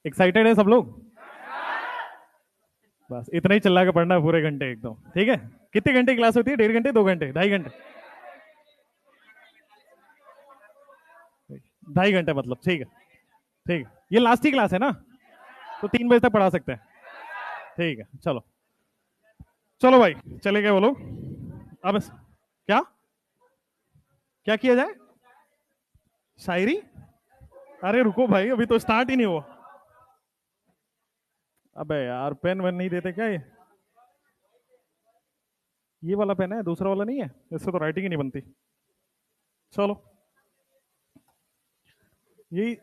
Excited है सब लोग? बस इतना ही चिल्ला के पढ़ना है पूरे घंटे एकदम, ठीक है? कितने घंटे क्लास होती है? 1.5 घंटे, 2 घंटे, 2.5 घंटे? 2.5 घंटे मतलब, ठीक है। ठीक है, ये लास्ट ही क्लास है ना, तो 3 बजे तक पढ़ा सकते हैं। ठीक है, चलो चलो भाई, चले गए वो लोग। अब क्या क्या किया जाए? शायरी? अरे रुको भाई, अभी तो स्टार्ट ही नहीं हुआ। अबे यार, पेन वेन नहीं देते क्या? ये वाला पेन है, दूसरा वाला नहीं है? इससे तो राइटिंग ही नहीं बनती। चलो, यही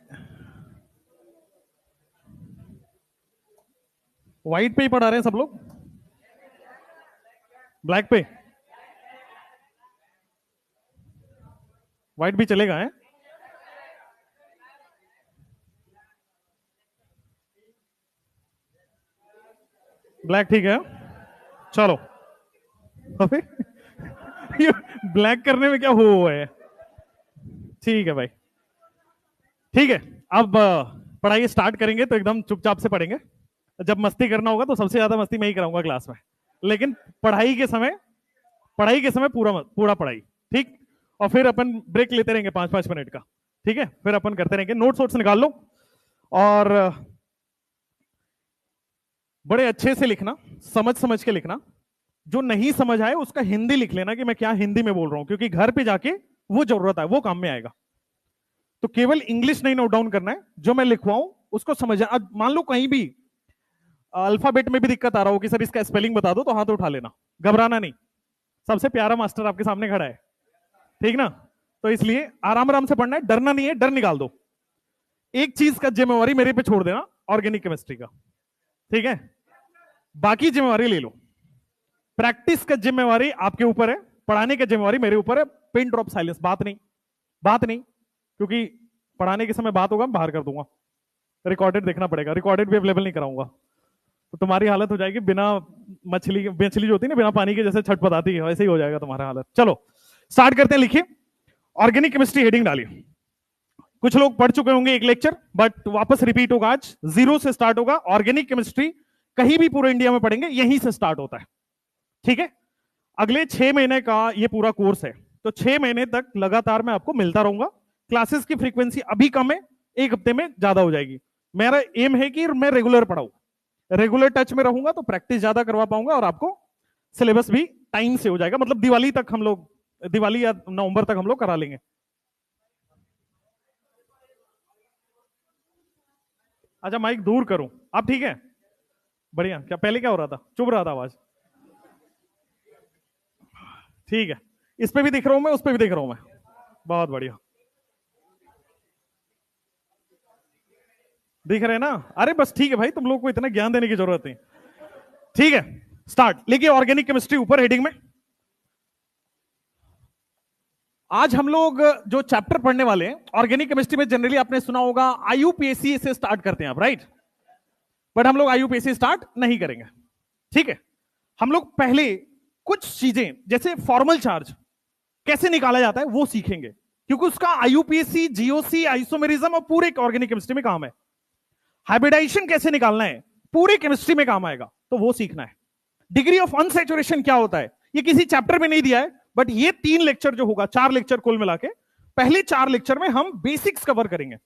व्हाइट पे ही पढ़ा रहे हैं सब लोग? ब्लैक पे? व्हाइट भी चलेगा है? ब्लैक ठीक है, चलो। अबे ये ब्लैक करने में क्या हो है? ठीक है भाई, ठीक है। अब पढ़ाई स्टार्ट करेंगे तो एकदम चुपचाप से पढ़ेंगे। जब मस्ती करना होगा तो सबसे ज्यादा मस्ती मैं ही कराऊंगा क्लास में, लेकिन पढ़ाई के समय पूरा पूरा पढ़ाई, ठीक? और फिर अपन ब्रेक लेते रहेंगे 5-5 मिनट का, ठीक है? फिर अपन करते रहेंगे। नोट्स वोट्स निकाल लो और बड़े अच्छे से लिखना, समझ समझ के लिखना। जो नहीं समझ आए उसका हिंदी लिख लेना कि मैं क्या हिंदी में बोल रहा हूं, क्योंकि घर पे जाके वो जरूरत है, वो काम में आएगा। तो केवल इंग्लिश नहीं नोट डाउन करना है, जो मैं लिखवाऊं उसको समझना। अब मान लो कहीं भी अल्फाबेट में भी दिक्कत आ रहा हो कि सर इसका स्पेलिंग बता दो, तो हाथ उठा लेना, घबराना नहीं। सबसे प्यारा मास्टर आपके सामने खड़ा है, ठीक ना? तो इसलिए आराम आराम से पढ़ना है, डरना नहीं है, डर निकाल दो। एक चीज का जिम्मेवारी मेरे पे छोड़ देना, ऑर्गेनिक केमिस्ट्री का, ठीक है? बाकी जिम्मेवारी ले लो। प्रैक्टिस का जिम्मेवारी आपके ऊपर है, पढ़ाने का जिम्मेवारी मेरे ऊपर है। पिन ड्रॉप साइलेंस, बात नहीं, बात नहीं, क्योंकि पढ़ाने के समय बात होगा मैं बाहर कर दूंगा। रिकॉर्डेड देखना पड़ेगा, रिकॉर्डेड भी अवेलेबल नहीं कराऊंगा, तो तुम्हारी हालत हो जाएगी बिना मछली, मछली जो होती है ना बिना पानी के जैसे छटपटाती है, वैसे ही हो जाएगा तुम्हारा हालत। चलो स्टार्ट करते हैं, लिखिए ऑर्गेनिक केमिस्ट्री हेडिंग डालिए। कुछ लोग पढ़ चुके होंगे एक लेक्चर, बट वापस रिपीट होगा, आज 0 से स्टार्ट होगा। ऑर्गेनिक केमिस्ट्री कहीं भी पूरे इंडिया में पढ़ेंगे, यहीं से स्टार्ट होता है, ठीक है? अगले 6 महीने का ये पूरा कोर्स है, तो 6 महीने तक लगातार मैं आपको मिलता रहूंगा। क्लासेस की फ्रीक्वेंसी अभी कम है, एक हफ्ते में ज्यादा हो जाएगी। मेरा एम है कि मैं रेगुलर पढ़ाऊं, रेगुलर टच में रहूंगा तो प्रैक्टिस ज्यादा करवा पाऊंगा और आपको सिलेबस भी टाइम से हो जाएगा। मतलब दिवाली तक हम लोग, दिवाली या नवंबर तक हम लोग करा लेंगे। अच्छा माइक दूर करूं, आप ठीक है? बढ़िया। क्या पहले क्या हो रहा था, चुभ रहा था आवाज? ठीक है, इस पे भी दिख रहा हूं मैं, उस पे भी दिख रहा हूं मैं, बहुत बढ़िया। दिख रहे हैं ना? अरे बस ठीक है भाई, तुम लोग को इतना ज्ञान देने की जरूरत नहीं। ठीक है, स्टार्ट। लिखिए ऑर्गेनिक केमिस्ट्री ऊपर हेडिंग में। आज हम लोग जो चैप्टर पढ़ने वाले हैं ऑर्गेनिक केमिस्ट्री में, जनरली आपने सुना होगा आईयूपीएसी से स्टार्ट करते हैं आप, राइट? बट हम लोग आईयूपीएसी स्टार्ट नहीं करेंगे, ठीक है? हम लोग पहले कुछ चीजें जैसे फॉर्मल चार्ज कैसे निकाला जाता है वो सीखेंगे, क्योंकि उसका आईयूपीएसी, जीओसी, आइसोमेरिज्म और पूरे ऑर्गेनिक केमिस्ट्री में काम है। हाइब्रिडाइजेशन कैसे निकालना है पूरे केमिस्ट्री में काम आएगा, तो वो सीखना है। डिग्री ऑफ अनसैचुरेशन क्या होता है ये किसी चैप्टर में नहीं दिया है, बट ये 3 लेक्चर जो होगा, 4 लेक्चर कुल मिला के, पहले 4 लेक्चर में हम बेसिक्स कवर करेंगे,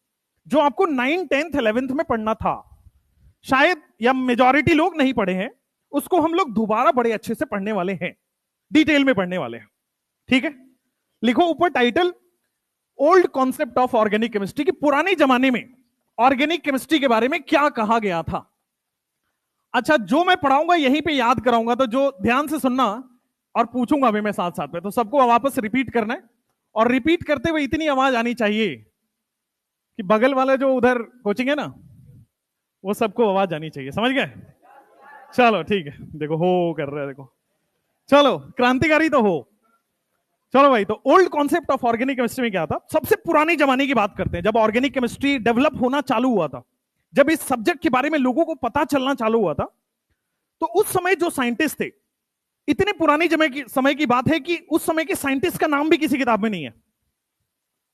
जो आपको 9, 10th, 11th में पढ़ना था शायद, या मेजॉरिटी लोग नहीं पढ़े हैं, उसको हम लोग दोबारा बड़े अच्छे से पढ़ने वाले हैं, डिटेल में पढ़ने वाले हैं, ठीक है? लिखो ऊपर title, old concept of organic chemistry, की पुराने जमाने में ऑर्गेनिक केमिस्ट्री के बारे में क्या कहा गया था। अच्छा, जो मैं पढ़ाऊंगा यहीं पे याद कराऊंगा, तो जो ध्यान से सुनना, और पूछूंगा भी मैं साथ साथ में, तो सबको वापस रिपीट करना है, और रिपीट करते हुए इतनी आवाज आनी चाहिए कि बगल वाला जो उधर कोचिंग है ना, वो सबको आवाज आनी चाहिए, समझ गए? चलो ठीक है, देखो हो कर रहे हैं, देखो चलो क्रांतिकारी तो हो। चलो भाई, तो old concept of organic chemistry में क्या था? सबसे पुराने जमाने की बात करते हैं, जब ऑर्गेनिक केमिस्ट्री डेवलप होना चालू हुआ था, जब इस सब्जेक्ट के बारे में लोगों को पता चलना चालू हुआ था, तो उस समय जो साइंटिस्ट थे, इतने पुरानी समय की बात है कि उस समय के साइंटिस्ट का नाम भी किसी किताब में नहीं है।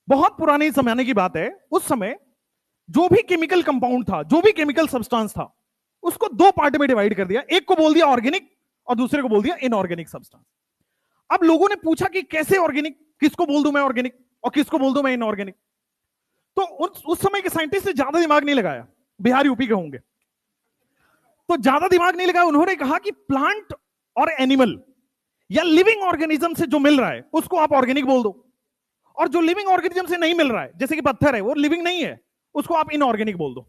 बहुत पुराने जमाने की बात है, उस समय जो भी केमिकल कंपाउंड था, जो भी केमिकल सब्सटेंस था, उसको दो पार्ट में डिवाइड कर दिया। एक को बोल दिया ऑर्गेनिक और दूसरे को बोल दिया इनऑर्गेनिक सब्सटेंस। अब लोगों ने पूछा कि कैसे ऑर्गेनिक, किसको बोल दूं मैं ऑर्गेनिक और किसको बोल दूं मैं इनऑर्गेनिक। तो उस समय के साइंटिस्ट ने ज्यादा दिमाग नहीं लगाया, बिहार यूपी के होंगे, तो ज्यादा दिमाग नहीं लगाया। उन्होंने कहा कि प्लांट और एनिमल या लिविंग ऑर्गेनिज्म से जो मिल रहा है उसको आप ऑर्गेनिक बोल दो, और जो लिविंग ऑर्गेनिज्म से नहीं मिल रहा है, जैसे कि पत्थर है वो लिविंग नहीं है, उसको आप इनऑर्गेनिक बोल दो।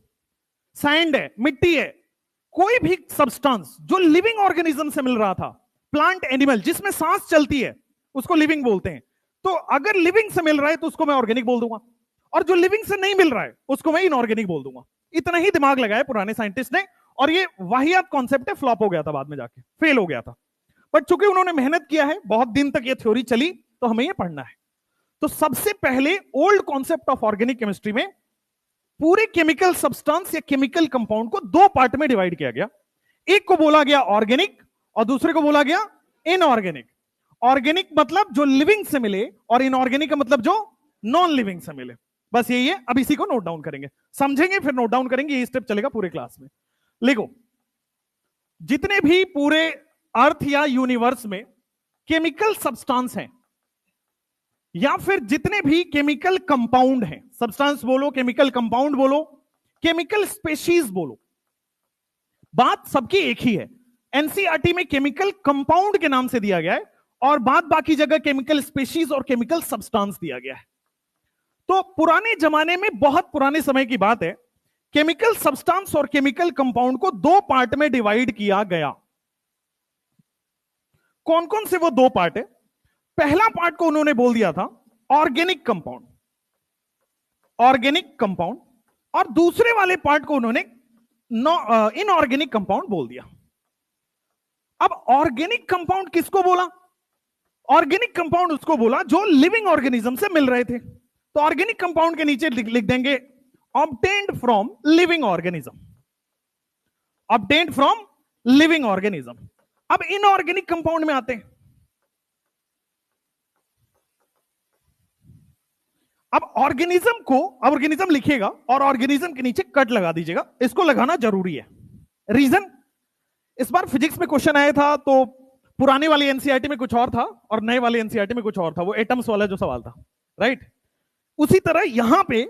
सैंड है, मिट्टी है, कोई भी सब्सटेंस जो लिविंग ऑर्गेनिज्म से मिल रहा था, प्लांट एनिमल जिसमें सांस चलती है, उसको लिविंग बोलते हैं। तो अगर लिविंग से मिल रहा है तो उसको मैं ऑर्गेनिक बोल दूंगा, और जो लिविंग से नहीं मिल रहा है उसको मैं इनऑर्गेनिक बोल दूंगा। इतना ही दिमाग लगाया पुराने साइंटिस्ट ने, और ये वाहियात कॉन्सेप्ट है, फ्लॉप हो गया था, बाद में जाके फेल हो गया था। बट चूंकि उन्होंने मेहनत किया है, बहुत दिन तक ये थ्योरी चली, तो हमें ये पढ़ना है। तो सबसे पहले old concept of organic chemistry में पूरे केमिकल सब्सटेंस या केमिकल कंपाउंड को दो पार्ट में डिवाइड किया गया। एक को बोला गया ऑर्गेनिक और दूसरे को बोला गया इनऑर्गेनिक। ऑर्गेनिक मतलब जो लिविंग से मिले, और इनऑर्गेनिक का मतलब जो नॉन लिविंग से मिले। बस यही है। अब इसी को नोट डाउन करेंगे, समझेंगे, फिर नोट डाउन करेंगे। ये स्टेप चलेगा पूरे क्लास में। लिखो, जितने भी पूरे अर्थ या यूनिवर्स में केमिकल सब्सटेंस हैं, या फिर जितने भी केमिकल कंपाउंड हैं, सब्सटेंस बोलो, केमिकल कंपाउंड बोलो, केमिकल स्पेशीज बोलो, बात सबकी एक ही है। एनसीईआरटी में केमिकल कंपाउंड के नाम से दिया गया है, और बात बाकी जगह केमिकल स्पेशीज और केमिकल सब्सटेंस दिया गया है। तो पुराने जमाने में, बहुत पुराने समय की बात है, केमिकल सब्सटेंस और केमिकल कंपाउंड को दो पार्ट में डिवाइड किया गया। कौन कौन से वो दो पार्ट है? पहला पार्ट को उन्होंने बोल दिया था ऑर्गेनिक कंपाउंड, ऑर्गेनिक कंपाउंड, और दूसरे वाले पार्ट को उन्होंने इनऑर्गेनिक कंपाउंड बोल दिया। अब ऑर्गेनिक कंपाउंड किसको बोला? ऑर्गेनिक कंपाउंड उसको बोला जो लिविंग ऑर्गेनिज्म से मिल रहे थे। तो ऑर्गेनिक कंपाउंड के नीचे लिख देंगे obtained from living organism, obtained from living organism. अब इनऑर्गेनिक कंपाउंड में आते हैं। अब ऑर्गेनिज्म को, ऑर्गेनिज्म लिखिएगा और ऑर्गेनिज्म के नीचे कट लगा दीजिएगा, इसको लगाना जरूरी है। रीजन, इस बार फिजिक्स में क्वेश्चन आया था, तो पुराने वाली एनसीईआरटी में कुछ और था और नए वाले एनसीईआरटी में कुछ और था, वो एटम्स वाला जो सवाल था, राइट। उसी तरह यहां पे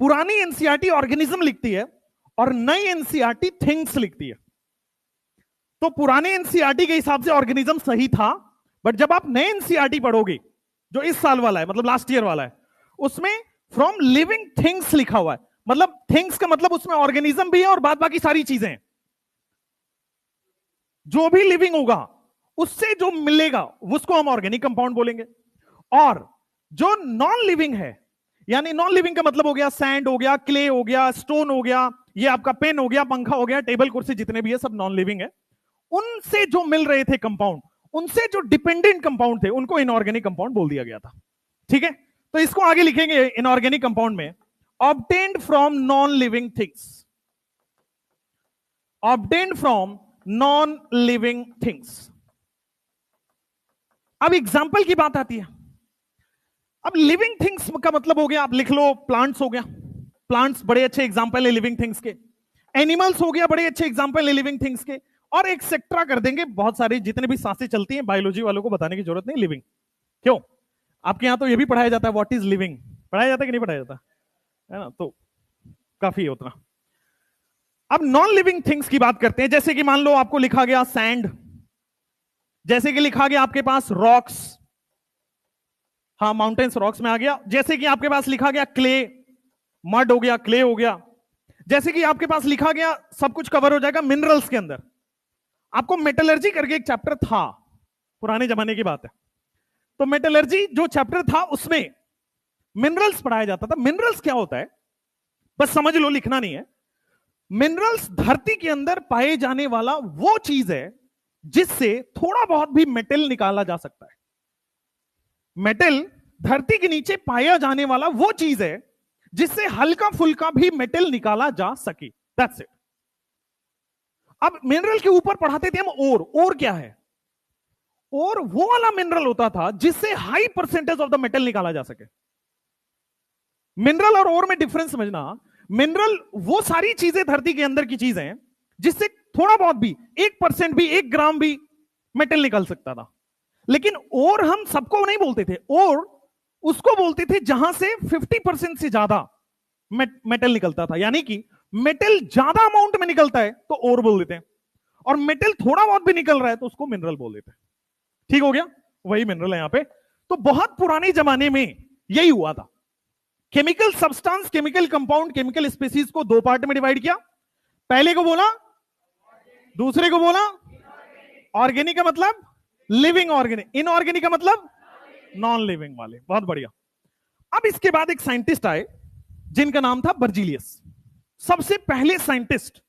पुरानी एनसीईआरटी ऑर्गेनिज्म लिखती है और नई एनसीईआरटी थिंग्स लिखती है। तो पुराने एनसीईआरटी के हिसाब से ऑर्गेनिज्म सही था, बट जब आप नए एनसीईआरटी पढ़ोगे, जो इस साल वाला है, मतलब लास्ट ईयर वाला है, उसमें फ्रॉम लिविंग थिंग्स लिखा हुआ है। मतलब थिंग्स का मतलब उसमें ऑर्गेनिज्म भी है और बाद बाकी सारी चीजें हैं। जो भी लिविंग होगा उससे जो मिलेगा उसको हम ऑर्गेनिक कंपाउंड बोलेंगे। और जो नॉन लिविंग है, यानी नॉन लिविंग का मतलब हो गया सैंड हो गया, क्ले हो गया, स्टोन हो गया, ये आपका पेन हो गया, पंखा हो गया, टेबल कुर्सी, जितने भी है सब नॉन लिविंग है। उनसे जो मिल रहे थे कंपाउंड, उनसे जो डिपेंडेंट कंपाउंड थे, उनको इनऑर्गेनिक कंपाउंड बोल दिया गया था। ठीक है, तो इसको आगे लिखेंगे इनऑर्गेनिक कंपाउंड में, obtained from non living things, obtained from non living things. अब एग्जाम्पल की बात आती है। अब लिविंग थिंग्स का मतलब हो गया, आप लिख लो प्लांट्स हो गया, प्लांट्स बड़े अच्छे एग्जाम्पल है लिविंग थिंग्स के। एनिमल्स हो गया, बड़े अच्छे एग्जाम्पल है लिविंग थिंग्स के। और एक्सेट्रा कर देंगे, बहुत सारे जितने भी सांसें चलती हैं, बायोलॉजी वालों को बताने की जरूरत नहीं लिविंग। क्यों? आपके यहां तो ये भी पढ़ाया जाता है, व्हाट इज लिविंग, पढ़ाया जाता है कि नहीं पढ़ाया जाता है ना, तो काफी है उतना। अब नॉन लिविंग थिंग्स की बात करते हैं। जैसे कि मान लो आपको लिखा गया सैंड, जैसे कि लिखा गया आपके पास रॉक्स, हाँ माउंटेन्स रॉक्स में आ गया। जैसे कि आपके पास लिखा गया क्ले, मड हो गया, क्ले हो गया। जैसे कि आपके पास लिखा गया, सब कुछ कवर हो जाएगा मिनरल्स के अंदर। आपको मेटलर्जी करके एक चैप्टर था, पुराने जमाने की बात है, तो मेटलर्जी जो चैप्टर था उसमें मिनरल्स पढ़ाया जाता था। मिनरल्स क्या होता है बस समझ लो, लिखना नहीं है। मिनरल्स धरती के अंदर पाए जाने वाला वो चीज है जिससे थोड़ा बहुत भी मेटल निकाला जा सकता है। मेटल धरती के नीचे पाया जाने वाला वो चीज है जिससे हल्का फुल्का भी मेटल निकाला जा सके, दैट्स इट। अब मिनरल के ऊपर पढ़ाते थे हम ओर क्या है? और वो वाला मिनरल होता था जिससे high percentage of the metal निकाला जा सके। मिनरल और ओर में डिफरेंस समझना, मिनरल वो सारी चीजें धरती के अंदर की चीजें हैं जिससे थोड़ा बहुत भी 1% भी 1 ग्राम भी मेटल निकल सकता था। लेकिन और हम सबको नहीं बोलते थे, और उसको बोलते थे जहां से 50% से ज्यादा मेटल निकलता था। यानी कि मेटल ज्यादा अमाउंट में निकलता है तो और बोल देते हैं, और मेटल थोड़ा बहुत भी निकल रहा है तो उसको मिनरल बोल देते हैं। ठीक हो गया, वही मिनरल है यहां पे। तो बहुत पुराने जमाने में यही हुआ था। Chemical substance, chemical compound, chemical species को 2 पार्ट में डिवाइड किया। पहले को बोला, दूसरे को बोला ऑर्गेनिक का मतलब लिविंग ऑर्गेनिक, इनऑर्गेनिक का मतलब नॉन लिविंग वाले। बहुत बढ़िया। अब इसके बाद एक साइंटिस्ट आए जिनका नाम था बर्जीलियस। सबसे पहले साइंटिस्ट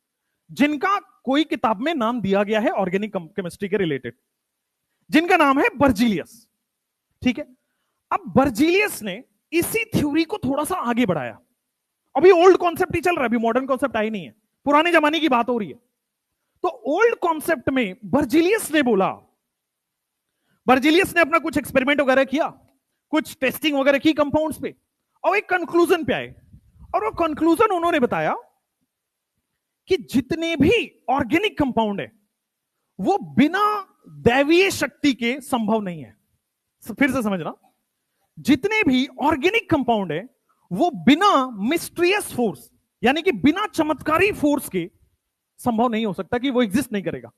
जिनका कोई किताब में नाम दिया गया है ऑर्गेनिक केमिस्ट्री के रिलेटेड, जिनका नाम है बर्जीलियस। ठीक है। अब बर्जीलियस ने इसी थ्योरी को थोड़ा सा आगे बढ़ाया। अभी ओल्ड कॉन्सेप्ट ही चल रहा है, अभी मॉडर्न कॉन्सेप्ट आई नहीं है, पुराने जमाने की बात हो रही है। तो ओल्ड कॉन्सेप्ट में बर्जीलियस ने बोला, बर्जीलियस ने अपना कुछ एक्सपेरिमेंट वगैरह किया, कुछ टेस्टिंग वगैरह की कंपाउंड्स पे, और एक कंक्लूजन पे आए। और वो कंक्लूजन उन्होंने बताया कि जितने भी ऑर्गेनिक कंपाउंड है वो बिना दैवीय शक्ति के संभव नहीं है। फिर से समझना, जितने भी ऑर्गेनिक कंपाउंड है वो बिना मिस्ट्रियस फोर्स, यानी कि बिना चमत्कारी फोर्स के संभव नहीं हो सकता, कि वो एग्जिस्ट नहीं करेगा।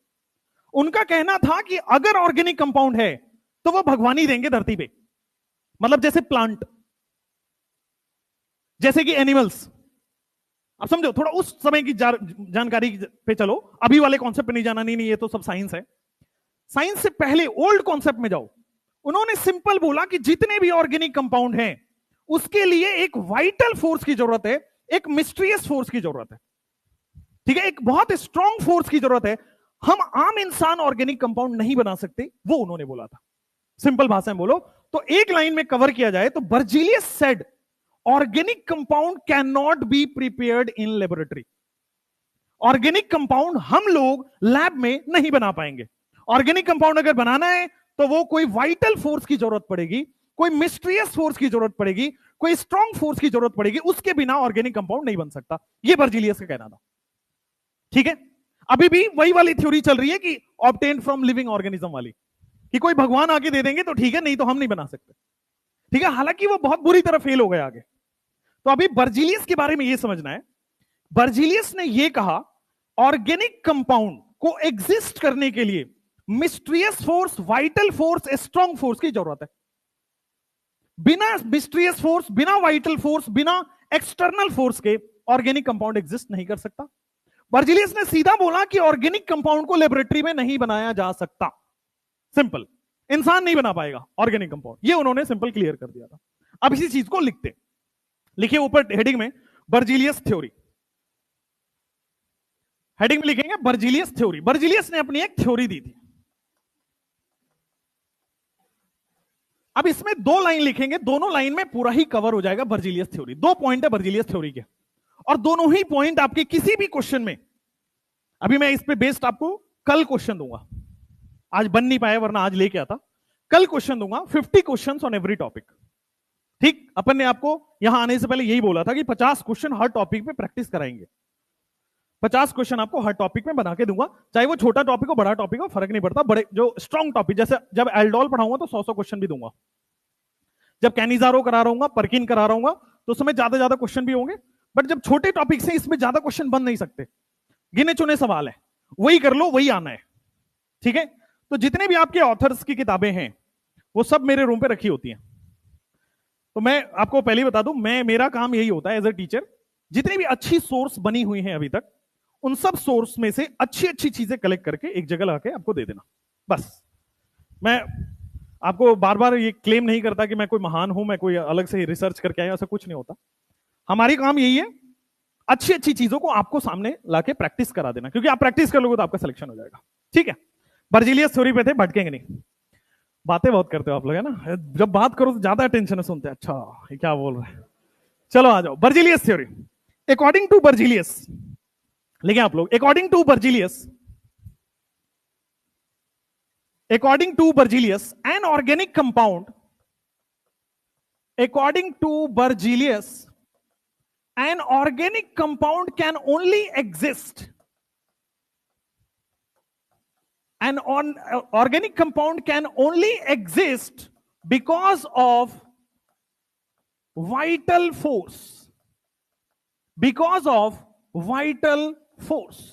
उनका कहना था कि अगर ऑर्गेनिक कंपाउंड है तो वो भगवान ही देंगे धरती पे। मतलब जैसे प्लांट, जैसे कि एनिमल्स। अब समझो, थोड़ा उस समय की जानकारी पे चलो, अभी वाले कॉन्सेप्ट पे नहीं जाना। नहीं, ये तो सब साइंस है। साइंस से पहले ओल्ड कॉन्सेप्ट में जाओ। उन्होंने सिंपल बोला कि जितने भी ऑर्गेनिक कंपाउंड हैं उसके लिए एक वाइटल फोर्स की जरूरत है, एक मिस्ट्रियस फोर्स की जरूरत है। ठीक है, एक बहुत स्ट्रॉन्ग फोर्स की जरूरत है। हम आम इंसान ऑर्गेनिक कंपाउंड नहीं बना सकते, वो उन्होंने बोला था। सिंपल भाषा में बोलो तो एक लाइन में कवर किया जाए तो Berzelius said organic compound can not be prepared in laboratory. Organic compound हम लोग लैब में नहीं बना पाएंगे। ऑर्गेनिक कंपाउंड अगर बनाना है तो वो कोई वाइटल फोर्स की जरूरत पड़ेगी, कोई मिस्ट्रियस फोर्स की जरूरत पड़ेगी, कोई स्ट्रॉन्ग फोर्स की जरूरत पड़ेगी। उसके बिना ऑर्गेनिक कंपाउंड नहीं बन सकता। ये बर्जीलियस का कहना था। ठीक है, अभी भी वही वाली थ्योरी चल रही है कि ऑब्टेन फ्रॉम लिविंग ऑर्गेनिज्म वाली, कि कोई भगवान आके दे देंगे तो ठीक है, नहीं तो हम नहीं बना सकते। ठीक है, हालांकि वो बहुत बुरी तरह फेल हो गए आगे। तो अभी बर्जीलियस के बारे में ये समझना है। बर्जीलियस ने ये कहा ऑर्गेनिक कंपाउंड को एग्जिस्ट करने के लिए mysterious force, vital force, strong force की जरूरत है। बिना मिस्ट्रियस फोर्स, बिना वाइटल फोर्स, बिना एक्सटर्नल फोर्स के ऑर्गेनिक कंपाउंड एग्जिस्ट नहीं कर सकता। बर्जीलियस ने सीधा बोला कि ऑर्गेनिक कंपाउंड को लेबोरेटरी में नहीं बनाया जा सकता। सिंपल, इंसान नहीं बना पाएगा ऑर्गेनिक कंपाउंड। ये उन्होंने सिंपल क्लियर कर दिया था। अब इसी चीज को लिखिए ऊपर हेडिंग में बर्जीलियस थ्योरी। हेडिंग में लिखेंगे बर्जीलियस थ्योरी। बर्जीलियस ने अपनी एक थ्योरी दी थी। अब इसमें 2 लाइन लिखेंगे, दोनों लाइन में पूरा ही कवर हो जाएगा बर्जीलियस थ्योरी। 2 पॉइंट है बर्जीलियस थ्योरी के, और दोनों ही पॉइंट आपके किसी भी क्वेश्चन में, अभी मैं इस पे बेस्ड आपको कल क्वेश्चन दूंगा, आज बन नहीं पाया वरना आज लेके आता, कल क्वेश्चन दूंगा 50 क्वेश्चन ऑन एवरी टॉपिक। ठीक, अपन ने आपको यहां आने से पहले यही बोला था कि 50 क्वेश्चन हर टॉपिक पे प्रैक्टिस कराएंगे। 50 क्वेश्चन आपको हर टॉपिक में बना के दूंगा, चाहे वो छोटा टॉपिक हो बड़ा टॉपिक हो, फर्क नहीं पड़ता। बड़े जो स्ट्रॉन्ग टॉपिक, जैसे जब एल्डोल पढ़ाऊंगा तो 100 क्वेश्चन भी दूंगा, जब कैनिजारो करा रहूंगा, परकिन करा रहूंगा तो उसमें ज्यादा क्वेश्चन भी होंगे। बट जब छोटे टॉपिक से इसमें ज्यादा क्वेश्चन बन नहीं सकते, गिने चुने सवाल है, वही कर लो, वही आना है। ठीक है, तो जितने भी आपके ऑथर्स की किताबें हैं वो सब मेरे रूम पे रखी होती हैं। तो मैं आपको पहले ही बता दूं, मेरा काम यही होता है एज ए टीचर, जितनी भी अच्छी सोर्स बनी हुई हैं अभी तक, उन सब सोर्स में से अच्छी चीजें कलेक्ट करके एक जगह लाके आपको दे देना। बस, मैं आपको बार बार ये क्लेम नहीं करता कि मैं कोई महान हूं, मैं कोई अलग से रिसर्च करके आया, ऐसा कुछ नहीं होता। हमारी काम यही है अच्छी चीजों को आपको सामने लाके प्रैक्टिस करा देना, क्योंकि आप प्रैक्टिस कर लोगे तो आपका सिलेक्शन हो जाएगा। ठीक है, बर्जीलियस थ्योरी पे थे, भटकेंगे नहीं। बातें बहुत करते हो आप लोग, है ना, जब बात करो तो ज्यादा टेंशन है, सुनते हैं अच्छा ये क्या बोल रहे हैं। चलो आ जाओ, Berzelius theory. According to Berzelius, लिखे आप लोग, according to Berzelius, according to Berzelius, an organic compound, according to Berzelius, An organic compound can only exist. Organic compound can only exist because of vital force. Because of vital force.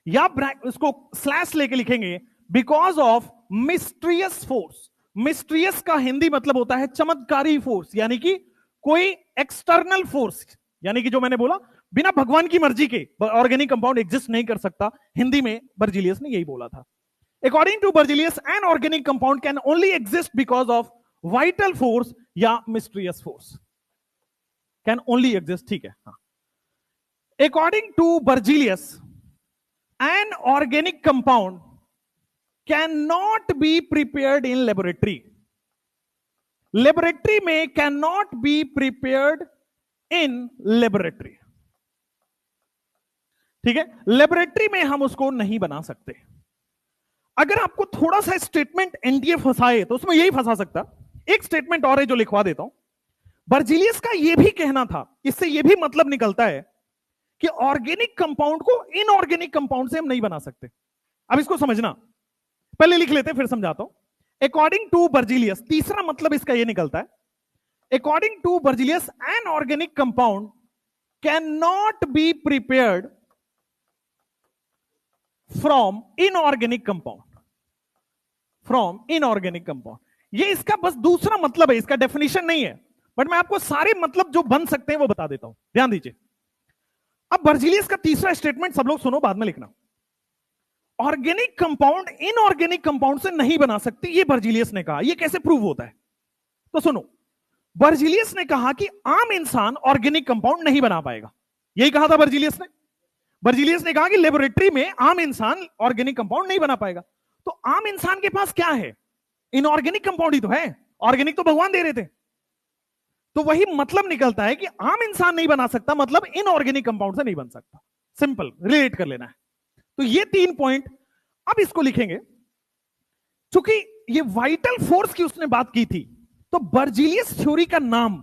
या इसको slash लेके लिखेंगे because of mysterious force. Mysterious का हिंदी मतलब होता है चमत्कारी force, यानी कि कोई एक्सटर्नल फोर्स, यानी कि जो मैंने बोला बिना भगवान की मर्जी के ऑर्गेनिक कंपाउंड एग्जिस्ट नहीं कर सकता. हिंदी में बर्जिलियस ने यही बोला था. According to Berzelius an organic compound can only exist because of vital force या mysterious force. Can only exist, ठीक है. According to Berzelius an organic compound cannot be prepared in laboratory. Laboratory में cannot be prepared in laboratory. ठीक है, laboratory में हम उसको नहीं बना सकते. अगर आपको थोड़ा सा स्टेटमेंट एनडीए फंसाए तो उसमें यही फंसा सकता. एक स्टेटमेंट और है जो लिखवा देता हूं. बर्जिलियस का यह भी कहना था, इससे यह भी मतलब निकलता है कि ऑर्गेनिक कंपाउंड को इनऑर्गेनिक कंपाउंड से हम नहीं बना सकते. अब इसको समझना, पहले लिख लेते फिर समझाता हूं. अकॉर्डिंग टू बर्जिलियस, तीसरा मतलब इसका यह निकलता है, according to Berzelius an organic compound can not be prepared from inorganic compound. From inorganic compound, ये इसका बस दूसरा मतलब है, इसका डेफिनेशन नहीं है, बट मैं आपको सारे मतलब जो बन सकते हैं वो बता देता हूं. ध्यान दीजिए. अब बर्जिलियस का तीसरा स्टेटमेंट सब लोग सुनो, बाद में लिखना. ऑर्गेनिक कंपाउंड इनऑर्गेनिक कंपाउंड से नहीं बना सकती, ये बर्जिलियस ने कहा. ये कैसे प्रूव होता है तो सुनो. बर्जिलियस ने कहा कि आम इंसान ऑर्गेनिक कंपाउंड नहीं बना पाएगा. यही कहा था बर्जिलियस ने. बर्जिलियस ने कहा कि लेबोरेटरी में आम इंसान ऑर्गेनिक कंपाउंड नहीं बना पाएगा. तो आम इंसान के पास क्या है? इनऑर्गेनिक कंपाउंड ही तो है. ऑर्गेनिक तो भगवान दे रहे थे. तो वही मतलब निकलता है कि आम इंसान नहीं बना सकता, मतलब इनऑर्गेनिक कंपाउंड से नहीं बन सकता. सिंपल रिलेट कर लेना है. तो ये 3 पॉइंट. अब इसको लिखेंगे, चूंकि ये वाइटल फोर्स की उसने बात की थी, तो बर्जिलियस थ्योरी का नाम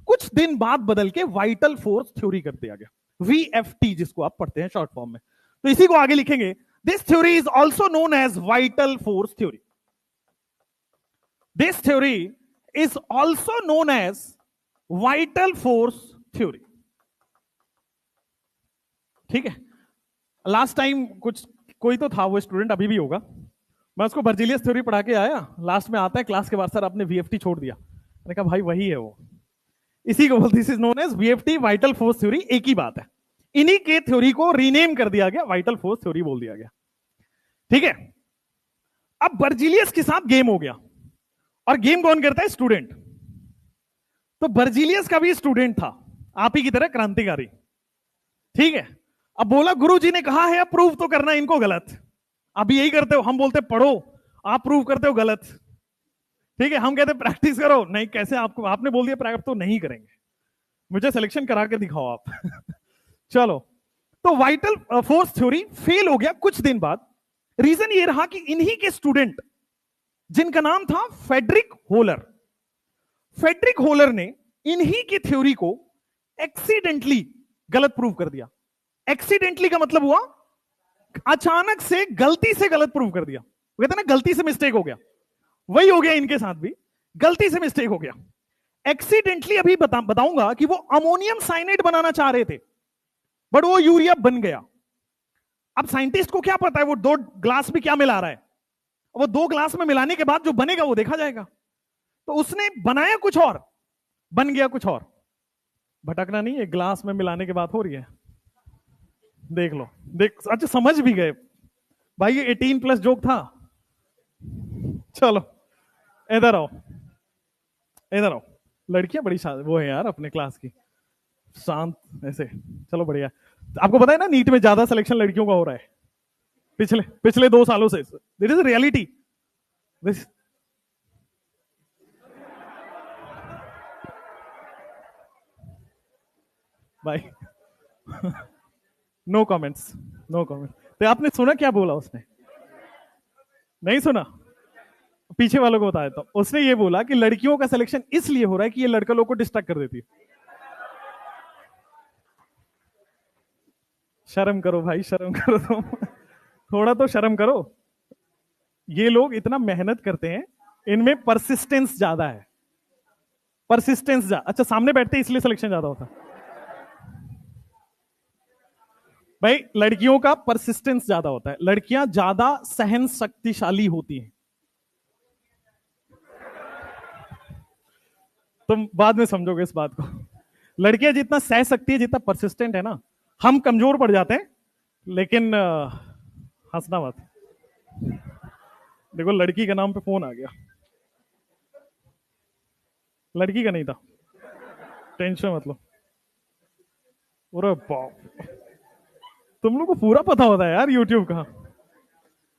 कुछ दिन बाद बदल के वाइटल फोर्स थ्योरी कर दिया गया. VFT, जिसको आप पढ़ते हैं शॉर्ट फॉर्म में. तो इसी को आगे लिखेंगे. This theory is also known as vital force theory. This theory is also known as vital force theory. ठीक है. लास्ट टाइम कुछ कोई तो था, वो स्टूडेंट अभी भी होगा, मैं उसको बर्जिलियस थ्योरी पढ़ा के आया, लास्ट में आता है क्लास के बाद, सर आपने VFT छोड़ दिया. मैंने कहा भाई वही है वो, इसी को बोलते, this is known as VFT, vital force theory. एक ही बात है. इन्हीं के थ्योरी को रीनेम कर दिया गया, वाइटल फोर्स थ्योरी बोल दिया गया. ठीक है. अब बर्जिलियस के साथ गेम हो गया, और गेम कौन करता है? स्टूडेंट. तो बर्जिलियस का भी स्टूडेंट था, आप ही की तरह क्रांतिकारी. ठीक है. अब बोला गुरुजी ने कहा है, प्रूव तो करना इनको गलत. अभी यही करते हो, हम बोलते पढ़ो, आप प्रूव करते हो गलत. ठीक है. हम कहते प्रैक्टिस करो, नहीं कैसे, आपको आपने बोल दिया प्रैक्टिस तो नहीं करेंगे, मुझे सिलेक्शन करा के दिखाओ आप. चलो. तो वाइटल फोर्स थ्योरी फेल हो गया कुछ दिन बाद. रीजन ये रहा कि इन्हीं के स्टूडेंट, जिनका नाम था फेडरिक होलर, फेडरिक होलर ने इन्हीं की थ्योरी को एक्सीडेंटली गलत प्रूव कर दिया. एक्सीडेंटली का मतलब हुआ अचानक से, गलती से गलत प्रूव कर दिया. कहते ना गलती से मिस्टेक हो गया, वही हो गया इनके साथ भी, गलती से मिस्टेक हो गया. एक्सीडेंटली अभी बताऊंगा कि वो अमोनियम साइनेट बनाना चाह रहे थे, बट वो यूरिया बन गया. अब साइंटिस्ट को क्या पता है वो 2 ग्लास में क्या मिला रहा है? वो 2 ग्लास में मिलाने के बाद जो बनेगा वो देखा जाएगा. तो उसने बनाया कुछ और, बन गया कुछ और. भटकना नहीं है, ग्लास में मिलाने के बाद हो रही है. देख लो, देख, अच्छा समझ भी गए भाई, ये 18+ जोक था. चलो इधर आओ, इधर आओ. लड़कियां बड़ी वो है यार अपने क्लास की, शांत ऐसे. चलो बढ़िया. आपको पता है ना नीट में ज्यादा सिलेक्शन लड़कियों का हो रहा है पिछले 2 सालों से. This is reality. दिस भाई नो कमेंट्स, नो कमेंट्स. तो आपने सुना क्या बोला उसने? नहीं सुना? पीछे वालों को बताया. तो उसने ये बोला कि लड़कियों का सिलेक्शन इसलिए हो रहा है कि ये लड़के लोगों को डिस्ट्रैक्ट कर देती है. शर्म करो भाई, शर्म करो तुम। थोड़ा तो शर्म करो। ये लोग इतना मेहनत करते हैं, इनमें परसिस्टेंस ज्यादा है। परसिस्टेंस ज्यादा, अच्छा सामने बैठते इसलिए सिलेक्शन ज्यादा होता। भाई लड़कियों का परसिस्टेंस ज्यादा होता है, लड़कियां ज्यादा सहन शक्तिशाली होती हैं। तुम बाद में समझोगे इस बात को। लड़कियां जितना सह सकती है, जितना परसिस्टेंट है ना, हम कमजोर पड़ जाते हैं। लेकिन हंसना मत। देखो लड़की के नाम पे फोन आ गया, लड़की का नहीं था, टेंशन मतलब। अरे बाप, तुम लोग को पूरा पता होता है यार यूट्यूब का।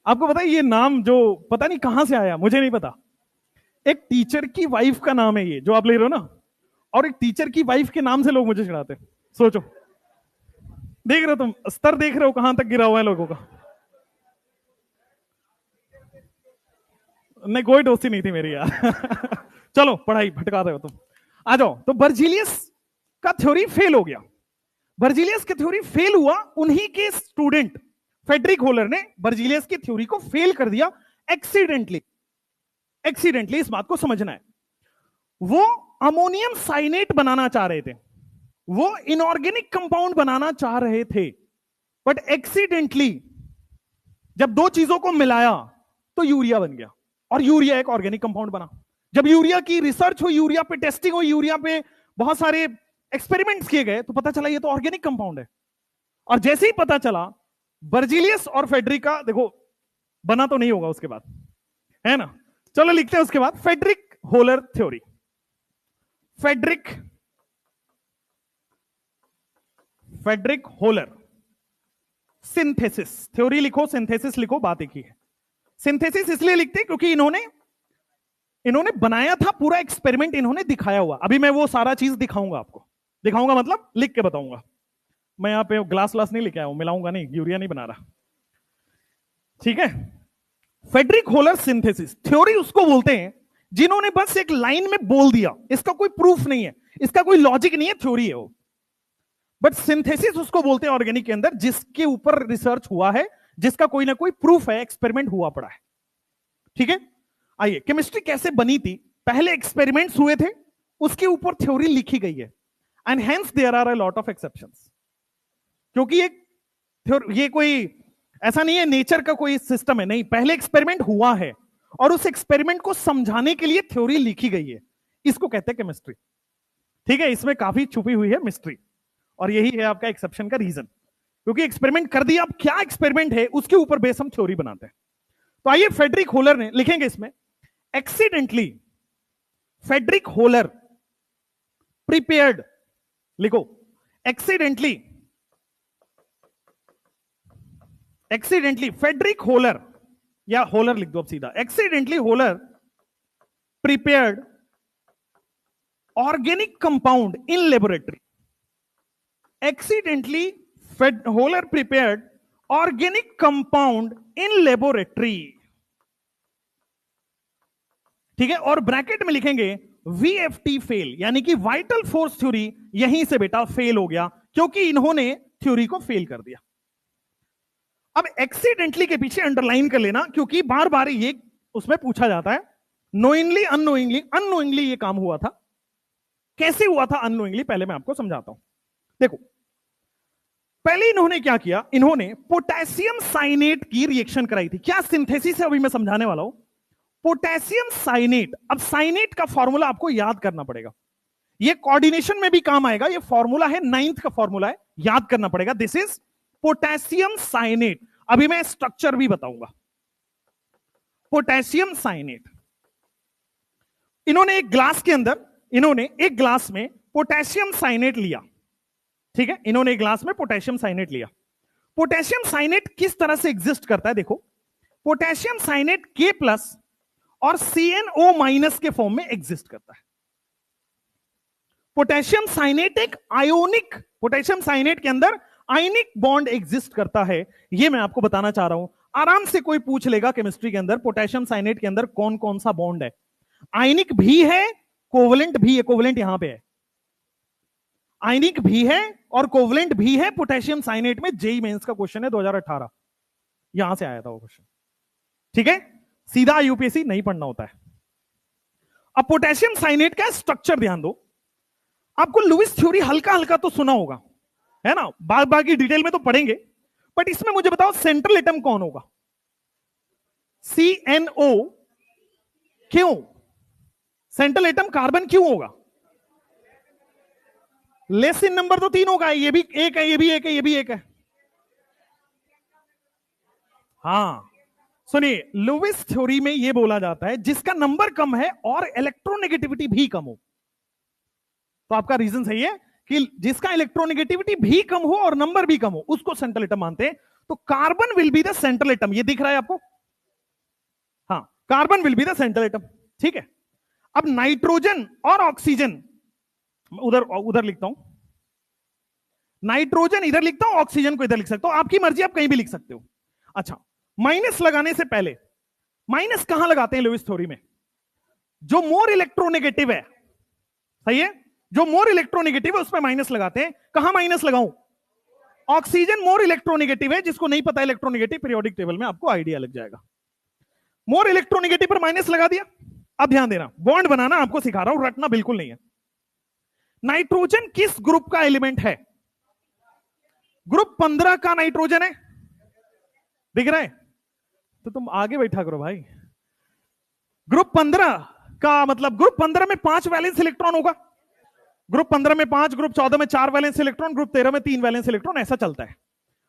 आपको पता है ये नाम जो पता नहीं कहां से आया, मुझे नहीं पता। एक टीचर की वाइफ का नाम है ये जो आप ले रहे हो ना, और एक टीचर की वाइफ के नाम से लोग मुझे चिढ़ाते हैं। सोचो, देख रहे हो तुम, स्तर देख रहे हो कहां तक गिरा हुआ है लोगों का। नहीं कोई दोस्ती नहीं थी मेरी यार। चलो पढ़ाई भटका रहे हो तुम, आ जाओ। तो बर्जीलियस का थ्योरी फेल हो गया। बर्जीलियस की थ्योरी फेल हुआ, उन्हीं के स्टूडेंट फेडरिक होलर ने बर्जीलियस की थ्योरी को फेल कर दिया एक्सीडेंटली। एक्सीडेंटली इस बात को समझना है। वो अमोनियम साइनेट बनाना चाह रहे थे, वो इनऑर्गेनिक कंपाउंड बनाना चाह रहे थे, बट एक्सीडेंटली जब दो चीजों को मिलाया तो यूरिया बन गया, और यूरिया एक ऑर्गेनिक कंपाउंड बना। जब यूरिया की रिसर्च हुई, यूरिया पे टेस्टिंग हुई, यूरिया पे बहुत सारे एक्सपेरिमेंट्स किए गए, तो पता चला ये तो ऑर्गेनिक कंपाउंड है। और जैसे ही पता चला, बर्जीलियस और फेडरिका, देखो बना तो नहीं होगा उसके बाद, है ना। चलो लिखते हैं उसके बाद Friedrich Wohler theory. Friedrich Wohler synthesis theory लिखो, सिंथेसिस लिखो, बात एक ही है। सिंथेसिस इसलिए लिखते क्योंकि इन्होंने बनाया था, पूरा एक्सपेरिमेंट इन्होंने दिखाया हुआ। अभी मैं वो सारा चीज दिखाऊंगा आपको, दिखाऊंगा मतलब लिख के बताऊंगा। मैं यहां पे ग्लास नहीं लेके आया हूं, मिलाऊंगा नहीं, यूरिया नहीं बना रहा, ठीक है। फेडरिक होलर सिंथेसिस थ्योरी उसको बोलते हैं जिन्होंने बस एक लाइन में बोल दिया, इसका कोई प्रूफ नहीं है, इसका कोई लॉजिक नहीं है, थ्योरी है वो। बट सिंथेसिस उसको बोलते हैं ऑर्गेनिक के अंदर जिसके ऊपर रिसर्च हुआ है, जिसका कोई ना कोई प्रूफ है, एक्सपेरिमेंट हुआ पड़ा है, ठीक है। आइए, केमिस्ट्री कैसे बनी थी, पहले एक्सपेरिमेंट्स हुए थे, उसके ऊपर थ्योरी लिखी गई है, and hence there are a lot of exceptions. क्योंकि ये कोई ऐसा नहीं है नेचर का कोई सिस्टम है, नहीं, पहले एक्सपेरिमेंट हुआ है और उस एक्सपेरिमेंट को समझाने के लिए थ्योरी लिखी गई है, इसको कहते हैं केमिस्ट्री, ठीक है। इसमें काफी छुपी हुई है मिस्ट्री, और यही है आपका एक्सेप्शन का रीजन, क्योंकि एक्सपेरिमेंट कर दिया, अब क्या एक्सपेरिमेंट है उसके ऊपर बेस हम थ्योरी बनाते हैं। तो आइए, फेडरिक होलर ने, लिखेंगे इसमें एक्सीडेंटली फेडरिक होलर प्रिपेयर्ड, लिखो एक्सीडेंटली फेडरिक होलर, या होलर लिख दो अब सीधा, accidentally holer prepared organic compound in laboratory. Accidentally holer prepared organic compound in laboratory, ठीक है। और ब्रैकेट में लिखेंगे VFT फेल, यानी कि वाइटल फोर्स थ्योरी यहीं से बेटा फेल हो गया, क्योंकि इन्होंने थ्योरी को फेल कर दिया। अब एक्सीडेंटली के पीछे अंडरलाइन कर लेना, क्योंकि बार बार ये उसमें पूछा जाता है, नोइंगली अननोइंगली ये काम हुआ था। कैसे हुआ था अननोइंगली, पहले मैं आपको समझाता हूं। देखो, पहले इन्होंने क्या किया, इन्होंने पोटेशियम साइनेट की रिएक्शन कराई थी। क्या सिंथेसिस है अभी मैं समझाने वाला हूं। पोटेशियम साइनेट, अब साइनेट का फॉर्मूला आपको याद करना पड़ेगा, ये कोऑर्डिनेशन में भी काम आएगा, ये फॉर्मूला है 9th का फॉर्मूला है, याद करना पड़ेगा। This is potassium cyanate. अभी मैं स्ट्रक्चर भी बताऊंगा। पोटेशियम साइनेट, इन्होंने एक ग्लास के अंदर, इन्होंने एक ग्लास में पोटेशियम साइनेट लिया, ठीक है। इन्होंने एक ग्लास में पोटेशियम साइनेट लिया। पोटेशियम साइनेट किस तरह से एग्जिस्ट करता है, देखो, पोटेशियम साइनेट K+ और CnO- के फॉर्म में एग्जिस्ट करता है। पोटेशियम साइनेट एक आयोनिक, पोटेशियम साइनेट के अंदर आयनिक बॉन्ड एग्जिस्ट करता है, यह मैं आपको बताना चाह रहा हूं। आराम से कोई पूछ लेगा केमिस्ट्री के अंदर, पोटेशियम साइनेट के अंदर कौन कौन सा बॉन्ड है। आयनिक भी है, कोवलेंट भी है, कोवलेंट यहां पे है। आयनिक भी है और कोवलेंट भी है पोटेशियम साइनेट में। जेई मेंस का क्वेश्चन है 2018, यहां से आया था वो क्वेश्चन। ठीक है, सीधा यूपीएससी नहीं पढ़ना होता है। अब पोटेशियम साइनेट का स्ट्रक्चर ध्यान दो। आपको लुईस थ्योरी हल्का हल्का तो सुना होगा, है ना, बाकी डिटेल में तो पढ़ेंगे, बट इसमें मुझे बताओ सेंट्रल एटम कौन होगा? CNO। क्यों सेंट्रल एटम कार्बन क्यों होगा? लेस इन नंबर तो 3 होगा, ये भी एक है, ये भी एक है, ये भी एक है। हाँ सुनिए, लुईस थ्योरी में यह बोला जाता है जिसका नंबर कम है और इलेक्ट्रोनेगेटिविटी भी कम हो। तो आपका रीजन सही है कि जिसका इलेक्ट्रोनेगेटिविटी भी कम हो और नंबर भी कम हो उसको सेंट्रल एटम मानते हैं। तो carbon will be the central atom. ये दिख रहा है आपको? हाँ, carbon will be the central atom. ठीक है, अब नाइट्रोजन और ऑक्सीजन, उधर लिखता हूं, नाइट्रोजन इधर लिखता हूं, ऑक्सीजन को इधर लिख सकता हूं, आपकी मर्जी, आप कहीं भी लिख सकते हो। अच्छा, माइनस लगाने से पहले, माइनस कहां लगाते हैं लुईस थ्योरी में? जो मोर इलेक्ट्रोनेगेटिव है, सही है, जो मोर इलेक्ट्रोनेगेटिव है उसमें माइनस लगाते हैं। कहां माइनस लगाऊं? ऑक्सीजन मोर इलेक्ट्रोनेगेटिव है, जिसको नहीं पता इलेक्ट्रोनेगेटिव पीरियोडिक टेबल में आपको आइडिया लग जाएगा। मोर इलेक्ट्रोनेगेटिव पर माइनस लगा दिया। अब ध्यान देना, बॉन्ड बनाना आपको सिखा रहा हूं, रटना बिल्कुल नहीं है। नाइट्रोजन किस ग्रुप का एलिमेंट है? ग्रुप 15 का नाइट्रोजन है, दिख रहा है? तो तुम आगे बैठा करो भाई। ग्रुप 15 का मतलब ग्रुप 15 में 5 वैलेंस इलेक्ट्रॉन होगा, ग्रुप 15 में 5, ग्रुप 14 में 4 वैलेंस इलेक्ट्रॉन, ग्रुप 13 में 3 वैलेंस इलेक्ट्रॉन, ऐसा चलता है।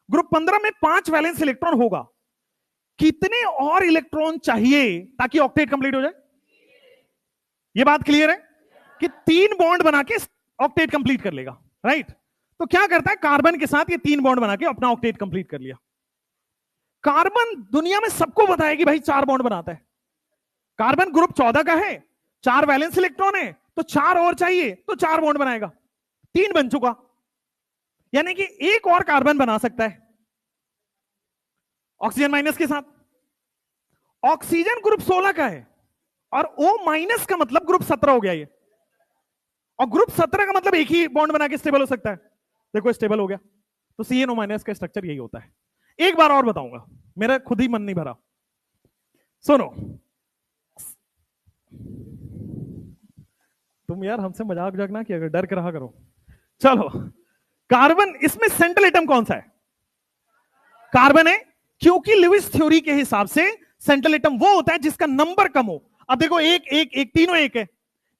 ग्रुप 15 में 5 वैलेंस इलेक्ट्रॉन होगा, कितने और इलेक्ट्रॉन चाहिए ताकि ऑक्टेट कंप्लीट हो जाए? यह बात क्लियर है कि 3 बॉन्ड बना के ऑक्टेट कंप्लीट कर लेगा, राइट? तो क्या करता है, कार्बन के साथ ये 3 बॉन्ड बना के अपना ऑक्टेट कंप्लीट कर लिया। कार्बन दुनिया में सबको बताया कि भाई 4 बॉन्ड बनाता है। कार्बन ग्रुप 14 का है, 4 वैलेंस इलेक्ट्रॉन है, तो 4 और चाहिए, तो 4 बॉन्ड बनाएगा, 3 बन चुका, यानी कि एक और कार्बन बना सकता है ऑक्सीजन माइनस के साथ। ऑक्सीजन ग्रुप 16 का है और O माइनस का मतलब ग्रुप 17 हो गया ये, और ग्रुप 17 का मतलब एक ही बॉन्ड बना के स्टेबल हो सकता है। देखो स्टेबल हो गया, तो CNO माइनस का स्ट्रक्चर यही होता है। एक बार और बताऊंगा, मेरा खुद ही मन नहीं भरा, सुनो। तुम यार हमसे मजाक मजाक ना किया करो, डर के रहा करो। चलो, कार्बन, इसमें सेंट्रल एटम कौन सा है? कार्बन है, क्योंकि लुईस थ्योरी के हिसाब से सेंट्रल एटम वो होता है जिसका नंबर कम हो। अब देखो एक एक एक, तीनों एक है,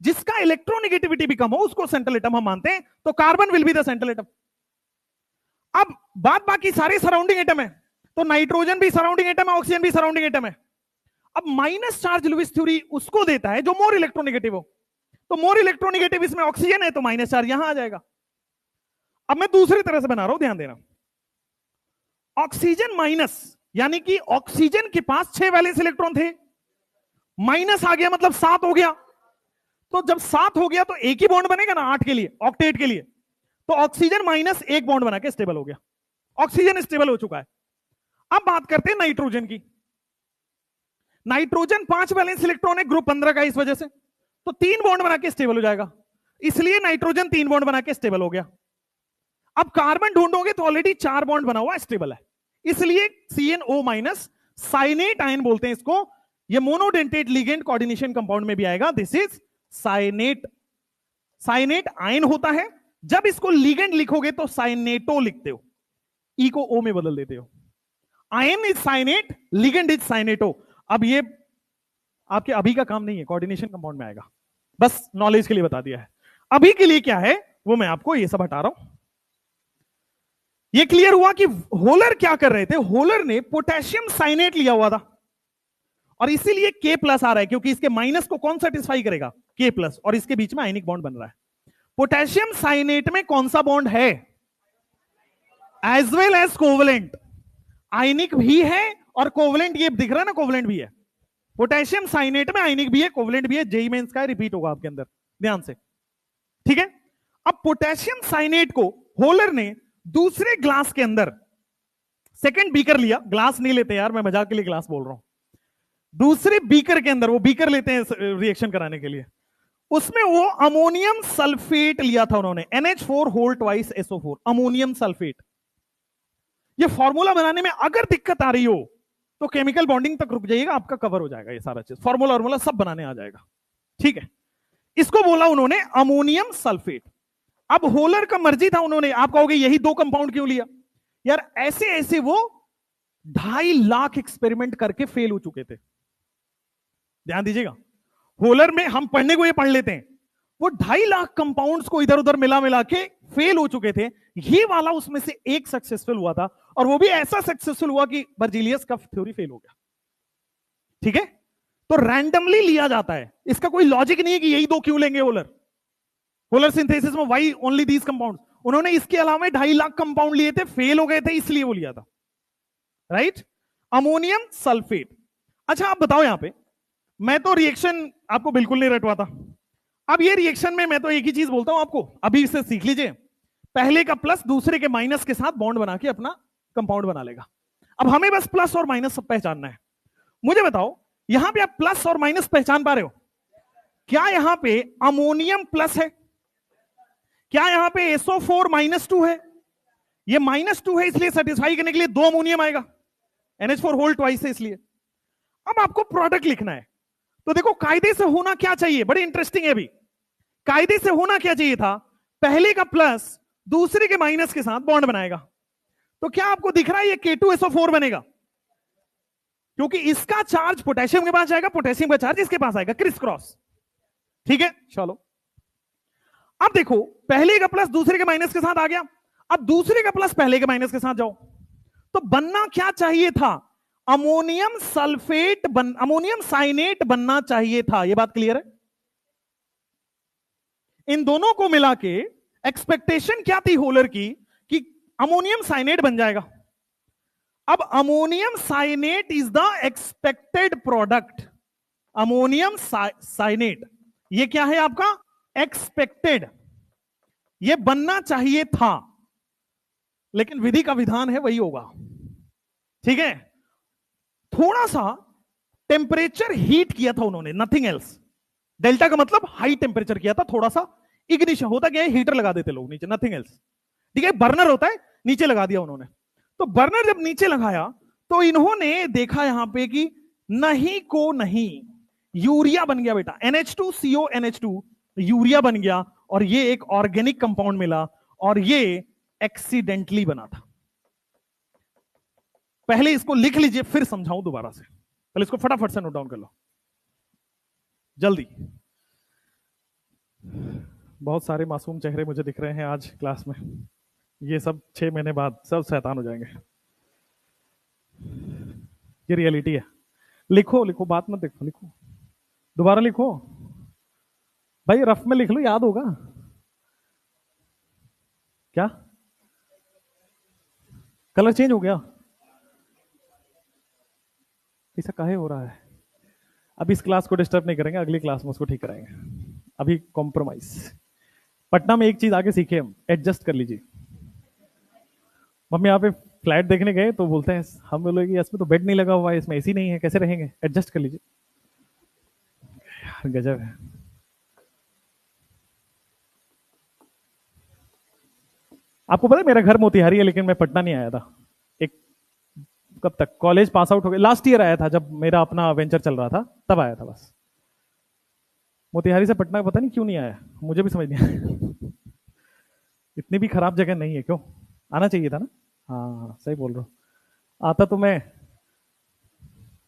जिसका इलेक्ट्रोनेगेटिविटी भी कम हो उसको सेंट्रल एटम हम मानते हैं। तो carbon will be the central atom. अब बात बाकी सारे सराउंडिंग एटम है, तो नाइट्रोजन भी सराउंडिंग एटम है, ऑक्सीजन भी सराउंडिंग एटम है। अब माइनस चार्ज लुईस थ्योरी उसको देता है जो मोर इलेक्ट्रोनेगेटिव हो, तो मोर इलेक्ट्रोनेगेटिव इसमें ऑक्सीजन है, तो माइनस चार्ज यहां आ जाएगा। अब मैं दूसरी तरह से बना रहा हूं, ध्यान देना। ऑक्सीजन माइनस, यानी कि ऑक्सीजन के पास 6 वैलेंस इलेक्ट्रॉन थे, माइनस आ गया मतलब 7 हो गया। तो जब 7 हो गया तो एक ही बॉन्ड बनेगा ना 8 के लिए, ऑक्टेट के लिए। तो ऑक्सीजन माइनस एक बॉन्ड बना के स्टेबल हो गया, ऑक्सीजन स्टेबल हो चुका है। अब बात करते हैं नाइट्रोजन की। नाइट्रोजन 5 वैलेंस इलेक्ट्रॉन है, ग्रुप 15 का, इस वजह से तो 3 बॉन्ड बना के स्टेबल हो जाएगा, इसलिए नाइट्रोजन 3 बॉन्ड बना के स्टेबल हो गया। अब कार्बन ढूंढोगे तो ऑलरेडी 4 बॉन्ड बना हुआ स्टेबल है, इसलिए CNO माइनस, साइनेट आयन बोलते हैं इसको। ये मोनोडेंटेट लिगेंड कोऑर्डिनेशन कंपाउंड में भी आएगा, this is cyanate. Cyanate ion होता है, जब इसको लिगेंड लिखोगे तो साइनेटो लिखते हो, ई को ओ में बदल देते हो। Ion is cyanate, ligand is cyanato. अब ये आपके अभी का काम नहीं है, कोऑर्डिनेशन कंपाउंड में आएगा, बस नॉलेज के लिए बता दिया है। अभी के लिए क्या है वो मैं आपको ये सब हटा रहा हूं। ये क्लियर हुआ कि होलर क्या कर रहे थे? होलर ने पोटेशियम साइनेट लिया हुआ था और इसीलिए K+ आ रहा है, क्योंकि इसके माइनस को कौन सेटिस्फाई करेगा? K+, और इसके बीच में आयनिक बॉन्ड बन रहा है। पोटेशियम साइनेट में कौन सा बॉन्ड है? एज वेल एज कोवलेंट, आयनिक भी है और कोवलेंट, ये दिख रहा है ना, कोवलेंट भी है। पोटेशियम साइनेट में आयनिक भी है, कोवलेंट भी है। जेईई मेंस का रिपीट होगा आपके अंदर, ध्यान से, ठीक है। अब पोटेशियम साइनेट को होलर ने दूसरे ग्लास के अंदर, सेकंड बीकर लिया, ग्लास नहीं लेते यार, मैं मजाक के लिए ग्लास बोल रहा हूं, दूसरे बीकर के अंदर, वो बीकर लेते हैं रिएक्शन कराने के लिए, उसमें वो अमोनियम सल्फेट लिया था उन्होंने, NH4 whole twice SO4, ammonium sulphate. ये फॉर्मूला बनाने में अगर दिक्कत आ रही हो तो केमिकल बॉन्डिंग तक रुक जाइएगा, आपका कवर हो जाएगा ये सारा चीज, फॉर्मूला फॉर्मूला सब बनाने आ जाएगा। ठीक है, इसको बोला उन्होंने अमोनियम सल्फेट। अब होलर का मर्जी था, उन्होंने, आप कहोगे यही दो कंपाउंड क्यों लिया यार, ऐसे ऐसे वो 2.5 लाख एक्सपेरिमेंट करके फेल हो चुके थे। ध्यान दीजिएगा, होलर में हम पढ़ने को ये पढ़ लेते हैं, वो 2.5 लाख कंपाउंड्स को इधर उधर मिला मिला के फेल हो चुके थे। ये वाला उसमें से एक सक्सेसफुल हुआ था, और वो भी ऐसा सक्सेसफुल हुआ कि बर्जीलियस का थ्योरी फेल हो गया। ठीक है, तो रैंडमली लिया जाता है, इसका कोई लॉजिक नहीं है कि यही दो क्यों लेंगे होलर, होलर सिंथेसिस में वाई ओनली दीज कंपाउंड। उन्होंने इसके अलावा 2.5 लाख कंपाउंड लिए थे, फेल हो गए थे, इसलिए वो लिया था। Right, ammonium sulphate. अच्छा आप बताओ, यहां पे मैं तो रिएक्शन आपको बिल्कुल नहीं रटवाता। अब ये रिएक्शन में मैं तो एक ही चीज बोलता हूं आपको, अभी इसे सीख लीजिए, पहले का प्लस दूसरे के माइनस के साथ बॉन्ड बना के अपना कंपाउंड बना लेगा। अब हमें बस प्लस और माइनस सब पहचानना है। मुझे बताओ, यहां पे आप प्लस और माइनस पहचान पा रहे हो? क्या यहां पे अमोनियम प्लस है? क्या यहां पे SO4 -2 है? ये -2 है, इसलिए सेटिस्फाई करने के लिए 2 अमोनियम आएगा, NH4 होल ट्वाइस है इसलिए। अब आपको प्रोडक्ट लिखना है, तो देखो कायदे से होना क्या चाहिए, बड़ी इंटरेस्टिंग है। अभी कायदे से होना क्या चाहिए था, पहले का प्लस दूसरे के माइनस के साथ बॉन्ड बनाएगा। तो क्या आपको दिख रहा है ये K2SO4 बनेगा? क्योंकि इसका चार्ज पोटेशियम के पास जाएगा, पोटेशियम का चार्ज इसके पास आएगा, क्रिस क्रॉस। ठीक है, चलो अब देखो, पहले का प्लस दूसरे के माइनस के साथ आ गया, अब दूसरे का प्लस पहले के माइनस के साथ जाओ, तो बनना क्या चाहिए था, अमोनियम सल्फेट अमोनियम साइनेट बनना चाहिए था। यह बात क्लियर है? इन दोनों को मिला के एक्सपेक्टेशन क्या थी होलर की, कि अमोनियम साइनेट बन जाएगा। अब ammonium cyanate is the expected product, ammonium cyanate ये क्या है आपका, एक्सपेक्टेड, ये बनना चाहिए था, लेकिन विधि का विधान है वही होगा। ठीक है, थोड़ा सा टेम्परेचर हीट किया था उन्होंने, नथिंग एल्स। डेल्टा का मतलब हाई टेम्परेचर किया था, थोड़ा सा इग्निशन होता क्या है, हीटर लगा देते लोग नीचे, नथिंग एल्स। ठीक है, बर्नर होता है, नीचे लगा दिया उन्होंने। तो बर्नर जब नीचे लगाया तो इन्होंने देखा यहां पे कि नहीं को नहीं, यूरिया बन गया बेटा, NH2CO NH2 यूरिया बन गया, और ये एक ऑर्गेनिक कंपाउंड मिला, और ये एक्सीडेंटली बना था। पहले इसको लिख लीजिए, फिर समझाऊं दोबारा से, पहले इसको फटाफट से नोट डाउन कर लो जल्दी। बहुत सारे मासूम चेहरे मुझे दिख रहे हैं आज क्लास में, ये सब 6 महीने बाद सब शैतान हो जाएंगे। ये रियलिटी है। लिखो लिखो, बात मत देखो, लिखो दोबारा लिखो भाई, रफ में लिख लो, याद होगा। क्या कलर चेंज हो गया? ऐसा काहे हो रहा है? अब इस क्लास को डिस्टर्ब नहीं करेंगे, अगली क्लास में उसको ठीक कराएंगे। अभी कॉम्प्रोमाइज। पटना में एक चीज आगे सीखे हम, एडजस्ट कर लीजिए। मम्मी यहाँ पे फ्लैट देखने गए तो बोलते हैं, हम बोले कि इसमें तो बेड नहीं लगा हुआ है, इसमें एसी नहीं है, कैसे रहेंगे, एडजस्ट कर लीजिए। यार गजब है। आपको पता है मेरा घर मोतिहारी है, लेकिन मैं पटना नहीं आया था। एक कब तक, कॉलेज पास आउट हो गया, लास्ट ईयर आया था जब मेरा अपना वेंचर चल रहा था, तब आया था बस। मोतिहारी से पटना पता नहीं क्यों नहीं आया, मुझे भी समझ नहीं आया। इतनी भी खराब जगह नहीं है, क्यों आना चाहिए था ना। हाँ सही बोल रहा हूँ, आता तो मैं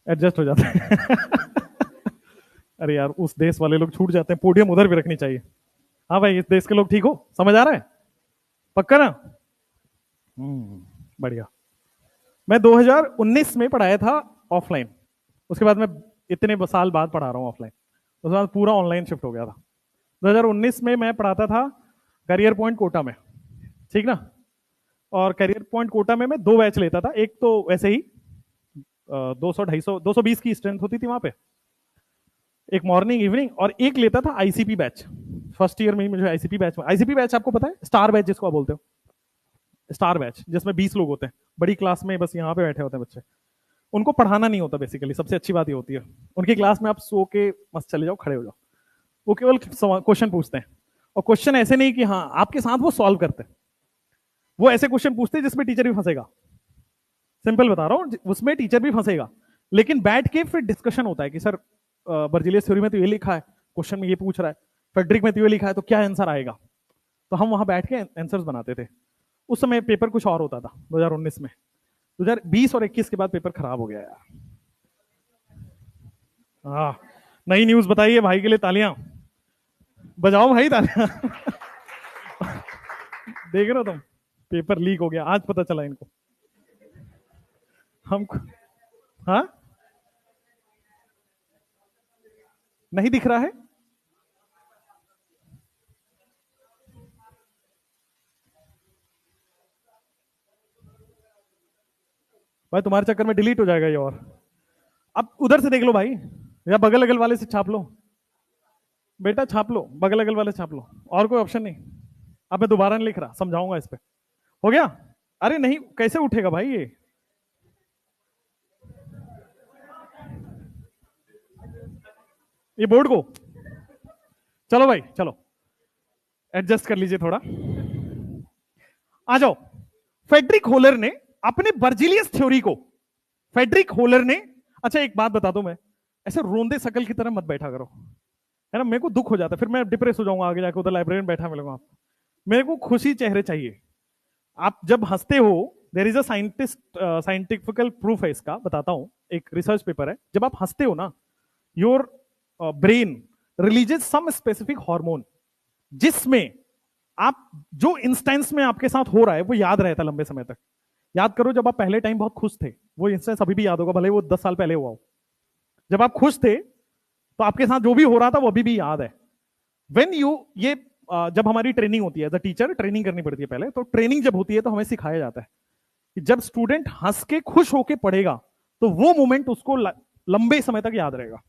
एडजस्ट हो जाता अरे यार, उस देश वाले लोग छूट जाते हैं, पोडियम उधर भी रखनी चाहिए। हाँ भाई, इस देश के लोग ठीक हो, समझ आ रहा है, पक्का ना? बढ़िया। मैं 2019 में पढ़ाया था ऑफलाइन, उसके बाद मैं इतने साल बाद पढ़ा रहा हूँ ऑफलाइन, उसके बाद पूरा ऑनलाइन शिफ्ट हो गया था। 2019 में मैं पढ़ाता था करियर पॉइंट कोटा में, ठीक ना, और करियर पॉइंट कोटा में मैं 2 बैच लेता था। एक तो वैसे ही 220 की स्ट्रेंथ होती थी वहां पे, एक मॉर्निंग इवनिंग, और एक लेता था आईसीपी बैच। फर्स्ट ईयर में ही मुझे आईसीपी बैच आपको पता है, स्टार बैच जिसको आप बोलते हो, स्टार बैच जिसमें 20 लोग होते हैं, बड़ी क्लास में बस यहाँ पे बैठे होते हैं बच्चे, उनको पढ़ाना नहीं होता बेसिकली, सबसे अच्छी बात ये होती है, उनकी क्लास में आप सो के मस्त चले जाओ, खड़े हो जाओ। वो केवल क्वेश्चन पूछते हैं, और क्वेश्चन ऐसे नहीं कि हाँ आपके साथ वो सॉल्व करते हैं, वो ऐसे क्वेश्चन पूछते हैं जिसमें टीचर भी फंसेगा। सिंपल बता रहा हूं, उसमें टीचर भी फंसेगा, लेकिन बैठ के फिर डिस्कशन होता है कि सर बर्जिलियस थ्योरी में तो ये लिखा है, क्वेश्चन में ये पूछ रहा है, फेडरिक में तो ये लिखा है, तो क्या आंसर आएगा। तो हम वहां बैठ के आंसर्स बनाते थे। उस समय पेपर कुछ और होता था 2019 में। 2020 और 21 के बाद पेपर खराब हो गया यार। हाँ, नई न्यूज बताइए भाई के लिए तालियां बजाओ भाई, तालियां। देख रहे हो तुम, पेपर लीक हो गया, आज पता चला इनको। हमको हाँ नहीं दिख रहा है। भाई तुम्हारे चक्कर में डिलीट हो जाएगा ये। और अब उधर से देख लो भाई, या बगल अगल वाले से छाप लो बेटा, छाप लो, बगल अगल वाले छाप लो, और कोई ऑप्शन नहीं। अब मैं दोबारा नहीं लिख रहा, समझाऊंगा इस पे। हो गया। अरे नहीं, कैसे उठेगा भाई ये बोर्ड को। चलो भाई चलो, एडजस्ट कर लीजिए थोड़ा, आ जाओ। फेडरिक होलर ने अपने बर्जिलियस थ्योरी को, फेडरिक होलर ने, अच्छा एक बात बता दूं मैं, ऐसे रोंदे शकल की तरह मत बैठा करो, है ना, मेरे को दुख हो जाता है, फिर मैं डिप्रेस हो जाऊंगा आगे जाकर, उधर लाइब्रेरी में बैठा मिलूंगा आप। मेरे को खुशी चेहरे चाहिए। आप जब हंसते हो, there is a scientifical proof है इसका, बताता हूं, एक रिसर्च पेपर है। जब आप हंसते हो ना, your brain releases some specific hormone, जिसमें आप जो इंस्टेंस में आपके साथ हो रहा है वो याद रहता है लंबे समय तक। याद करो, जब आप पहले टाइम बहुत खुश थे, वो इंस्टेंस अभी भी याद होगा, भले वो 10 साल पहले हुआ हो। जब आप खुश थे तो आपके साथ जो भी हो रहा था वो अभी भी याद है। व्हेन यू ये जब हमारी ट्रेनिंग होती है, एज अ टीचर ट्रेनिंग करनी पड़ती है पहले, तो ट्रेनिंग जब होती है तो हमें सिखाया जाता है कि जब स्टूडेंट हंस के खुश होके पढ़ेगा तो वो मोमेंट उसको लंबे समय तक याद रहेगा।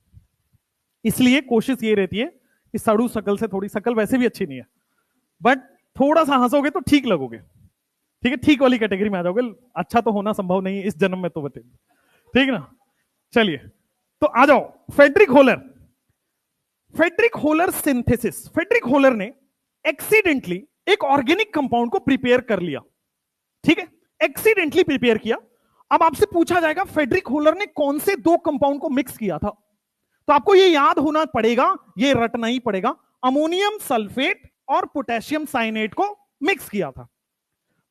इसलिए कोशिश ये रहती है कि सड़ू शकल से, थोड़ी शकल वैसे भी अच्छी नहीं है, बट थोड़ा सा हंसोगे तो ठीक लगोगे। ठीक है, ठीक वाली कैटेगरी में आ जाओगे। अच्छा तो होना संभव नहीं है इस जन्म में, तो बते, ठीक ना। चलिए तो आ जाओ, Friedrich Wohler, Friedrich Wohler synthesis. फेडरिक होलर ने एक्सीडेंटली एक ऑर्गेनिक कंपाउंड को प्रिपेयर कर लिया, ठीक है, एक्सीडेंटली प्रिपेयर किया। अब आपसे पूछा जाएगा फेडरिक होलर ने कौन से दो कंपाउंड को मिक्स किया था, तो आपको ये याद होना पड़ेगा, ये रटना ही पड़ेगा। अमोनियम सल्फेट और पोटेशियम साइनेट को मिक्स किया था।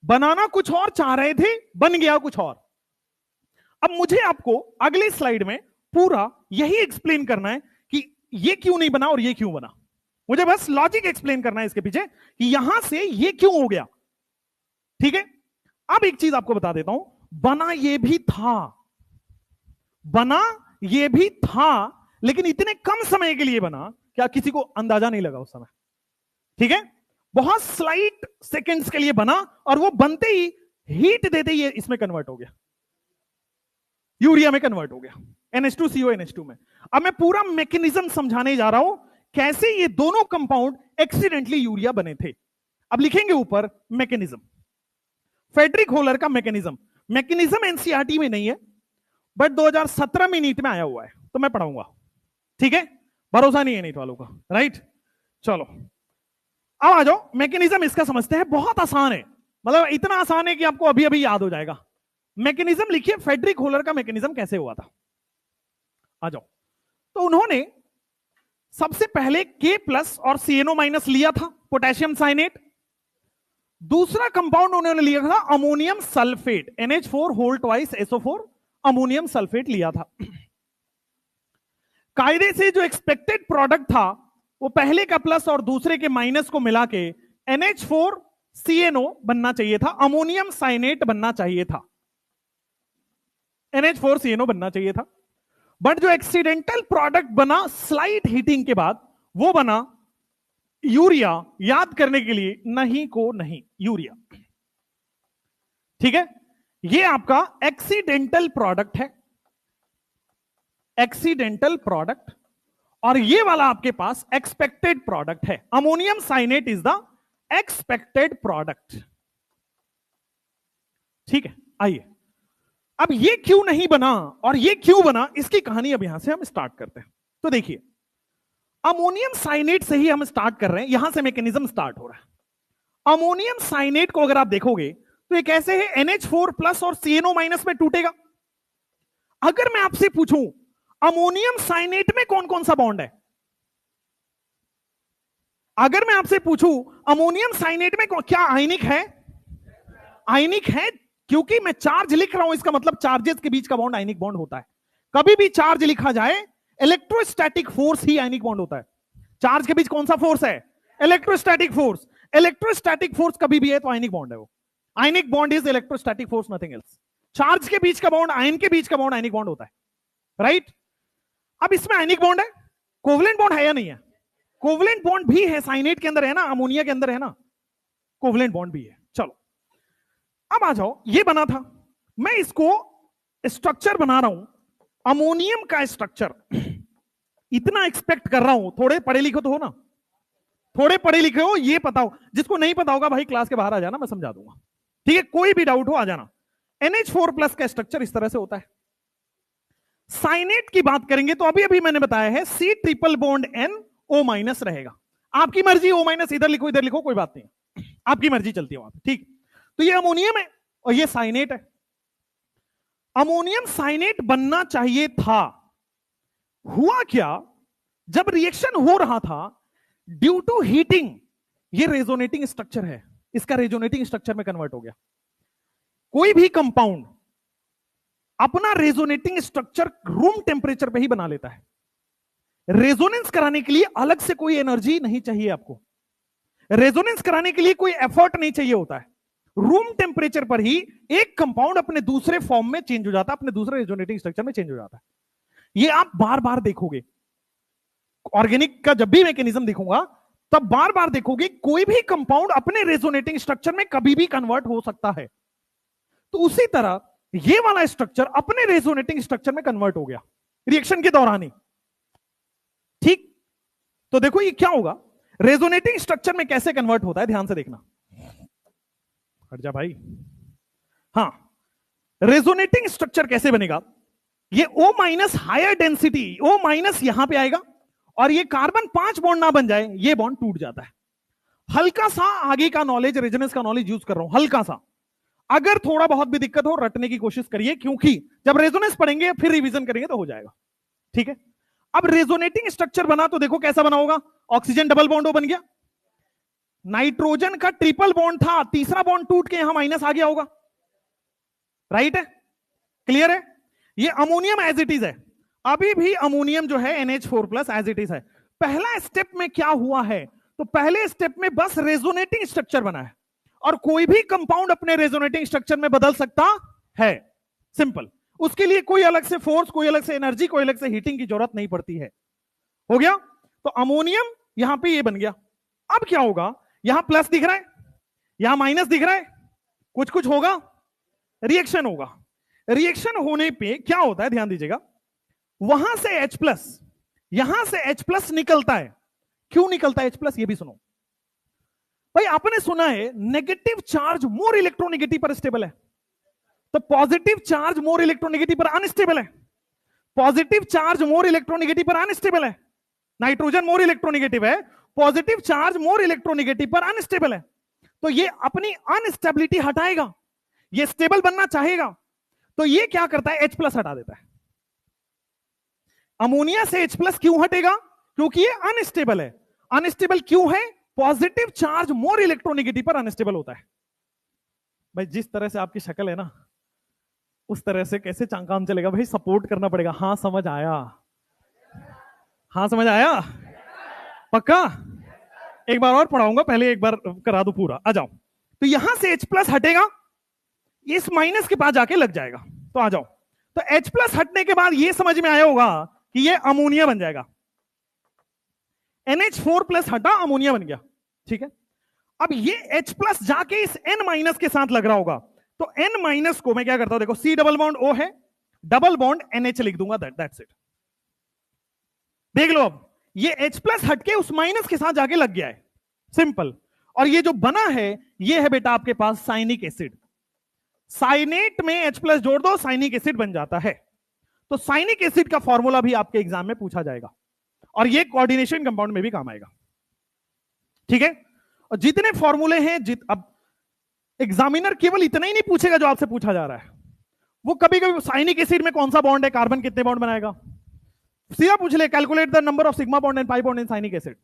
बनाना कुछ और चाह रहे थे, बन गया कुछ और। अब मुझे आपको अगले स्लाइड में पूरा यही एक्सप्लेन करना है कि ये क्यों नहीं बना और ये क्यों बना। मुझे बस लॉजिक एक्सप्लेन करना है इसके पीछे कि यहां से ये क्यों हो गया, ठीक है। अब एक चीज आपको बता देता हूं, बना ये भी था, बना ये भी था, लेकिन इतने कम समय के लिए बना क्या किसी को अंदाजा नहीं लगा उस समय, ठीक है। बहुत स्लाइट सेकंड्स के लिए बना, और वो बनते ही, हीट देते ही इसमें कन्वर्ट हो गया, यूरिया में कन्वर्ट हो गया, NH2CO NH2 में। अब मैं पूरा मैकेनिज्म समझाने जा रहा हूं, कैसे ये दोनों कंपाउंड एक्सीडेंटली यूरिया बने थे। अब लिखेंगे ऊपर मैकेनिज्म, फेडरिक होलर का मैकेनिज्म। मैकेनिज्म एनसीईआरटी में नहीं है, बट 2017 में नीट में आया हुआ है, तो मैं पढ़ाऊंगा, ठीक है। भरोसा नहीं है नीट वालों का, राइट। चलो अब आ जाओ, मैकेनिज्म इसका समझते हैं। बहुत आसान है, मतलब इतना आसान है कि आपको अभी अभी याद हो जाएगा। मैकेनिज्म लिखिए, फेडरिक होलर का मैकेनिज्म कैसे हुआ था, आ जाओ। तो उन्होंने सबसे पहले K+ और CNO- लिया था, पोटेशियम साइनेट। दूसरा कंपाउंड उन्होंने लिया था ammonium sulphate, NH4 ammonium sulphate लिया था। कायदे से जो एक्सपेक्टेड प्रोडक्ट था वो पहले का प्लस और दूसरे के माइनस को मिला के NH4CNO बनना चाहिए था, अमोनियम साइनेट बनना चाहिए था, NH4CNO बनना चाहिए था। बट जो एक्सीडेंटल प्रोडक्ट बना स्लाइट हीटिंग के बाद, वो बना यूरिया। याद करने के लिए, नहीं को नहीं, यूरिया, ठीक है। ये आपका एक्सीडेंटल प्रोडक्ट है, एक्सीडेंटल प्रोडक्ट, और ये वाला आपके पास एक्सपेक्टेड प्रोडक्ट है। Ammonium cyanate is the expected product, ठीक है। आइए, अब ये क्यों नहीं बना और ये क्यों बना, इसकी कहानी अब यहां से हम स्टार्ट करते हैं। तो देखिए, अमोनियम साइनेट से ही हम स्टार्ट कर रहे हैं, यहां से मैकेनिज्म स्टार्ट हो रहा है। अमोनियम साइनेट को अगर आप देखोगे तो ये कैसे है, NH4 प्लस और CNO माइनस में टूटेगा। अगर मैं आपसे पूछूं अमोनियम साइनेट में कौन कौन सा बॉन्ड है, अगर मैं आपसे पूछूं अमोनियम साइनेट में क्या आयनिक है, आयनिक है, क्योंकि मैं चार्ज लिख रहा हूं इसका मतलब चार्जेस के बीच का बॉन्ड आयनिक बॉन्ड होता है। कभी भी चार्ज लिखा जाए इलेक्ट्रोस्टैटिक फोर्स ही आयनिक बॉन्ड होता है। चार्ज के बीच कौन सा फोर्स है, इलेक्ट्रोस्टैटिक फोर्स। इलेक्ट्रोस्टैटिक फोर्स कभी भी है तो आयनिक बॉन्ड है वो। Ionic bond is electrostatic force, nothing else. Charge के बीच का बॉन्ड, आयन के बीच का बॉन्ड आयनिक बॉन्ड होता है, राइट। अब इसमें आयनिक बॉन्ड है, कोवलेंट बॉन्ड है या नहीं है, कोवलेंट बॉन्ड भी है, साइनेट के अंदर है ना, अमोनिया के अंदर है ना, कोवलेंट बॉन्ड भी है। चलो अब आ जाओ, ये बना था, मैं इसको स्ट्रक्चर बना रहा हूं, अमोनियम का स्ट्रक्चर। इतना एक्सपेक्ट कर रहा हूं, थोड़े पढ़े लिखे तो हो ना, थोड़े पढ़े लिखे हो, ये पता हो। जिसको नहीं पता होगा भाई क्लास के बाहर आ जाना, मैं समझा दूंगा, ठीक है। कोई भी डाउट हो आ जाना। NH4 प्लस का स्ट्रक्चर इस तरह से होता है। साइनेट की बात करेंगे तो अभी अभी मैंने बताया है C triple bond N O minus रहेगा। आपकी मर्जी, O माइनस इधर लिखो इधर लिखो, कोई बात नहीं, आपकी मर्जी चलती है वहां पे, ठीक। तो ये अमोनियम है और ये साइनेट है। अमोनियम साइनेट बनना चाहिए था, हुआ क्या, जब रिएक्शन हो रहा था ड्यू टू हीटिंग, ये रेजोनेटिंग स्ट्रक्चर है, इसका रेजोनेटिंग स्ट्रक्चर में कन्वर्ट हो गया। कोई भी कंपाउंड अपना रेजोनेटिंग स्ट्रक्चर रूम टेम्परेचर पे ही बना लेता है। रेजोनेंस कराने के लिए अलग से कोई एनर्जी नहीं चाहिए आपको, रेजोनेंस कराने के लिए कोई एफर्ट नहीं चाहिए होता है। रूम टेम्परेचर पर ही एक कंपाउंड अपने दूसरे फॉर्म में चेंज हो जाता है, अपने दूसरे रेजोनेटिंग स्ट्रक्चर में चेंज हो जाता है। ये आप बार बार देखोगे, ऑर्गेनिक का जब भी मैकेनिज्म देखूंगा तब बार बार देखोगे, कोई भी कंपाउंड अपने रेजोनेटिंग स्ट्रक्चर में कभी भी कन्वर्ट हो सकता है। तो उसी तरह ये वाला स्ट्रक्चर अपने रेजोनेटिंग स्ट्रक्चर में कन्वर्ट हो गया रिएक्शन के दौरान ही, ठीक। तो देखो ये क्या होगा, रेजोनेटिंग स्ट्रक्चर में कैसे कन्वर्ट होता है, ध्यान से देखना। हट जा भाई, हाँ, रेजोनेटिंग स्ट्रक्चर कैसे बनेगा, ये O minus higher density, O minus यहां पे आएगा और ये कार्बन 5 बॉन्ड ना बन जाए, ये बॉन्ड टूट जाता है। हल्का सा आगे का नॉलेज, रेजोनेंस का नॉलेज यूज कर रहा हूं, हल्का सा। अगर थोड़ा बहुत भी दिक्कत हो रटने की कोशिश करिए, क्योंकि जब रेजोनेंस पढ़ेंगे फिर रिवीजन करेंगे तो हो जाएगा, ठीक है। अब रेजोनेटिंग स्ट्रक्चर बना तो देखो कैसा बना होगा, ऑक्सीजन डबल बॉन्ड बन गया, नाइट्रोजन का ट्रिपल बॉन्ड था, तीसरा बॉन्ड टूट के यहां माइनस आ गया होगा, राइट है, क्लियर है। ये अमोनियम एज इट इज है, अभी भी अमोनियम जो है NH4 plus as it is है। पहला स्टेप में क्या हुआ है, तो पहले स्टेप में बस रेजोनेटिंग स्ट्रक्चर बना है, और कोई भी कंपाउंड अपने रेजोनेटिंग स्ट्रक्चर में बदल सकता है, सिंपल। उसके लिए कोई अलग से फोर्स, कोई अलग से एनर्जी, कोई अलग से हीटिंग की जरूरत नहीं पड़ती है। हो गया, तो अमोनियम यहां पे ये बन गया। अब क्या होगा, यहां प्लस दिख रहा है, यहां माइनस दिख रहा है, कुछ कुछ होगा, रिएक्शन होगा। रिएक्शन होने पे क्या होता है, ध्यान दीजिएगा, वहां से H प्लस, यहां से H प्लस निकलता है। क्यों निकलता है H प्लस, ये भी सुनो भाई। आपने सुना है नेगेटिव चार्ज मोर इलेक्ट्रोनेगेटिव पर स्टेबल है, तो पॉजिटिव चार्ज मोर इलेक्ट्रोनेगेटिव पर अनस्टेबल है, पॉजिटिव चार्ज मोर इलेक्ट्रोनेगेटिव पर अनस्टेबल है। नाइट्रोजन मोर इलेक्ट्रोनेगेटिव है, पॉजिटिव चार्ज मोर इलेक्ट्रोनेगेटिव पर अनस्टेबल है। तो ये अपनी अनस्टेबिलिटी हटाएगा, ये स्टेबल बनना चाहेगा, तो ये क्या करता है, H प्लस हटा देता है। अमोनिया से H प्लस क्यों हटेगा, क्योंकि ये अनस्टेबल है। अनस्टेबल क्यों है, पॉजिटिव चार्ज मोर इलेक्ट्रोनेगेटिव पर अनस्टेबल होता है। भाई जिस तरह से आपकी शक्ल है ना, उस तरह से कैसे काम चलेगा भाई, सपोर्ट करना पड़ेगा। हाँ समझ आया, हाँ समझ आया, पक्का। एक बार और पढ़ाऊंगा, पहले एक बार करा दो पूरा। आ जाओ, तो यहां से H प्लस हटेगा, इस माइनस के पास जाके लग जाएगा। तो आ जाओ, तो H प्लस हटने के बाद ये समझ में आया होगा कि ये अमोनिया बन जाएगा। NH4 प्लस हटा, अमोनिया बन गया, ठीक है। अब ये H प्लस जाके इस N माइनस के साथ लग रहा होगा, तो N माइनस को मैं क्या करता हूं, देखो C डबल बॉन्ड O है, डबल बॉन्ड NH लिख दूंगा, दैट्स इट। देख लो, अब ये H प्लस हटके उस माइनस के साथ जाके लग गया है, सिंपल। और ये जो बना है, ये है बेटा आपके पास साइनिक एसिड। साइनेट में H प्लस जोड़ दो, साइनिक एसिड बन जाता है। तो साइनिक एसिड का फॉर्मूला भी आपके एग्जाम में पूछा जाएगा, और ये कोऑर्डिनेशन कंपाउंड में भी काम आएगा, ठीक है। और जितने फॉर्मूले हैं अब एग्जामिनर केवल इतना ही नहीं पूछेगा जो आपसे पूछा जा रहा है, वो कभी कभी साइनिक एसिड में कौन सा बॉन्ड है, कार्बन कितने बॉन्ड बनाएगा, सीधा पूछ ले, calculate the number of sigma bond and pi bond in cyanic acid.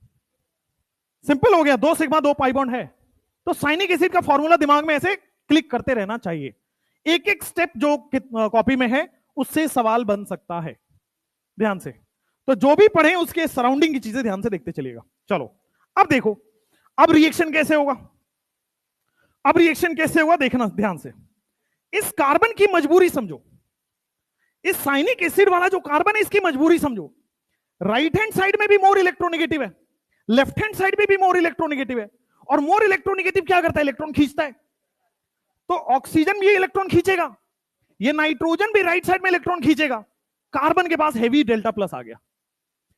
Simple हो गया, 2 सिग्मा 2 पाई बॉन्ड है। तो साइनिक एसिड का फॉर्मूला दिमाग में ऐसे क्लिक करते रहना चाहिए, एक एक स्टेप जो कॉपी में है उससे सवाल बन सकता है, ध्यान से। तो जो भी पढ़े उसके सराउंडिंग की चीजें ध्यान से देखते चलिएगा। चलो अब देखो, अब रिएक्शन कैसे होगा, अब रिएक्शन कैसे होगा देखना ध्यान से। इस कार्बन की मजबूरी समझो, इस साइनिक एसिड वाला जो कार्बन है इसकी मजबूरी समझो। राइट हैंड साइड में भी मोर इलेक्ट्रोनेगेटिव है, लेफ्ट हैंड साइड में भी मोर इलेक्ट्रोनेगेटिव है, और मोर इलेक्ट्रोनेगेटिव क्या करता है, इलेक्ट्रॉन खींचता है। तो ऑक्सीजन भी इलेक्ट्रॉन खींचेगा, ये नाइट्रोजन भी राइट साइड में इलेक्ट्रॉन खींचेगा। कार्बन के पास हेवी डेल्टा प्लस आ गया,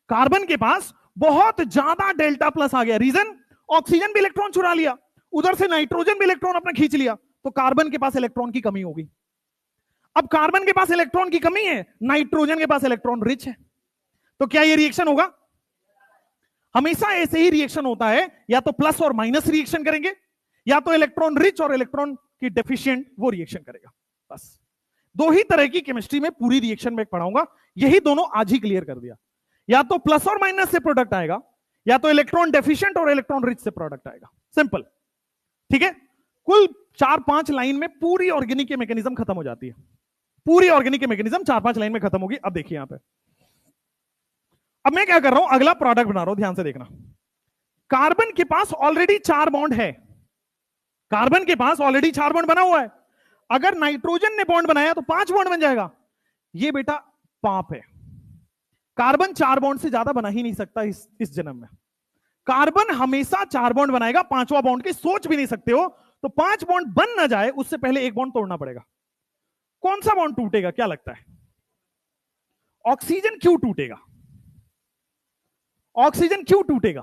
कार्बन के पास बहुत ज्यादा डेल्टा प्लस आ गया। रीजन, ऑक्सीजन भी इलेक्ट्रॉन चुरा लिया, उधर से नाइट्रोजन भी इलेक्ट्रॉन अपना खींच लिया, तो कार्बन के पास इलेक्ट्रॉन की कमी होगी। अब कार्बन के पास इलेक्ट्रॉन की कमी है, नाइट्रोजन के पास इलेक्ट्रॉन रिच है, तो क्या ये रिएक्शन होगा? हमेशा ऐसे ही रिएक्शन होता है, या तो प्लस और माइनस रिएक्शन करेंगे, या तो इलेक्ट्रॉन रिच और इलेक्ट्रॉन की डेफिशिएंट वो रिएक्शन करेगा। बस 2 ही तरह की केमिस्ट्री में पूरी रिएक्शन में पढ़ाऊंगा, यही दोनों आज ही क्लियर कर दिया। या तो प्लस और माइनस से प्रोडक्ट आएगा, या तो इलेक्ट्रॉन डेफिशिएंट और इलेक्ट्रॉन रिच से प्रोडक्ट आएगा, सिंपल, ठीक है। कुल 4-5 लाइन में पूरी ऑर्गेनिक के मैकेनिज्म खत्म हो जाती है, पूरी ऑर्गेनिक के मैकेनिज्म 4-5 लाइन में खत्म होगी। अब देखिए यहां पे, अब मैं क्या कर रहा हूं, अगला प्रोडक्ट बना रहा हूं, ध्यान से देखना। कार्बन के पास ऑलरेडी 4 बॉन्ड है, कार्बन के पास ऑलरेडी 4 बॉन्ड बना हुआ है। अगर नाइट्रोजन ने बॉन्ड बनाया तो 5 बॉन्ड बन जाएगा। ये बेटा पाप है, कार्बन 4 बॉन्ड से ज्यादा बना ही नहीं सकता इस जन्म में। कार्बन हमेशा 4 बॉन्ड बनाएगा, 5वां बॉन्ड की सोच भी नहीं सकते हो। तो 5 बॉन्ड बन ना जाए उससे पहले 1 बॉन्ड तोड़ना पड़ेगा। कौन सा बॉन्ड टूटेगा, क्या लगता है? ऑक्सीजन क्यों टूटेगा? ऑक्सीजन क्यों टूटेगा?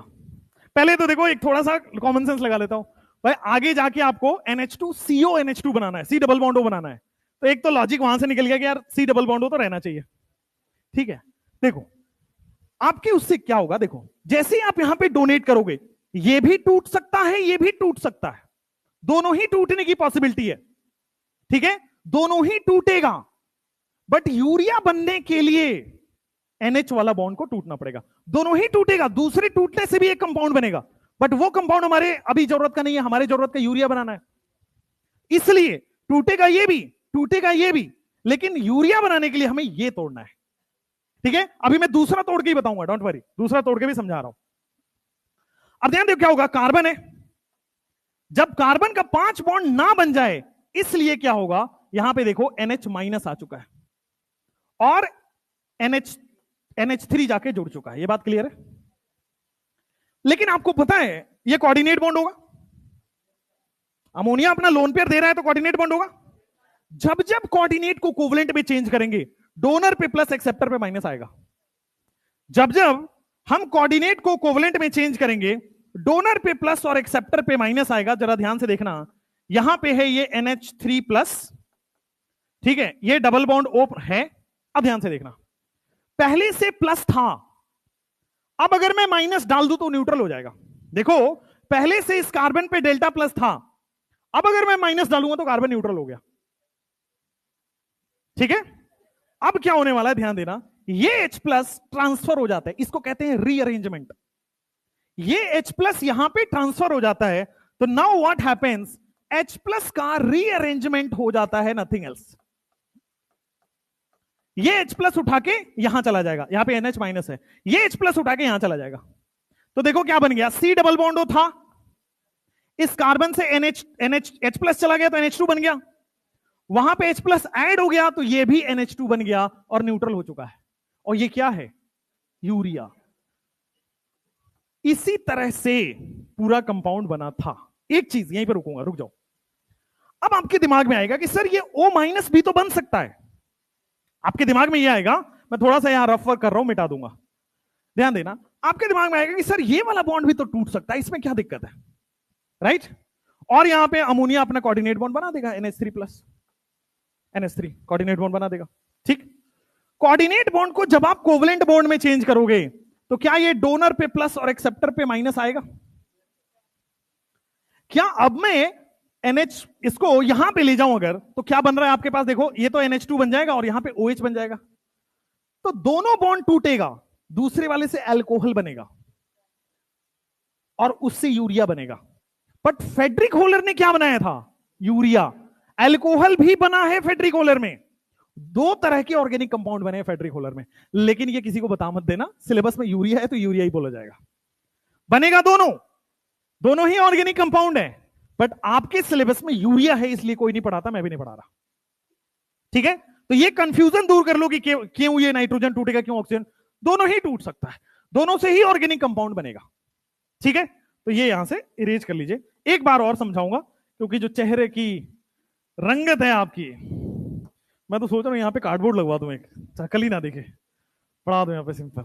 पहले तो देखो, एक थोड़ा सा कॉमन सेंस लगा लेता हूं भाई। आगे जाके आपको NH2CO NH2 बनाना है, C डबल बॉन्ड O बनाना है, तो एक तो लॉजिक वहां से निकल गया कि यार C डबल बॉन्ड O तो रहना चाहिए, ठीक है। देखो आपके उससे क्या होगा, देखो जैसे ही आप यहां पे डोनेट करोगे, ये भी टूट सकता है, ये भी टूट सकता है, दोनों ही टूटने की पॉसिबिलिटी है, ठीक है, दोनों ही टूटेगा। बट यूरिया बनने के लिए NH वाला बॉन्ड को टूटना पड़ेगा, दोनों ही टूटेगा। दूसरे टूटने से भी एक कंपाउंड बनेगा, बट वो कंपाउंड हमारे अभी जरूरत का नहीं है, हमारे जरूरत का यूरिया बनाना है, इसलिए टूटेगा ये भी, टूटेगा ये भी, लेकिन यूरिया बनाने के लिए हमें ये तोड़ना है, ठीक है। अभी मैं दूसरा तोड़ के ही बताऊंगा, डोंट वरी, दूसरा तोड़ के भी समझा रहा हूं। अब ध्यान दो क्या होगा, कार्बन है, जब कार्बन का 5 बॉन्ड ना बन जाए, इसलिए क्या होगा, यहां पे देखो NH माइनस आ चुका है और NH3 जाके जुड़ चुका है, ये बात क्लियर है। लेकिन आपको पता है ये कोऑर्डिनेट बॉन्ड होगा, अमोनिया अपना लोन पेयर दे रहा है तो कोऑर्डिनेट बॉन्ड होगा। जब जब कोऑर्डिनेट को कोवलेंट में चेंज करेंगे, डोनर पे प्लस एक्सेप्टर पे माइनस आएगा। जब जब हम कोऑर्डिनेट को कोवलेंट में चेंज करेंगे, डोनर पे प्लस और एक्सेप्टर पे माइनस आएगा। जरा ध्यान से देखना, यहां पे है ये NH3 प्लस, ठीक है, ये डबल बॉन्ड O है। अब ध्यान से देखना, पहले से प्लस था, अब अगर मैं माइनस डाल दूं तो न्यूट्रल हो जाएगा। देखो पहले से इस कार्बन पे डेल्टा प्लस था, अब अगर मैं माइनस डालूंगा तो कार्बन न्यूट्रल हो गया, ठीक है। अब क्या होने वाला है, ध्यान देना, ये H प्लस ट्रांसफर हो जाता है, इसको कहते हैं रीअरेंजमेंट। ये H प्लस यहां पे ट्रांसफर हो जाता है, तो now what happens, H plus का रीअरेंजमेंट हो जाता है, नथिंग एल्स। ये H प्लस उठा के यहां चला जाएगा, यहां पे NH माइनस है, ये H प्लस उठा के यहां चला जाएगा। तो देखो क्या बन गया, C डबल बॉन्ड O था, इस कार्बन से H प्लस चला गया तो NH2 बन गया, वहां पे H प्लस ऐड हो गया तो ये भी NH2 बन गया और न्यूट्रल हो चुका है। और ये क्या है, यूरिया। इसी तरह से पूरा कंपाउंड बना था। एक चीज यहीं पर रुकूंगा, रुक जाओ। अब आपके दिमाग में आएगा कि सर ये O माइनस भी तो बन सकता है, आपके दिमाग में ये आएगा, मैं थोड़ा सा यहां रफ वर्क कर रहा हूं, मिटा दूंगा, ध्यान देना। आपके दिमाग में आएगा कि सर ये वाला बॉन्ड भी तो टूट सकता है, इसमें क्या दिक्कत है, राइट। और यहां पे अमोनिया अपना कोऑर्डिनेट बॉन्ड बना देगा, NH3 plus NH3 coordinate bond बना देगा, ठीक। कोऑर्डिनेट बॉन्ड को जब आप कोवलेंट बॉन्ड में चेंज करोगे तो क्या ये डोनर पे प्लस और एक्सेप्टर पे माइनस आएगा? क्या अब मैं NH इसको यहां पे ले जाऊं अगर, तो क्या बन रहा है आपके पास? देखो, ये तो NH2 बन जाएगा और यहां पे OH बन जाएगा, तो दोनों बॉन्ड टूटेगा, दूसरे वाले से अल्कोहल बनेगा और उससे यूरिया बनेगा। बट फेड्रिक होलर ने क्या बनाया था? यूरिया। अल्कोहल भी बना है फेड्रिक होलर में, दो तरह के ऑर्गेनिक कंपाउंड बने हैं फेड्रिक होलर में, लेकिन ये किसी को बता मत देना, सिलेबस में यूरिया है तो यूरिया ही बोला जाएगा। बनेगा दोनों, दोनों ही ऑर्गेनिक कंपाउंड है, बट आपके सिलेबस में यूरिया है इसलिए कोई नहीं पढ़ाता, मैं भी नहीं पढ़ा रहा। ठीक है, तो ये कंफ्यूजन दूर कर लो कि क्यों ये नाइट्रोजन टूटेगा, क्यों ऑक्सीजन, दोनों ही टूट सकता है, दोनों से ही ऑर्गेनिक कंपाउंड बनेगा। ठीक है, तो ये यहां से इरेज कर लीजिए। एक बार और समझाऊंगा, क्योंकि जो चेहरे की रंगत है आपकी, मैं तो सोच रहा हूं यहां पे कार्डबोर्ड लगवा दूं, एक शक्ल ही ना दिखे, पढ़ा दो यहां पे सिंपल।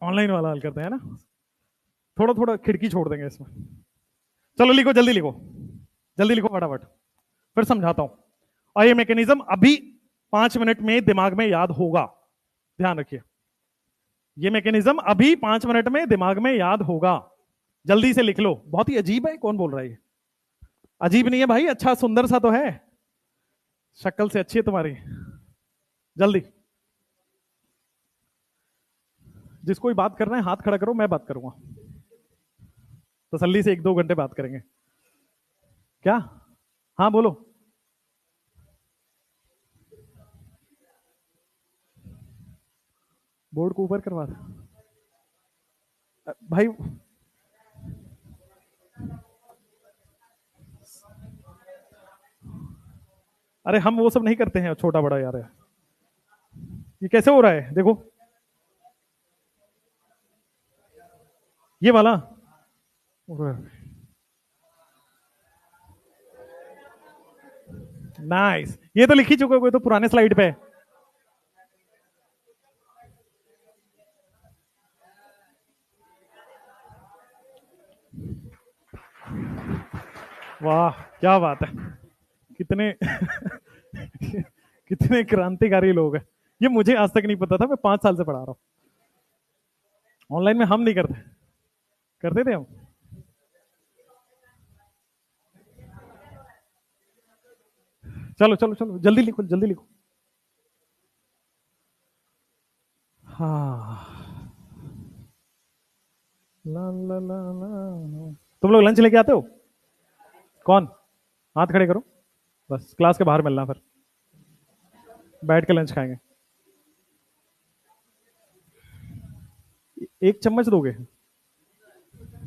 ऑनलाइन वाला हल करते हैं ना, थोड़ा थोड़ा खिड़की छोड़ देंगे इसमें। चलो लिखो, जल्दी लिखो, जल्दी लिखो फटाफट, फिर समझाता हूं। और ये मैकेनिज्म अभी 5 मिनट में दिमाग में याद होगा, ध्यान रखिए। ये मैकेनिज्म अभी 5 मिनट में दिमाग में याद होगा, जल्दी से लिख लो। बहुत ही अजीब है, कौन बोल रहा है ये? अजीब नहीं है भाई, अच्छा सुंदर सा तो है, शक्ल से अच्छी है तुम्हारी। जल्दी, जिसको भी बात करना है हाथ खड़ा करो, मैं बात करूंगा, तसल्ली से 1-2 घंटे बात करेंगे। क्या? हाँ बोलो। बोर्ड को ऊपर करवा भाई, अरे हम वो सब नहीं करते हैं, छोटा बड़ा यार। ये कैसे हो रहा है देखो, ये वाला नाइस। ये तो लिख ही चुके हो, तो पुराने स्लाइड पे। वाह क्या बात है, कितने कितने क्रांतिकारी लोग हैं। ये मुझे आज तक नहीं पता था, मैं 5 साल से पढ़ा रहा हूं। ऑनलाइन में हम नहीं करते, करते थे हम। चलो चलो चलो, जल्दी लिखो, जल्दी लिखो। हाँ, ला ला ला ला। तुम लोग लंच लेके आते हो? कौन? हाथ खड़े करो, बस क्लास के बाहर मिलना, फिर बैठ के लंच खाएंगे। 1 चम्मच दोगे?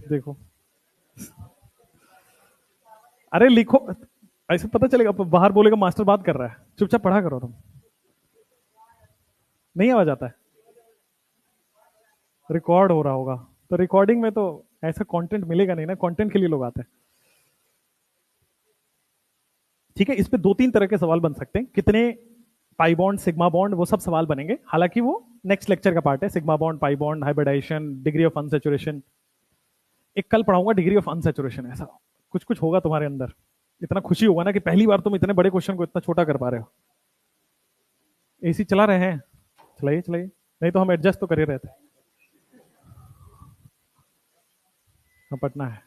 देखो, अरे लिखो, ऐसे पता चलेगा, बाहर बोलेगा मास्टर बात कर रहा है, चुपचाप पढ़ा करो तुम। नहीं आवाज आता है? रिकॉर्ड हो रहा होगा, तो रिकॉर्डिंग में तो ऐसा कंटेंट मिलेगा नहीं ना, कंटेंट के लिए लोग आते हैं। ठीक है, इस पे 2-3 तरह के सवाल बन सकते हैं, कितने पाई बॉन्ड, सिग्मा बॉन्ड, वो सब सवाल बनेंगे, हालांकि वो नेक्स्ट लेक्चर का पार्ट है। Sigma bond, pi bond, hybridisation, degree of unsaturation. एक कल पढ़ाऊंगा डिग्री ऑफ अनसैचुरेशन, ऐसा कुछ कुछ होगा तुम्हारे अंदर, इतना खुशी होगा ना कि पहली बार तुम इतने बड़े क्वेश्चन को इतना छोटा कर पा रहे हो। एसी चला रहे हैं, चलाइए चलाइए, नहीं तो हम एडजस्ट तो कर ही रहते। हाँ, पटना है।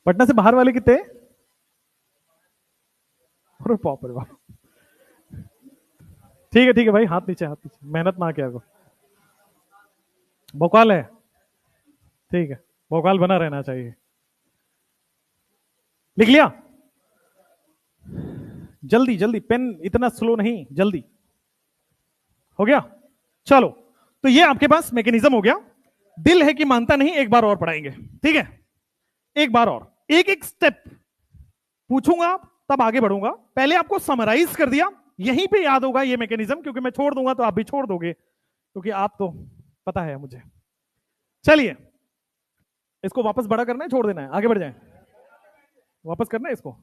पटना से बाहर वाले कितने? अरे बाप रे बाप। ठीक है भाई, हाथ नीचे, हाथ नीचे, मेहनत ना किया को। भोकाल है, ठीक है, भोकाल बना रहना चाहिए। लिख लिया? जल्दी जल्दी, पेन इतना स्लो नहीं, जल्दी। हो गया? चलो, तो ये आपके पास मैकेनिज्म हो गया। दिल है कि मानता नहीं, एक बार और पढ़ाएंगे, ठीक है? एक बार और, एक एक स्टेप पूछूंगा तब आगे बढ़ूंगा। पहले आपको समराइज कर दिया, यहीं पे याद होगा ये मैकेनिज्म, क्योंकि मैं छोड़ दूंगा तो आप भी छोड़ दोगे, क्योंकि आप तो पता है मुझे। चलिए, इसको वापस बड़ा करना है, छोड़ देना है, आगे बढ़ जाए? वापस करना है इसको।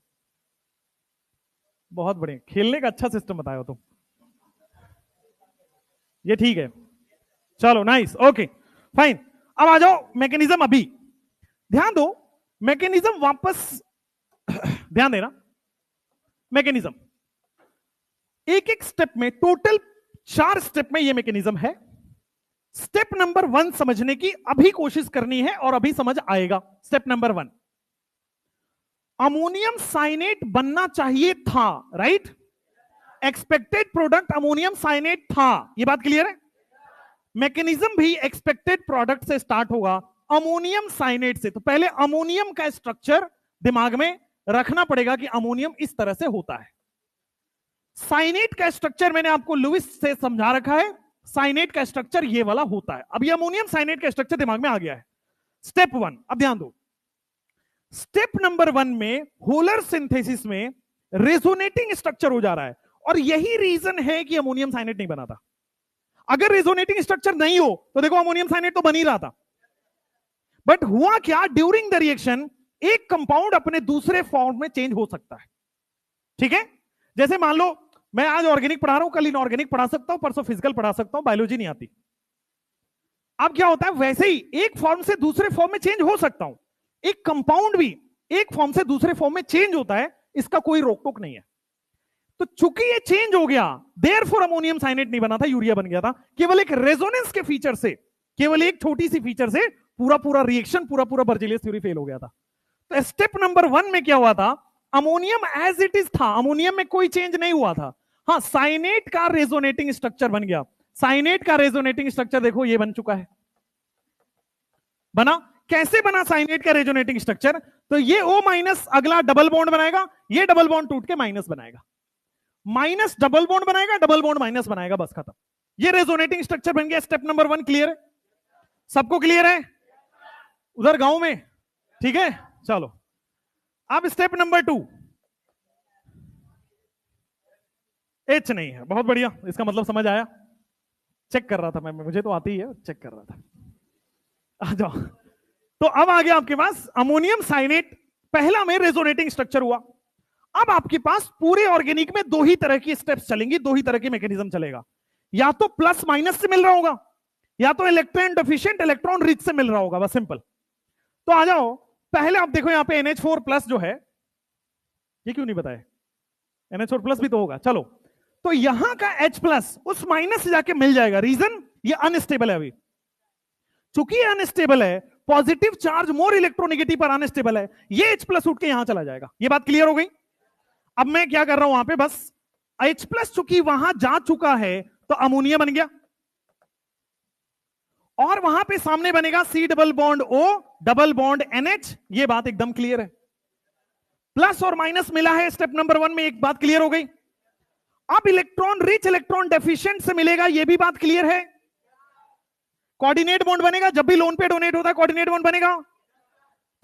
बहुत बढ़िया, खेलने का अच्छा सिस्टम बताया हो तुम, ये ठीक है। चलो नाइस, ओके फाइन। अब आ जाओ मैकेनिज्म। अभी ध्यान दो, मैकेनिज्म वापस ध्यान देना। मैकेनिज्म एक एक स्टेप में, टोटल 4 स्टेप में यह मैकेनिज्म है। स्टेप नंबर 1 समझने की अभी कोशिश करनी है और अभी समझ आएगा। स्टेप नंबर 1, अमोनियम साइनेट बनना चाहिए था, right? Expected product ammonium cyanate था, यह बात क्लियर है? मैकेनिज्म भी एक्सपेक्टेड प्रोडक्ट से स्टार्ट होगा, अमोनियम साइनेट से। तो पहले अमोनियम का स्ट्रक्चर दिमाग में रखना पड़ेगा कि अमोनियम इस तरह से होता है। साइनेट का स्ट्रक्चर मैंने आपको लुईस से समझा रखा है, साइनेट का स्ट्रक्चर ये वाला होता है। अब ये अमोनियम साइनेट का स्ट्रक्चर दिमाग में आ गया है। स्टेप 1, अब ध्यान दो, स्टेप नंबर 1 में होलर सिंथेसिस में रेजोनेटिंग स्ट्रक्चर हो जा रहा है, और यही रीजन है कि अमोनियम साइनेट नहीं बना था। अगर रेजोनेटिंग स्ट्रक्चर नहीं हो तो देखो अमोनियम साइनेट तो बन ही रहा था, बट हुआ क्या, ड्यूरिंग द रिएक्शन एक कंपाउंड अपने दूसरे फॉर्म में चेंज हो सकता है। ठीक है? जैसे मान लो मैं आज ऑर्गेनिक पढ़ा रहा हूं, कल इनऑर्गेनिक पढ़ा सकता हूं, परसों फिजिकल पढ़ा सकता हूं, बायोलॉजी नहीं आती। अब क्या होता है, वैसे ही एक फॉर्म से दूसरे फॉर्म में चेंज हो सकता हूं, एक कंपाउंड भी एक फॉर्म से दूसरे फॉर्म में चेंज होता है, इसका कोई रोक टोक नहीं है। तो चूंकि ये चेंज हो गया, देयरफॉर अमोनियम साइनेट नहीं बना था, यूरिया बन गया था। केवल एक रेजोनेंस के फीचर से, केवल एक छोटी सी फीचर से पूरा रिएक्शन, पूरा बर्जेलियस थ्योरी फेल हो गया था। तो स्टेप नंबर 1 में क्या हुआ था, अमोनियम एज इट इज था, अमोनियम में कोई चेंज नहीं हुआ था। हाँ, साइनेट का रेजोनेटिंग स्ट्रक्चर बन गया। साइनेट का रेजोनेटिंग स्ट्रक्चर देखो ये बन चुका है, बना। कैसे बना साइनेट का रेजोनेटिंग स्ट्रक्चर? तो ये O माइनस अगला डबल बॉन्ड बनाएगा, ये डबल बॉन्ड टूट के माइनस बनाएगा, माइनस डबल बॉन्ड बनाएगा, डबल बॉन्ड माइनस बनाएगा, बस खत्म। ये रेजोनेटिंग स्ट्रक्चर बन गया। स्टेप नंबर 1 क्लियर है? सबको क्लियर है उधर गांव में? ठीक है, चलो अब स्टेप नंबर 2, एच नहीं है, बहुत बढ़िया, इसका मतलब समझ आया। चेक कर रहा था मैं, मुझे तो आती ही है, चेक कर रहा था। आ जाओ। तो अब आ गया आपके पास अमोनियम साइनेट, पहला में रेजोनेटिंग स्ट्रक्चर हुआ। अब आपके पास पूरे ऑर्गेनिक में 2 ही तरह की स्टेप्स चलेंगी, 2 ही तरह की मैकेनिज्म चलेगा। या तो प्लस माइनस से मिल रहा होगा, या तो इलेक्ट्रॉन डेफिशिएंट इलेक्ट्रॉन रिच से मिल रहा होगा, बस सिंपल। तो आ जाओ, पहले आप देखो यहां पे NH4 प्लस जो है, ये क्यों नहीं बताया? NH4 प्लस भी तो होगा, चलो। तो यहां का H प्लस उस माइनस से जाके मिल जाएगा, रीजन ये अनस्टेबल है अभी। चूंकि ये अनस्टेबल है, पॉजिटिव चार्ज मोर इलेक्ट्रोनेगेटिव पर अनस्टेबल है, ये H प्लस उठ के यहां चला जाएगा। ये बात क्लियर हो गई? अब मैं क्या कर रहा हूं वहां पे, बस H प्लस चूंकि वहां जा चुका है तो अमोनिया बन गया, और वहां पे सामने बनेगा C double bond O double bond NH। ये बात एकदम क्लियर है। प्लस और माइनस मिला है स्टेप नंबर 1 में, एक बात क्लियर हो गई। अब इलेक्ट्रॉन रिच इलेक्ट्रॉन डेफिशिएंट से मिलेगा, ये भी बात क्लियर है। कोऑर्डिनेट बॉन्ड बनेगा, जब भी लोन पे डोनेट होता है कोऑर्डिनेट बॉन्ड बनेगा,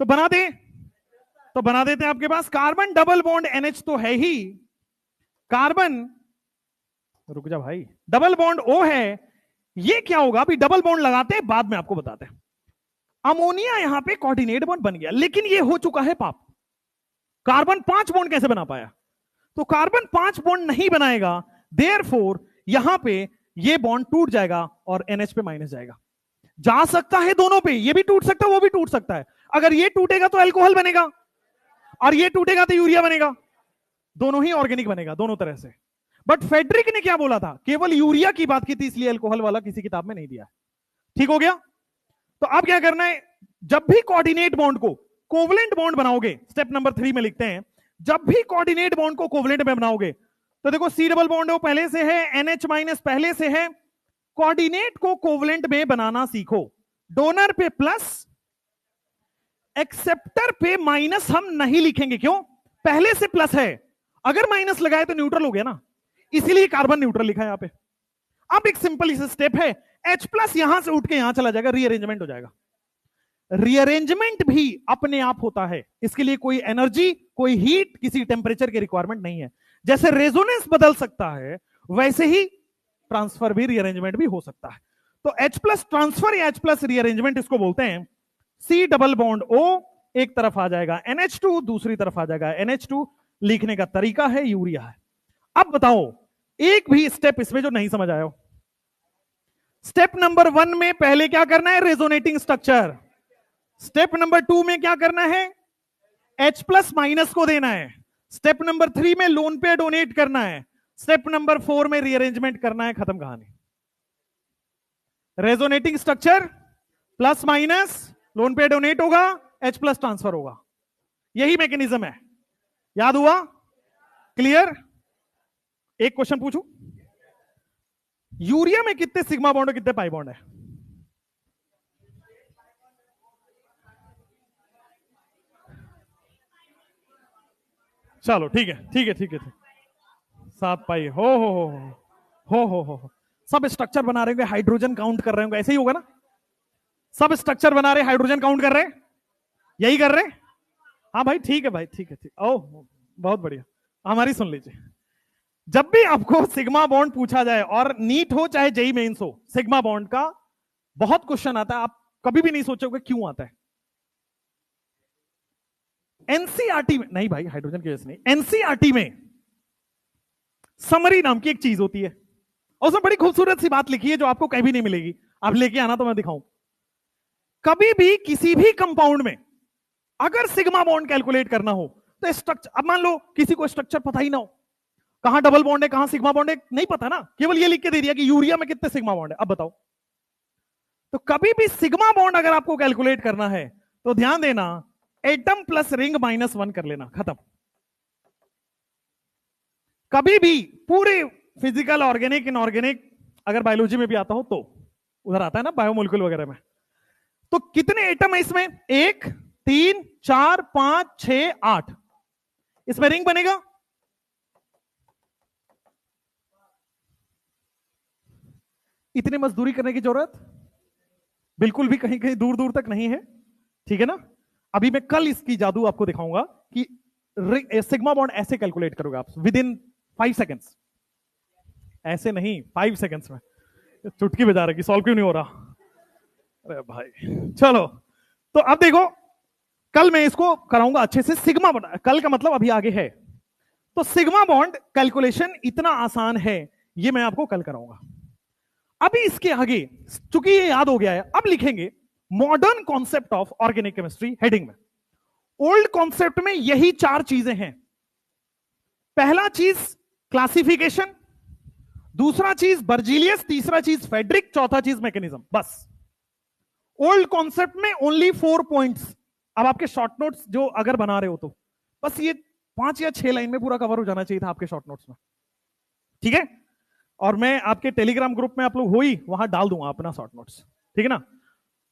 तो बना दे, तो बना देते हैं। आपके पास कार्बन डबल बॉन्ड NH तो है ही, कार्बन, रुक जा भाई, डबल बॉन्ड O है। ये क्या होगा, अभी डबल बॉन्ड लगाते हैं, बाद में आपको बताते हैं। अमोनिया यहां पे कोऑर्डिनेट बॉन्ड बन गया, लेकिन ये हो चुका है पाप। कार्बन 5 बॉन्ड कैसे बना पाया? तो कार्बन 5 बॉन्ड नहीं बनाएगा, देयरफॉर यहां पे ये बॉन्ड टूट जाएगा और NH पे माइनस जाएगा। जा सकता है दोनों पे, ये भी टूट सकता है, वो भी टूट सकता है। अगर ये टूटेगा तो अल्कोहल बनेगा, और ये टूटेगा तो यूरिया बनेगा, दोनों ही ऑर्गेनिक बनेगा, दोनों तरह से। बट फेडरिक ने क्या बोला था, केवल यूरिया की बात की थी, इसलिए अल्कोहल वाला किसी किताब में नहीं दिया। ठीक हो गया? तो अब क्या करना है, जब भी कोऑर्डिनेट बॉन्ड को कोवलेंट बॉन्ड बनाओगे, स्टेप नंबर 3 में लिखते हैं, जब भी कोऑर्डिनेट बॉन्ड को कोवलेंट में बनाओगे, तो देखो C डबल बॉन्ड वो पहले से है, NH माइनस पहले से है। कोऑर्डिनेट को कोवलेंट में बनाना सीखो। डोनर पे प्लस, एक्सेप्टर पे माइनस हम नहीं लिखेंगे, क्यों? पहले से प्लस है, अगर माइनस लगाए तो न्यूट्रल हो गया ना, इसीलिए कार्बन न्यूट्रल लिखा है यहां पे। अब एक सिंपल इस स्टेप है, H प्लस यहां से उठ के यहां चला जाएगा, रीअरेंजमेंट हो जाएगा। रीअरेंजमेंट भी अपने आप होता है, इसके लिए कोई एनर्जी, कोई हीट, किसी टेम्परेचर की रिक्वायरमेंट नहीं है। जैसे रेजोनेंस बदल सकता है, वैसे ही ट्रांसफर भी, रीअरेंजमेंट भी हो सकता है। तो H प्लस ट्रांसफर या H प्लस रीअरेंजमेंट इसको बोलते हैं। C डबल बॉन्ड O एक तरफ आ जाएगा, NH2 दूसरी तरफ आ जाएगा, NH2 लिखने का तरीका है यूरिया है। अब बताओ एक भी स्टेप इसमें जो नहीं समझ आया हो। स्टेप नंबर 1 में पहले क्या करना है, रेजोनेटिंग स्ट्रक्चर। स्टेप नंबर 2 में क्या करना है, H प्लस माइनस को देना है। स्टेप नंबर 3 में लोन पे डोनेट करना है। स्टेप नंबर 4 में रीअरेंजमेंट करना है, खत्म कहानी। Resonating structure plus minus, loan पे डोनेट होगा, H प्लस ट्रांसफर होगा, यही मैकेनिज्म है। याद हुआ? क्लियर? एक क्वेश्चन पूछूं, यूरिया में कितने सिग्मा बॉन्ड और कितने पाई बॉन्ड है? चलो ठीक है ठीक है ठीक है, 7 पाई। हो सब स्ट्रक्चर बना रहे होंगे, हाइड्रोजन काउंट कर रहे होंगे, ऐसे ही होगा ना? सब स्ट्रक्चर बना रहे, हाइड्रोजन काउंट कर रहे, यही कर रहे? हाँ भाई ठीक है भाई, ठीक है ठीक। ओह बहुत बढ़िया, हमारी सुन लीजिए। जब भी आपको सिग्मा बॉन्ड पूछा जाए, और नीट हो चाहे जेई मेंस हो, सिग्मा बॉन्ड का बहुत क्वेश्चन आता है, आप कभी भी नहीं सोचोगे क्यों आता है। एनसीईआरटी में नहीं भाई, हाइड्रोजन की वजह से नहीं, एनसीईआरटी में समरी नाम की एक चीज होती है, और उसमें बड़ी खूबसूरत सी बात लिखी है जो आपको कहीं भी नहीं मिलेगी। आप लेके आना तो मैं दिखाऊं। कभी भी किसी भी कंपाउंड में अगर सिग्मा बॉन्ड कैलकुलेट करना हो तो स्ट्रक्चर, अब मान लो किसी को स्ट्रक्चर पता ही ना हो, कहां डबल बॉन्ड है कहां सिग्मा बॉन्ड है नहीं पता ना, केवल ये लिख के दे दिया कि यूरिया में कितने सिग्मा बॉन्ड है, अब बताओ। तो कभी भी सिग्मा बॉन्ड अगर आपको कैलकुलेट करना है तो ध्यान देना, एटम प्लस रिंग -1 कर लेना, खत्म। कभी भी पूरे फिजिकल, ऑर्गेनिक, इनऑर्गेनिक, अगर बायोलॉजी में भी आता हो तो उधर आता है ना बायोमोलिक्यूल वगैरह में, तो कितने एटम है इसमें? 1 3 4 5 6 8, इसमें रिंग बनेगा। इतनी मजदूरी करने की जरूरत बिल्कुल भी कहीं कहीं दूर दूर तक नहीं है, ठीक है ना? अभी मैं कल इसकी जादू आपको दिखाऊंगा कि सिग्मा बॉन्ड ऐसे कैलकुलेट करोगे आप विद इन 5 सेकेंड्स, ऐसे नहीं 5 सेकेंड्स में। चुटकी बजा रही, सॉल्व क्यों नहीं हो रहा? अरे भाई चलो, तो अब देखो, कल मैं इसको कराऊंगा अच्छे से। सिग्मा बॉन्ड, कल का मतलब अभी आगे है, तो सिग्मा बॉन्ड कैलकुलेशन इतना आसान है, ये मैं आपको कल कराऊंगा। अभी इसके आगे, चूंकि ये याद हो गया है, अब लिखेंगे modern concept of organic chemistry heading में। ओल्ड कॉन्सेप्ट में यही 4 चीजें हैं। पहला चीज क्लासिफिकेशन, दूसरा चीज बर्जीलियस, तीसरा चीज फेड्रिक, चौथा चीज मैकेनिज्म, बस। ओल्ड कॉन्सेप्ट में ओनली 4 पॉइंट्स। अब आपके शॉर्ट नोट्स जो अगर बना रहे हो तो बस ये 5 या 6 लाइन में पूरा कवर हो जाना चाहिए था आपके शॉर्ट नोट्स में, ठीक है? और मैं आपके टेलीग्राम ग्रुप में आप लोग हो ही, वहां डाल दूंगा अपना शॉर्ट नोट्स, ठीक है ना?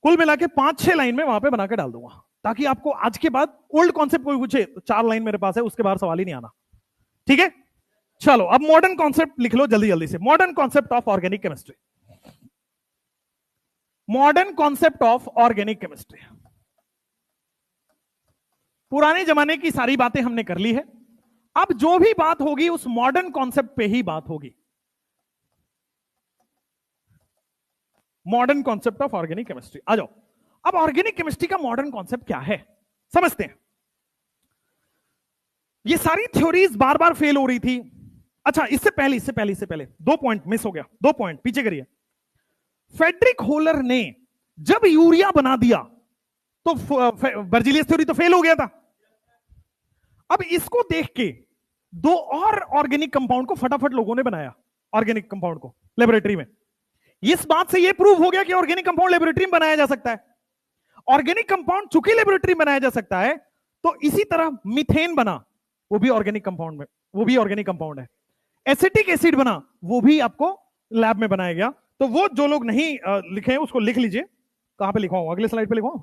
कुल मिला के 5-6 लाइन में वहां पे बना के डाल दूंगा, ताकि आपको आज के बाद ओल्ड कॉन्सेप्ट कोई पूछे तो 4 लाइन मेरे पास है, उसके बाद सवाल ही नहीं आना, ठीक है? चलो अब मॉडर्न कॉन्सेप्ट लिख लो जल्दी जल्दी से। Modern concept of organic chemistry, modern concept of organic chemistry. पुराने जमाने की सारी बातें हमने कर ली है, अब जो भी बात होगी उस मॉडर्न कॉन्सेप्ट पे ही बात होगी। Modern concept of organic chemistry, आ जाओ। अब ऑर्गेनिक केमिस्ट्री का मॉडर्न कॉन्सेप्ट क्या है समझते हैं। ये सारी थ्योरीज बार बार फेल हो रही थी। अच्छा, इससे पहले 2 पॉइंट मिस हो गया, 2 पॉइंट पीछे करिए। फेड्रिक होलर ने जब यूरिया बना दिया तो बर्जीलियस थ्योरी तो फेल हो गया था। अब इसको देख के 2 और ऑर्गेनिक कंपाउंड को फटाफट लोगों ने बनाया, ऑर्गेनिक कंपाउंड को लेबोरेटरी में। इस बात से यह प्रूव हो गया कि ऑर्गेनिक कंपाउंड लेबोरेटरी में बनाया जा सकता है। ऑर्गेनिक कंपाउंड चूंकि लेबोरेटरी में बनाया जा सकता है, तो इसी तरह मीथेन बना, वो भी ऑर्गेनिक कंपाउंड में, वो भी ऑर्गेनिक कंपाउंड है। एसिटिक एसिड बना, वो भी आपको लैब में बनाया गया। तो वो जो लोग नहीं लिखे हैं उसको लिख लीजिए। कहां पे लिखवाऊं? अगले स्लाइड पे लिखवाऊं?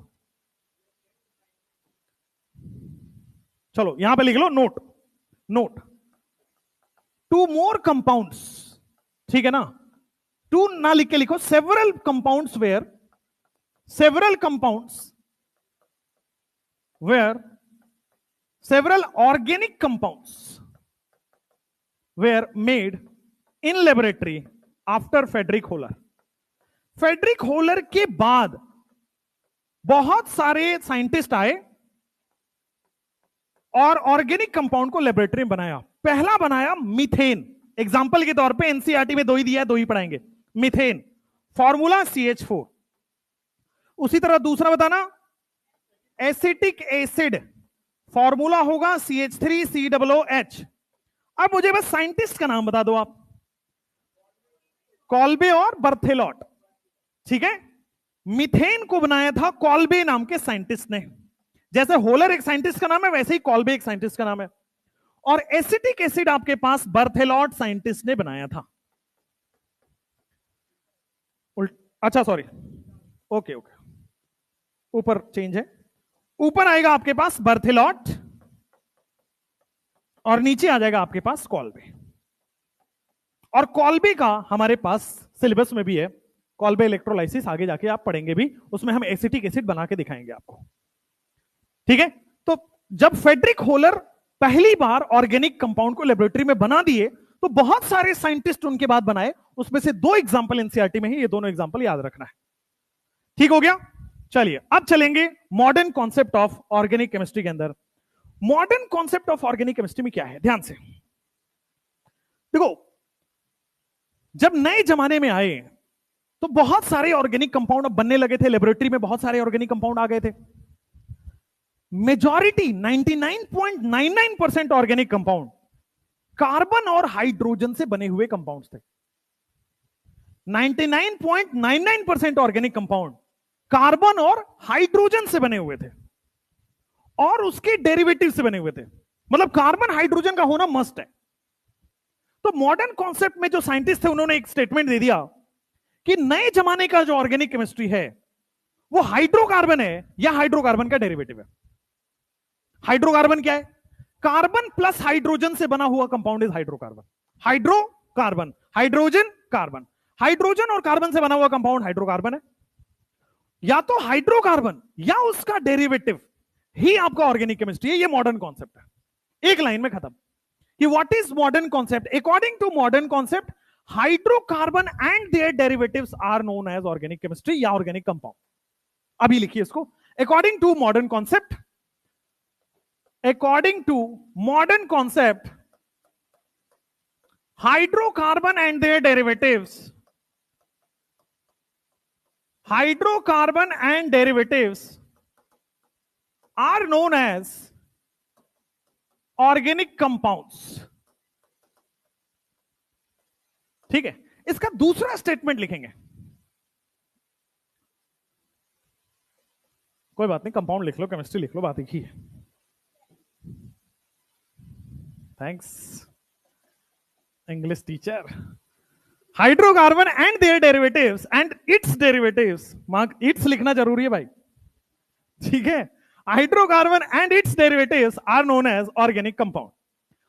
चलो यहां पे लिख लो, नोट 2 मोर कंपाउंड्स, ठीक है ना? 2 ना लिख के लिखो, several compounds where several organic compounds were made in laboratory after Frederick Holler. Frederick Holler के बाद बहुत सारे साइंटिस्ट आए और ऑर्गेनिक कंपाउंड को लेबोरेटरी में बनाया। पहला बनाया मीथेन, एग्जांपल के तौर पे एनसीईआरटी में 2 ही दिया है, 2 ही पढ़ाएंगे। Methane formula CH4। उसी तरह दूसरा बताना, एसिटिक एसिड फॉर्मूला होगा CH3COOH। अब मुझे बस साइंटिस्ट का नाम बता दो आप, कॉल्बे और बर्थेलॉट, ठीक है। मीथेन को बनाया था कॉल्बे नाम के साइंटिस्ट ने, जैसे होलर एक साइंटिस्ट का नाम है वैसे ही कॉल्बे एक साइंटिस्ट का नाम है, और एसिटिक एसिड आपके पास बर्थेलॉट साइंटिस्ट ने बनाया था। अच्छा सॉरी, ओके ओके, ऊपर चेंज है, ऊपर आएगा आपके पास बर्थेलॉट और नीचे आ जाएगा आपके पास कॉल्बे। और कॉल्बे का हमारे पास सिलेबस में भी है, कॉल्बे इलेक्ट्रोलाइसिस, आगे जाके आप पढ़ेंगे भी, उसमें हम एसिटिक एसिड बना के दिखाएंगे आपको, ठीक है। तो जब फ्रेडरिक होलर पहली बार ऑर्गेनिक कंपाउंड को लेबोरेटरी में बना दिए तो बहुत सारे साइंटिस्ट उनके बाद बनाए, उसमें से 2 एग्जांपल एनसीईआरटी में ही, ये दोनों एग्जांपल याद रखना है, ठीक हो गया। चलिए अब चलेंगे modern concept of organic chemistry के अंदर। Modern concept of organic chemistry में क्या है, ध्यान से देखो। जब नए जमाने में आए तो बहुत सारे ऑर्गेनिक कंपाउंड बनने लगे थे, लेबोरेटरी में बहुत सारे ऑर्गेनिक कंपाउंड आ गए थे। मेजॉरिटी 99.99% ऑर्गेनिक कंपाउंड कार्बन और हाइड्रोजन से बने हुए कंपाउंड्स थे। 99.99% ऑर्गेनिक कंपाउंड कार्बन और हाइड्रोजन से बने हुए थे और उसके डेरिवेटिव से बने हुए थे, मतलब कार्बन हाइड्रोजन का होना मस्ट है। तो मॉडर्न कॉन्सेप्ट में जो साइंटिस्ट थे उन्होंने एक स्टेटमेंट दे दिया कि नए जमाने का जो ऑर्गेनिक केमिस्ट्री है वो हाइड्रोकार्बन है या हाइड्रोकार्बन का डेरिवेटिव है। हाइड्रोकार्बन क्या है? कार्बन प्लस हाइड्रोजन से बना हुआ compound is hydrocarbon. Hydrocarbon, hydrogen carbon, hydrogen और कार्बन से बना हुआ कंपाउंड हाइड्रोकार्बन है। या तो हाइड्रोकार्बन या उसका डेरिवेटिव ही आपका ऑर्गेनिक केमिस्ट्री है। ये मॉडर्न कॉन्सेप्ट है, एक लाइन में खत्म। कि what is modern concept? According to modern concept, hydrocarbon and their derivatives are known as organic chemistry या ऑर्गेनिक कंपाउंड। अभी लिखिए इसको, according to modern concept, according to modern concept, hydrocarbon and their derivatives, hydrocarbon and derivatives are known as organic compounds। ठीक है, इसका दूसरा statement लिखेंगे, कोई बात नहीं, कंपाउंड लिख लो, केमिस्ट्री लिख लो, बात एक ही है। Thanks English teacher. Hydrocarbon and their derivatives and its derivatives, mark its लिखना जरूरी है भाई, ठीक है। Hydrocarbon and its derivatives are known as organic compound.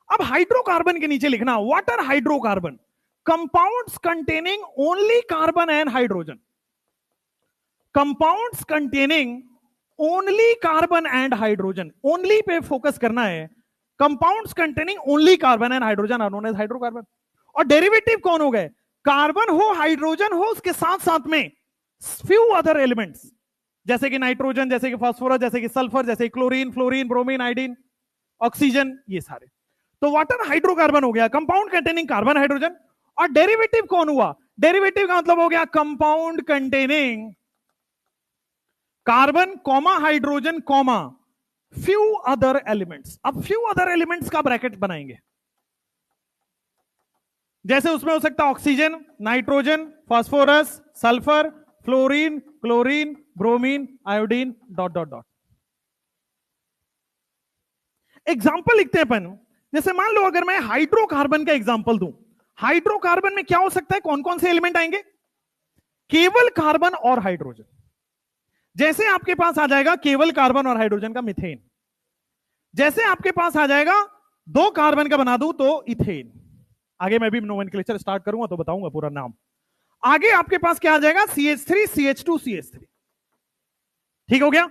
अब हाइड्रोकार्बन के नीचे लिखना, what are hydrocarbon? Compounds containing only carbon and hydrogen. Compounds containing only carbon and hydrogen, only पे फोकस करना है। Compounds containing only carbon and hydrogen are known as hydrocarbon. और derivative कौन हो गए? कार्बन हो, हाइड्रोजन हो, उसके साथ साथ में फ्यू अदर एलिमेंट्स, जैसे कि नाइट्रोजन, जैसे कि फास्फोरस, जैसे कि सल्फर, जैसे कि chlorine, fluorine, bromine, iodine, oxygen, ये सारे। तो वाटर हाइड्रोकार्बन हो गया, कंपाउंड कंटेनिंग कार्बन हाइड्रोजन। और डेरिवेटिव कौन हुआ? डेरिवेटिव का मतलब हो गया compound containing carbon comma hydrogen comma few other elements. अब फ्यू अदर एलिमेंट्स का ब्रैकेट बनाएंगे, जैसे उसमें हो सकता है oxygen, nitrogen, phosphorus, sulphur, fluorine, chlorine, bromine, iodine, dot dot dot. Example लिखते हैं अपन, जैसे मान लो अगर मैं हाइड्रोकार्बन का एग्जाम्पल दूं, हाइड्रोकार्बन में क्या हो सकता है, कौन कौन से एलिमेंट आएंगे? केवल कार्बन और हाइड्रोजन। जैसे आपके पास आ जाएगा केवल कार्बन और हाइड्रोजन का मीथेन, जैसे आपके पास आ जाएगा 2 कार्बन का बना दूं तो इथेन। आगे मैं भी नोमेनक्लेचर स्टार्ट करूंगा तो बताऊंगा पूरा नाम। आगे आपके पास क्या आ जाएगा? CH3, CH2, CH3। ठीक हो गया।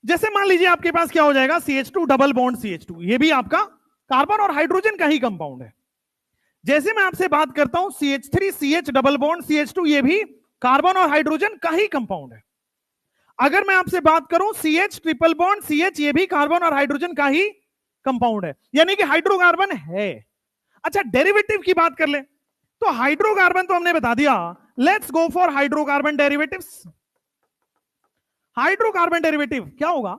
जैसे मान लीजिए आपके पास क्या हो जाएगा? CH2 डबल बॉन्ड CH2, ये भी आपका कार्बन और हाइड्रोजन का ही कंपाउंड है। जैसे मैं आपसे बात करता हूं CH3, CH double bond CH2, ये भी कार्बन और हाइड्रोजन का ही कंपाउंड है। अगर मैं आपसे बात करूं CH ट्रिपल बॉन्ड CH, ये भी कार्बन और हाइड्रोजन का ही कंपाउंड है, यानी कि हाइड्रोकार्बन है। अच्छा, डेरिवेटिव की बात कर ले तो हाइड्रोकार्बन तो हमने बता दिया, let's go for hydrocarbon derivatives. Hydrocarbon derivative क्या होगा?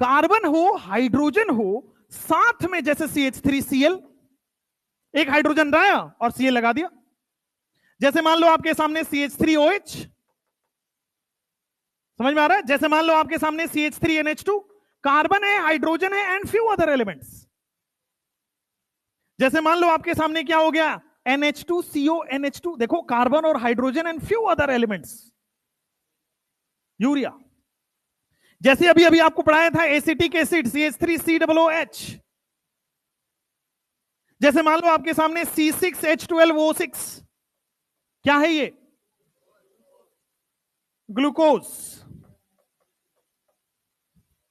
कार्बन हो, हाइड्रोजन हो, साथ में जैसे CH3Cl, एक हाइड्रोजन लाया और Cl लगा दिया। जैसे मान लो आपके सामने CH3OH, समझ में आ रहा है? जैसे मान लो आपके सामने CH3NH2, कार्बन है, हाइड्रोजन है एंड फ्यू अदर एलिमेंट्स। जैसे मान लो आपके सामने क्या हो गया, NH2CONH2, देखो कार्बन और hydrogen and few other elements, urea. जैसे अभी अभी आपको पढ़ाया था एसिटिक एसिड CH3COOH। जैसे मान लो आपके सामने C6H12O6, क्या है ये, ग्लूकोज।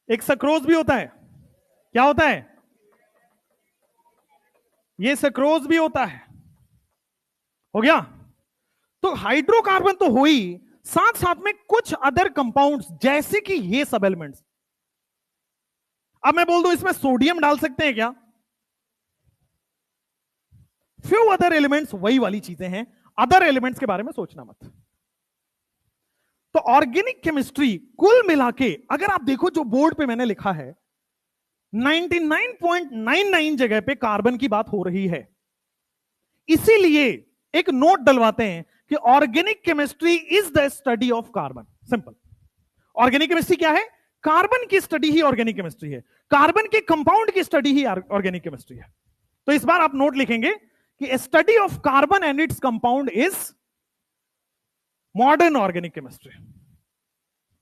एक सक्रोज भी होता है, क्या होता है, ये सक्रोज भी होता है। हो गया? तो हाइड्रोकार्बन तो हो ही, साथ साथ में कुछ अदर कंपाउंड्स जैसे कि ये सब एलिमेंट्स। अब मैं बोल दूं इसमें सोडियम डाल सकते हैं क्या, फ्यू अदर एलिमेंट्स, वही वाली चीजें हैं, अदर एलिमेंट्स के बारे में सोचना मत। तो ऑर्गेनिक केमिस्ट्री कुल मिला के अगर आप देखो, जो बोर्ड पे मैंने लिखा है 99.99 जगह पे कार्बन की बात हो रही है। इसीलिए एक नोट डलवाते हैं कि organic chemistry is the study of carbon. Simple. Organic chemistry क्या है, कार्बन की स्टडी ही ऑर्गेनिक केमिस्ट्री है, कार्बन के कंपाउंड की स्टडी ही ऑर्गेनिक केमिस्ट्री है। तो इस बार आप नोट लिखेंगे कि study of carbon and its compound is modern organic chemistry.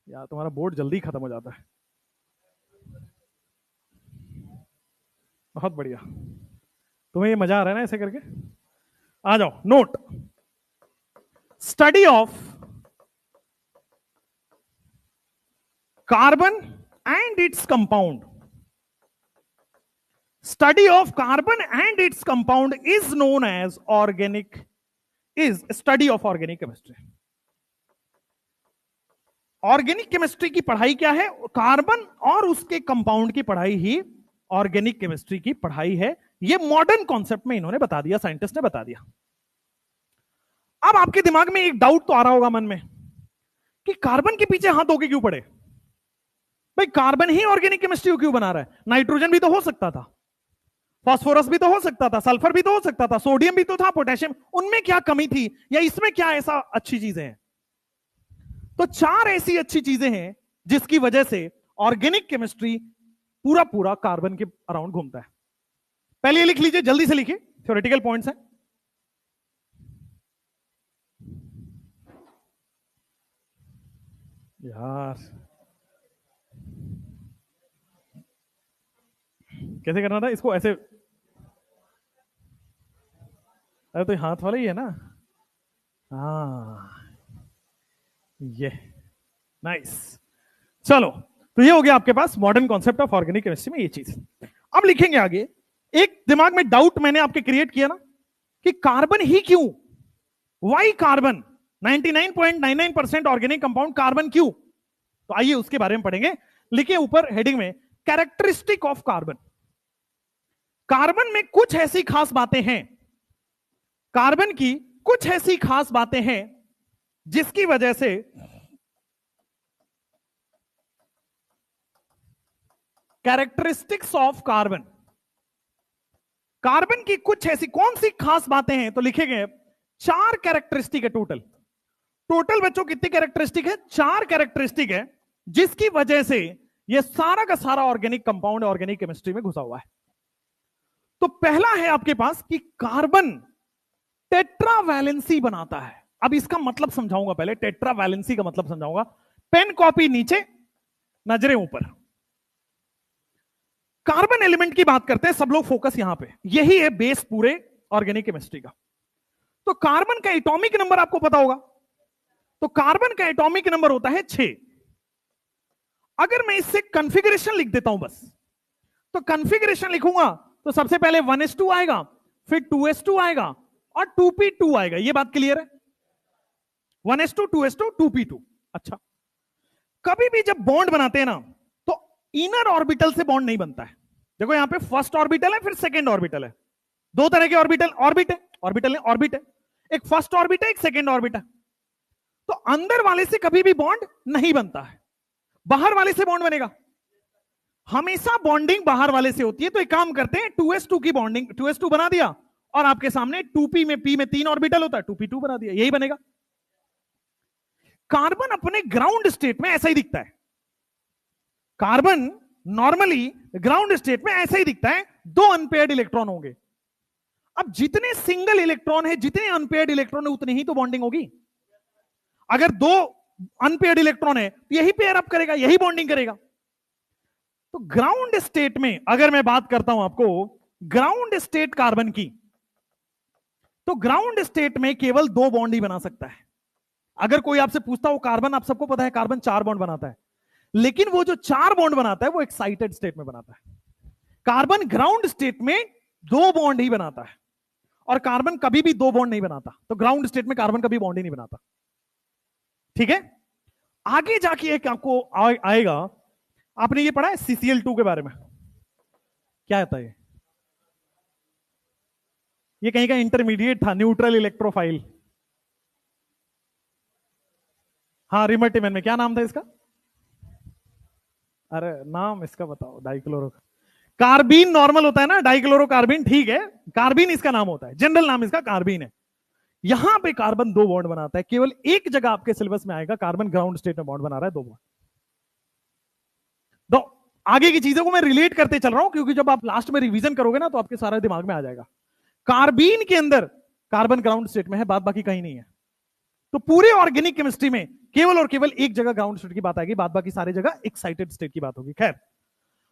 यार तुम्हारा बोर्ड जल्दी खत्म हो जाता है। बहुत बढ़िया, तुम्हें ये मजा आ रहा है ना ऐसे करके? आ जाओ, note, study of carbon and its compound, study of carbon and its compound is known as organic, is study of organic chemistry. Organic chemistry की पढ़ाई क्या है, कार्बन और उसके कंपाउंड की पढ़ाई ही ऑर्गेनिक केमिस्ट्री की पढ़ाई है। ये मॉडर्न कॉन्सेप्ट में इन्होंने बता दिया, साइंटिस्ट ने बता दिया। अब आपके दिमाग में एक डाउट तो आ रहा होगा मन में कि कार्बन के पीछे हाथ धोके क्यों पड़े भाई, कार्बन ही ऑर्गेनिक केमिस्ट्री क्यों बना रहा है? नाइट्रोजन भी तो हो सकता था, फास्फोरस भी तो हो सकता था, सल्फर भी तो हो सकता था, सोडियम भी तो था, पोटेशियम, उनमें क्या कमी थी, या इसमें क्या ऐसा अच्छी चीजें हैं? तो चार ऐसी अच्छी चीजें हैं जिसकी वजह से ऑर्गेनिक केमिस्ट्री पूरा पूरा कार्बन के अराउंड घूमता है। पहले ये लिख लीजिए, जल्दी से लिखिए, थ्योरेटिकल पॉइंट्स हैं। यार कैसे करना था इसको, ऐसे? अरे तो हाथ वाला ही है ना? हाँ, ये नाइस। चलो, तो ये हो गया आपके पास modern concept of organic chemistry में ये चीज। अब लिखेंगे आगे, एक दिमाग में डाउट मैंने आपके क्रिएट किया ना कि कार्बन ही क्यों, why carbon, 99.99% organic compound carbon क्यों? तो आइए उसके बारे में पढ़ेंगे। लिखिए ऊपर हेडिंग में कैरेक्टरिस्टिक ऑफ कार्बन। कार्बन में कुछ ऐसी खास बातें हैं, कार्बन की कुछ ऐसी खास बातें हैं जिसकी वजह से कैरेक्टरिस्टिक्स ऑफ कार्बन, कार्बन की कुछ ऐसी कौन सी खास बातें हैं? तो लिखेंगे 4 कैरेक्टरिस्टिक है टोटल। टोटल बच्चों कितनी कैरेक्टरिस्टिक है? 4 कैरेक्टरिस्टिक है, जिसकी वजह से यह सारा का सारा ऑर्गेनिक कंपाउंड ऑर्गेनिक केमिस्ट्री में घुसा हुआ है। तो पहला है आपके पास कि कार्बन टेट्रावैलेंसी बनाता है। अब इसका मतलब समझाऊंगा, पहले टेट्रावैलेंसी का मतलब समझाऊंगा। पेन कॉपी नीचे, नजरें ऊपर। कार्बन एलिमेंट की बात करते हैं सब लोग, फोकस यहां पे, यही है बेस पूरे ऑर्गेनिक केमिस्ट्री का। तो कार्बन का एटॉमिक नंबर आपको पता होगा, तो कार्बन का एटॉमिक नंबर होता है 6। अगर मैं इससे कॉन्फ़िगरेशन लिख देता हूं बस, तो कॉन्फ़िगरेशन लिखूंगा तो सबसे पहले 1s2 आएगा, फिर 2s2 आएगा और 2p2 आएगा। ये बात क्लियर है? 1s2 2s2 2p2। अच्छा, कभी भी जब बॉन्ड बनाते हैं ना तो इनर ऑर्बिटल से बॉन्ड नहीं बनता है। देखो यहां पे फर्स्ट ऑर्बिटल है, फिर सेकंड ऑर्बिटल है, दो तरह के ऑर्बिट है, एक फर्स्ट ऑर्बिट है, एक सेकंड ऑर्बिट है। तो अंदर वाले से कभी भी बॉन्ड नहीं बनता है, बाहर वाले से बॉन्ड बनेगा। हमेशा बॉन्डिंग बाहर वाले से होती है, तो एक काम करते हैं 2s2 की बॉन्डिंग, 2s2 बना दिया और आपके सामने 2p में p में 3 ऑर्बिटल होता है, 2p2 बना दिया, यही बनेगा। कार्बन अपने ग्राउंड स्टेट में ऐसा ही दिखता है, कार्बन नॉर्मली ग्राउंड स्टेट में ऐसा ही दिखता है, दो अनपेयर्ड इलेक्ट्रॉन होंगे। अब जितने सिंगल इलेक्ट्रॉन है, जितने अनपेयर्ड इलेक्ट्रॉन है, उतनी ही तो बॉन्डिंग होगी। अगर दो अनपेयर्ड इलेक्ट्रॉन है तो यही पेयर अप करेगा, यही बॉन्डिंग करेगा। तो ग्राउंड स्टेट में अगर मैं बात करता हूं आपको ग्राउंड स्टेट कार्बन की, तो ग्राउंड स्टेट में केवल दो बॉन्ड ही बना सकता है। अगर कोई आपसे पूछता हो कार्बन, आप सबको पता है कार्बन 4 बॉन्ड बनाता है, लेकिन वो जो 4 बॉन्ड बनाता है वो एक्साइटेड स्टेट में बनाता है। कार्बन ग्राउंड स्टेट में 2 बॉन्ड ही बनाता है, और कार्बन कभी भी 2 बॉन्ड नहीं बनाता। तो ग्राउंड स्टेट में कार्बन कभी बॉन्ड ही नहीं बनाता। ठीक है, आगे जाके एक आपको आएगा, आपने ये पढ़ा है CCl2 के बारे में, क्या आता है ये कहीं का इंटरमीडिएट था, न्यूट्रल इलेक्ट्रोफाइल। हाँ, रिमर्टिमन में क्या नाम था इसका? अरे नाम इसका बताओ, डाइक्लोरो। कार्बीन नॉर्मल होता है ना, डाइक्लोरो कार्बीन, ठीक है, कार्बीन इसका नाम होता है, जनरल नाम इसका कार्बीन है। यहां पे कार्बन 2 बॉन्ड बनाता है, केवल एक जगह आपके सिलेबस में आएगा कार्बन ग्राउंड स्टेट में बॉन्ड बना रहा है, 2 बॉन्ड। तो आगे की चीजों को मैं रिलेट करते चल रहा हूं, क्योंकि जब आप लास्ट में रिवीजन करोगे ना तो आपके सारे दिमाग में आ जाएगा। कार्बीन के अंदर कार्बन ग्राउंड स्टेट में है, बात बाकी कहीं नहीं है। तो पूरे ऑर्गेनिक केमिस्ट्री में केवल और केवल एक जगह ग्राउंड स्टेट की बात आएगी, बात बाकी सारी जगह एक्साइटेड स्टेट की बात होगी। खैर,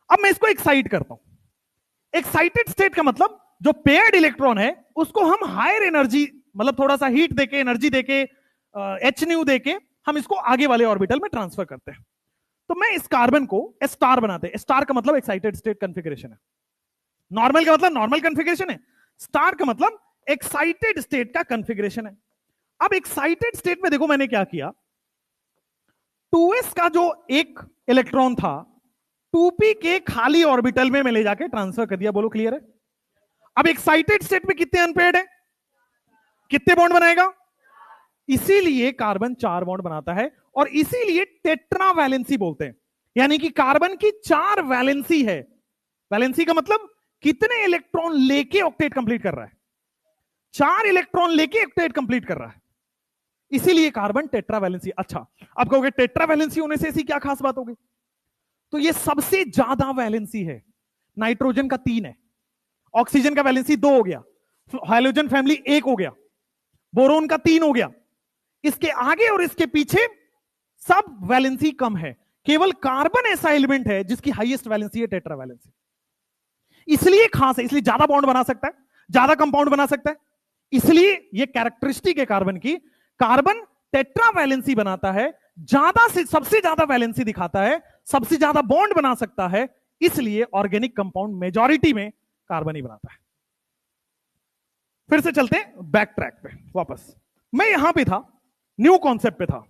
अब मैं इसको एक्साइट करता हूं। एक्साइटेड स्टेट का मतलब जो पेयर्ड इलेक्ट्रॉन है उसको हम हायर एनर्जी, मतलब थोड़ा सा हीट देके, एनर्जी देके, एच न्यू देके हम इसको आगे वाले ऑर्बिटल में ट्रांसफर करते हैं। तो मैं इस कार्बन को स्टार बनाते हैं। स्टार का मतलब एक्साइटेड स्टेट कॉन्फ़िगरेशन है, नॉर्मल का मतलब नॉर्मल कॉन्फ़िगरेशन है, स्टार का मतलब एक्साइटेड स्टेट का कॉन्फ़िगरेशन है। अब एक्साइटेड स्टेट में देखो मैंने क्या किया, 2s का जो एक इलेक्ट्रॉन था 2p के खाली ऑर्बिटल में मैं ले जाके ट्रांसफर कर दिया। बोलो क्लियर है? अब एक्साइटेड स्टेट में कितने अनपेयर्ड है, कितने बॉन्ड बनाएगा? इसीलिए कार्बन 4 बॉन्ड बनाता है, और इसीलिए टेट्रा वैलेंसी बोलते हैं, यानी कि कार्बन की 4 वैलेंसी है। वैलेंसी का मतलब कितने इलेक्ट्रॉन लेके ऑक्टेट कंप्लीट कर रहा है, 4 इलेक्ट्रॉन लेके ऑक्टेट कंप्लीट कर रहा है, इसीलिए कार्बन टेट्रा वैलेंसी। अच्छा, अब कहोगे टेट्रा वैलेंसी होने से ऐसी क्या खास बात होगी? तो ये सबसे ज्यादा वैलेंसी है। नाइट्रोजन का 3 है, ऑक्सीजन का वैलेंसी 2 हो गया, हाइड्रोजन फैमिली 1 हो गया, बोरोन का 3 हो गया, इसके आगे और इसके पीछे सब वैलेंसी कम है। केवल कार्बन ऐसा एलिमेंट है जिसकी हाईएस्ट वैलेंसी है टेट्रा वैलेंसी, इसलिए खास है, इसलिए ज्यादा बॉन्ड बना सकता है, ज्यादा कंपाउंड बना सकता है। इसलिए ये कैरेक्टरिस्टिक है कार्बन की, कार्बन टेट्रा वैलेंसी बनाता है, ज्यादा से सबसे ज्यादा वैलेंसी दिखाता है, सबसे ज्यादा बॉन्ड बना सकता है, इसलिए ऑर्गेनिक कंपाउंड मेजॉरिटी में कार्बन ही बनाता है। फिर से चलते हैं बैक ट्रैक पे वापस। मैं यहां पे था, न्यू कॉन्सेप्ट पे था।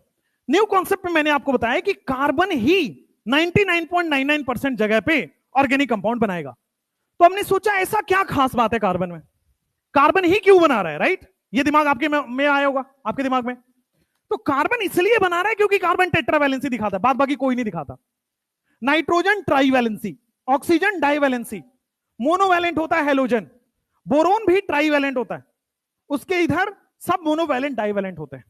न्यू कॉन्सेप्ट में मैंने आपको बताया कि कार्बन ही 99.99% जगह पे ऑर्गेनिक कंपाउंड बनाएगा। तो हमने सोचा ऐसा क्या खास बात है कार्बन में, कार्बन ही क्यों बना रहा है, राइट? ये दिमाग आपके में आया होगा, आपके दिमाग में। तो कार्बन इसलिए बना रहा है क्योंकि कार्बन टेट्रा वैलेंसी दिखाता है, बात बाकी कोई नहीं दिखाता। Nitrogen trivalency, oxygen divalency, monovalent होता है हेलोजन, बोरोन भी ट्राई वैलेंट होता है, उसके इधर सब मोनोवैलेंट डाईवैलेंट होते हैं।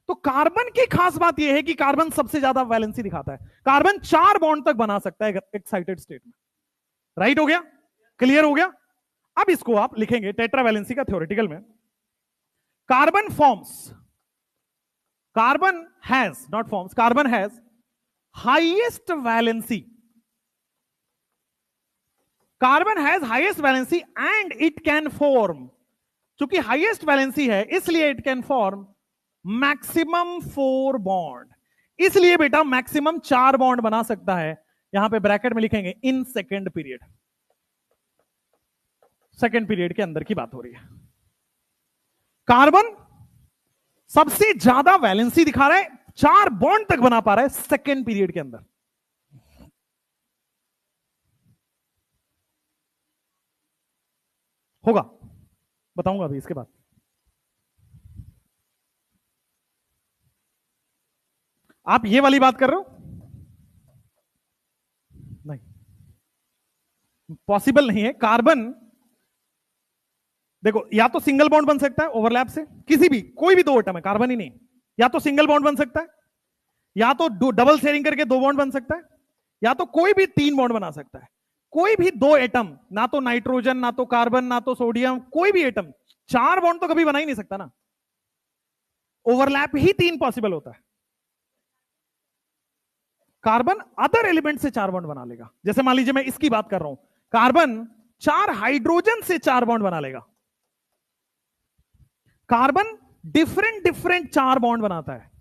तो कार्बन की खास बात यह है कि कार्बन सबसे ज्यादा वैलेंसी दिखाता है, कार्बन 4 बॉन्ड तक बना सकता है एक्साइटेड स्टेट में। राइट हो गया, क्लियर हो गया? अब इसको आप लिखेंगे टेट्रा वैलेंसी का थ्योरेटिकल में, carbon forms, carbon has not forms, carbon has highest valency, carbon has highest valency and it can form, चूंकि हाईएस्ट वैलेंसी है इसलिए it can form maximum 4 bond, इसलिए बेटा मैक्सिमम 4 बॉन्ड बना सकता है। यहां पे ब्रैकेट में लिखेंगे in second period, second period के अंदर की बात हो रही है। कार्बन सबसे ज्यादा वैलेंसी दिखा रहा है, 4 बॉन्ड तक बना पा रहा है सेकेंड पीरियड के अंदर। होगा, बताऊंगा अभी इसके बाद। आप ये वाली बात कर रहे हो? नहीं, पॉसिबल नहीं है। कार्बन देखो, या तो सिंगल बॉन्ड बन सकता है ओवरलैप से, किसी भी कोई भी दो एटम है, कार्बन ही नहीं, या तो सिंगल बॉन्ड बन सकता है, या तो डबल शेयरिंग करके दो बॉन्ड बन सकता है, या तो कोई भी तीन बॉन्ड बना सकता है। कोई भी दो एटम, ना तो नाइट्रोजन, ना तो कार्बन, ना तो सोडियम, कोई भी एटम चार बॉन्ड तो कभी बना ही नहीं सकता ना। ओवरलैप ही तीन पॉसिबल होता है। कार्बन अदर एलिमेंट से चार बॉन्ड बना लेगा। जैसे मान लीजिए मैं इसकी बात कर रहा हूं, कार्बन चार हाइड्रोजन से चार बॉन्ड बना लेगा। कार्बन डिफरेंट डिफरेंट चार बॉन्ड बनाता है,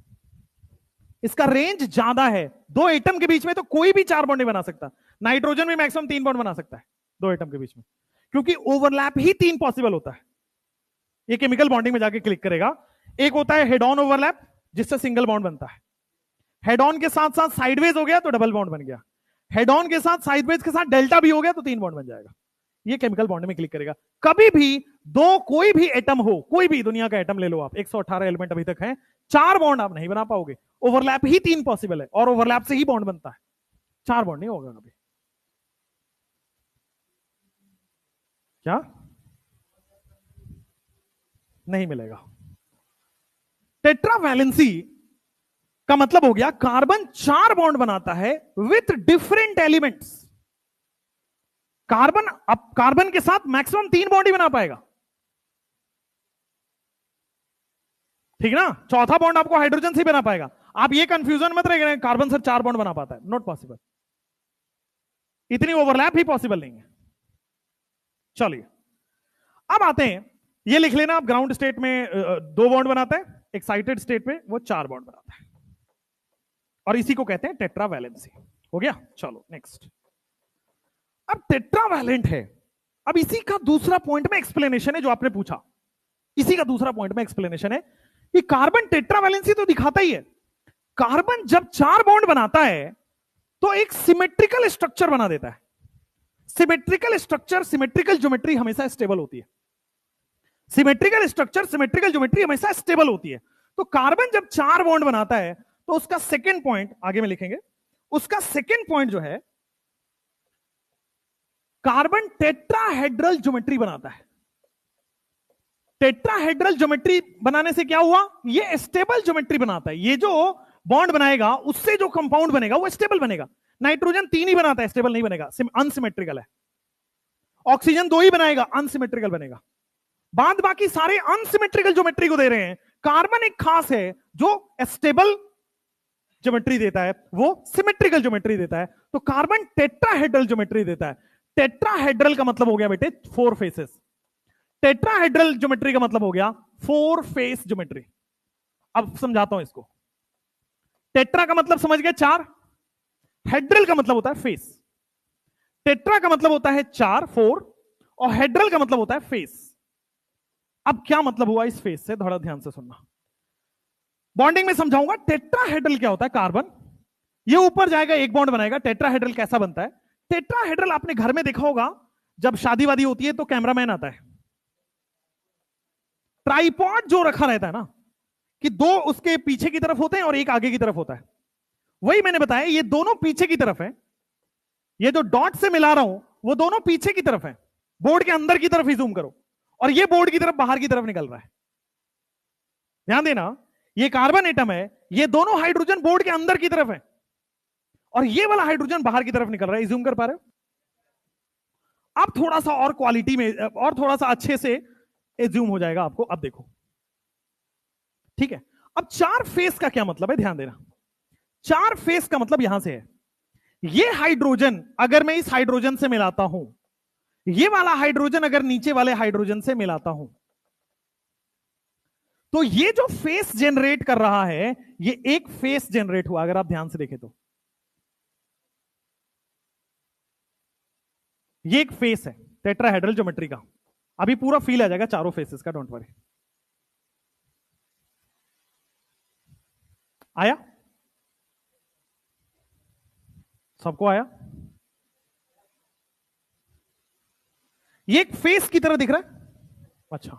इसका रेंज ज्यादा है। दो एटम के बीच में तो कोई भी चार बॉन्ड नहीं बना सकता। नाइट्रोजन भी मैक्सिमम तीन बॉन्ड बना सकता है दो एटम के बीच में, क्योंकि ओवरलैप ही तीन पॉसिबल होता है। ये केमिकल बॉन्डिंग में जाके क्लिक करेगा। एक होता है हेड ऑन ओवरलैप, जिससे सिंगल बॉन्ड बनता है। हेड ऑन के साथ साथ साइडवेज हो गया तो डबल बॉन्ड बन गया। हेड ऑन के साथ साइडवेज के साथ डेल्टा भी हो गया तो तीन बॉन्ड बन जाएगा। ये केमिकल बॉन्ड में क्लिक करेगा। कभी भी दो कोई भी एटम हो, कोई भी दुनिया का एटम ले लो आप, 118 एलिमेंट अभी तक हैं, चार बॉन्ड आप नहीं बना पाओगे। ओवरलैप ही तीन पॉसिबल है, और ओवरलैप से ही बॉन्ड बनता है, चार बॉन्ड नहीं होगा कभी। क्या नहीं मिलेगा। टेट्रावैलेंसी का मतलब हो गया कार्बन चार बॉन्ड बनाता है विथ डिफरेंट एलिमेंट्स। कार्बन अब कार्बन के साथ मैक्सिमम तीन बॉन्ड ही बना पाएगा, ठीक ना। चौथा बॉन्ड आपको हाइड्रोजन से ही बना पाएगा। आप ये कंफ्यूजन मत रहे कार्बन से चार बॉन्ड बना पाता है, नॉट पॉसिबल। इतनी ओवरलैप ही पॉसिबल नहीं है। चलिए अब आते हैं, ये लिख लेना आप, ग्राउंड स्टेट में दो बॉन्ड बनाता है, एक्साइटेड स्टेट में वो चार बॉन्ड बनाता है, और इसी को कहते हैं टेट्रावैलेंसी। हो गया। चलो नेक्स्ट। अब टेट्रावैलेंट है। अब इसी का दूसरा पॉइंट में एक्सप्लेनेशन है जो आपने पूछा, इसी का दूसरा पॉइंट में एक्सप्लेनेशन है कि कार्बन टेट्रावैलेंसी तो दिखाता ही है। कार्बन जब चार बॉन्ड बनाता है तो एक सिमेट्रिकल स्ट्रक्चर बना देता है। सिमेट्रिकल स्ट्रक्चर, सिमेट्रिकल ज्योमेट्री हमेशा स्टेबल होती है। सिमेट्रिकल स्ट्रक्चर, सिमेट्रिकल ज्योमेट्री हमेशा स्टेबल होती है। तो कार्बन जब चार बॉन्ड बनाता है तो उसका सेकेंड पॉइंट आगे में लिखेंगे, उसका सेकेंड पॉइंट जो है, कार्बन टेट्राहेड्रल ज्योमेट्री बनाता है। टेट्राहेड्रल ज्योमेट्री बनाने से क्या हुआ, ये स्टेबल ज्योमेट्री बनाता है। ये जो बॉन्ड बनाएगा उससे जो कंपाउंड बनेगा वो स्टेबल बनेगा। नाइट्रोजन तीन ही बनाता है, स्टेबल नहीं बनेगा, अनसिमेट्रिकल है। ऑक्सीजन दो ही बनाएगा, अनसिमेट्रिकल बनेगा। बाद बाकी सारे अनसिमेट्रिकल ज्योमेट्री को दे रहे हैं। कार्बन एक खास है जो स्टेबल ज्योमेट्री देता है, वो सिमेट्रिकल ज्योमेट्री देता है। तो कार्बन टेट्राहेड्रल ज्योमेट्री देता है। टेट्राहेड्रल का मतलब हो गया बेटे फोर फेसेस। टेट्राहेड्रल ज्योमेट्री का मतलब हो गया फोर फेस ज्योमेट्री। अब समझाता हूं इसको। टेट्रा का मतलब समझ गए चार, हेड्रल का मतलब होता है फेस। टेट्रा का मतलब होता है चार, फोर, और हेड्रल का मतलब होता है फेस। अब क्या मतलब हुआ इस फेस से, थोड़ा ध्यान से सुनना, बॉन्डिंग में समझाऊंगा। टेट्राहेड्रल क्या होता है, कार्बन ये ऊपर जाएगा एक बॉन्ड बनाएगा। टेट्राहेड्रल कैसा बनता है, टेट्राहेड्रल आपने घर में देखा होगा, जब शादी वादी होती है तो कैमरामैन आता है, ट्राइपॉड जो रखा रहता है ना, कि दो उसके पीछे की तरफ होते हैं और एक आगे की तरफ होता है। वही मैंने बताया, ये दोनों पीछे की तरफ है। ये जो डॉट से मिला रहा हूं वो दोनों पीछे की तरफ है, बोर्ड के अंदर की तरफ ही जूम करो, और ये बोर्ड की तरफ बाहर की तरफ निकल रहा है। ध्यान देना, ये कार्बन एटम है, ये दोनों हाइड्रोजन बोर्ड के अंदर की तरफ है, और ये वाला हाइड्रोजन बाहर की तरफ निकल रहा है। जूम कर पा रहे हो? अब थोड़ा सा और क्वालिटी में और थोड़ा सा अच्छे से जूम हो जाएगा आपको। अब देखो, ठीक है। अब चार फेस का क्या मतलब है, ध्यान देना। चार फेस का मतलब यहां से है, ये हाइड्रोजन अगर मैं इस हाइड्रोजन से मिलाता हूं, ये वाला हाइड्रोजन अगर नीचे वाले हाइड्रोजन से मिलाता हूं, तो ये जो फेस जनरेट कर रहा है, ये एक फेस जनरेट हुआ। अगर आप ध्यान से देखें तो ये एक फेस है टेट्राहेड्रल ज्योमेट्री का। अभी पूरा फील आ जाएगा चारों फेसेस का, डोंट वरी। आया? सबको आया? ये एक फेस की तरह दिख रहा है। अच्छा,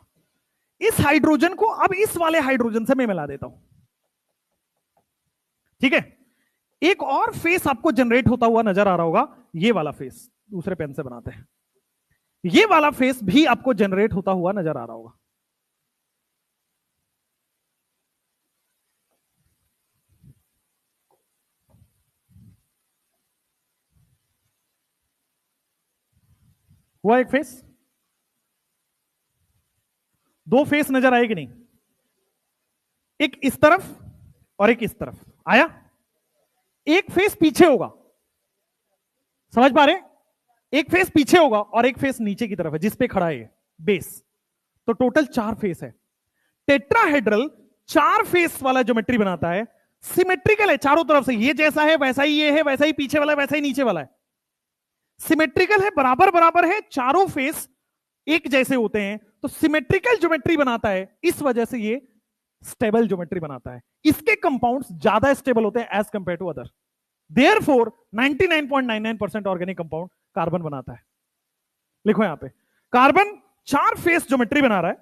इस हाइड्रोजन को अब इस वाले हाइड्रोजन से मैं मिला देता हूं, ठीक है। एक और फेस आपको जनरेट होता हुआ नजर आ रहा होगा, ये वाला फेस। दूसरे पेन से बनाते हैं। ये वाला फेस भी आपको जनरेट होता हुआ नजर आ रहा होगा। हुआ एक फेस, दो फेस नजर आए कि नहीं? एक इस तरफ और एक इस तरफ आया। एक फेस पीछे होगा, समझ पा रहे? एक फेस पीछे होगा और एक फेस नीचे की तरफ है जिस पे खड़ा है बेस। तो टोटल 4 फेस है। टेट्राहेड्रल 4 फेस वाला ज्योमेट्री बनाता है, सिमेट्रिकल है चारों तरफ से, ये जैसा है वैसा ही ये है, वैसा ही पीछे वाला है, वैसा ही नीचे वाला है। सिमेट्रिकल है, बराबर बराबर है, चारों फेस एक जैसे होते हैं, तो सिमेट्रिकल ज्योमेट्री बनाता है। इस वजह से ये स्टेबल ज्योमेट्री बनाता है। इसके कंपाउंड्स ज्यादा स्टेबल होते हैं as compare to other. Therefore 99.99% organic compound carbon बनाता है। लिखो यहां पे, कार्बन 4 फेस ज्योमेट्री बना रहा है,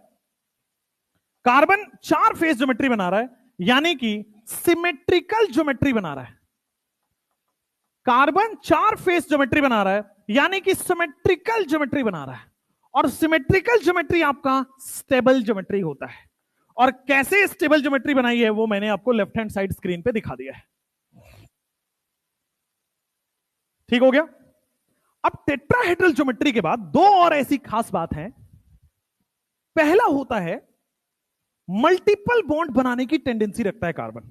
कार्बन 4 फेस ज्योमेट्री बना रहा है, यानी कि सिमेट्रिकल ज्योमेट्री बना रहा है। कार्बन 4 फेस ज्योमेट्री बना रहा है, यानी कि सिमेट्रिकल ज्योमेट्री बना रहा है। और सिमेट्रिकल ज्योमेट्री आपका स्टेबल ज्योमेट्री होता है। और कैसे स्टेबल ज्योमेट्री बनाई है वो मैंने आपको लेफ्ट हैंड साइड स्क्रीन पे दिखा दिया है। ठीक हो गया? अब टेट्राहेड्रल ज्योमेट्री के बाद दो और ऐसी खास बात है। पहला होता है मल्टीपल बॉन्ड बनाने की टेंडेंसी रखता है कार्बन।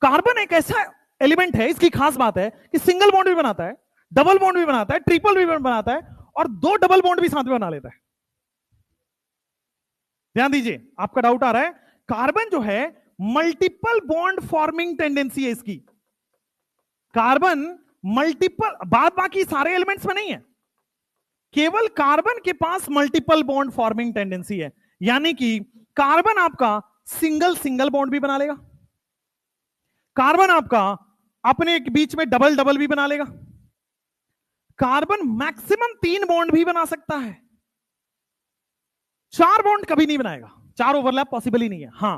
कार्बन एक ऐसा एलिमेंट है, इसकी खास बात है कि सिंगल बॉन्ड भी बनाता है, डबल बॉन्ड भी बनाता है, ट्रिपल भी बनाता है, और 2 डबल बॉन्ड भी साथ में बना लेता है। ध्यान दीजिए, आपका डाउट आ रहा है, कार्बन जो है मल्टीपल बॉन्ड फॉर्मिंग टेंडेंसी है इसकी। कार्बन मल्टीपल, बाद बाकी सारे एलिमेंट्स में नहीं है, केवल कार्बन के पास मल्टीपल बॉन्ड फॉर्मिंग टेंडेंसी है। यानी कि कार्बन आपका सिंगल सिंगल बॉन्ड भी बना लेगा, कार्बन आपका अपने बीच में डबल डबल भी बना लेगा, कार्बन मैक्सिमम 3 बॉन्ड भी बना सकता है, 4 बॉन्ड कभी नहीं बनाएगा, 4 ओवरलैप पॉसिबल ही नहीं है। हां,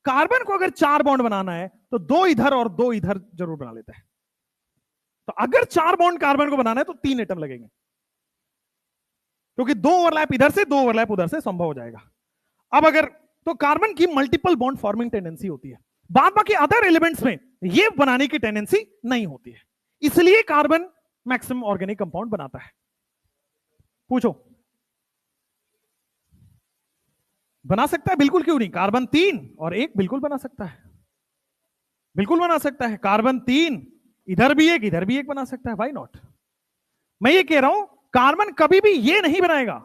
कार्बन को अगर 4 बॉन्ड बनाना है तो 2 इधर और 2 इधर जरूर बना लेता है। तो अगर 4 बॉन्ड कार्बन को बनाना है तो 3 एटम लगेंगे, क्योंकि 2 ओवरलैप इधर से 2 ओवरलैप उधर से संभव हो जाएगा। अब अगर, तो कार्बन की मल्टीपल बॉन्ड फॉर्मिंग टेंडेंसी होती है, बाद बाकी अदर एलिमेंट्स में ये बनाने की टेंडेंसी नहीं होती है, इसलिए कार्बन मैक्सिमम ऑर्गेनिक कंपाउंड बनाता है। पूछो, बना सकता है? बिल्कुल, क्यों नहीं। कार्बन 3 और 1 बिल्कुल बना सकता है, बिल्कुल बना सकता है। कार्बन 3 इधर भी एक इधर भी एक बना सकता है, व्हाई नॉट। मैं ये कह रहा हूं कार्बन कभी भी ये नहीं बनाएगा,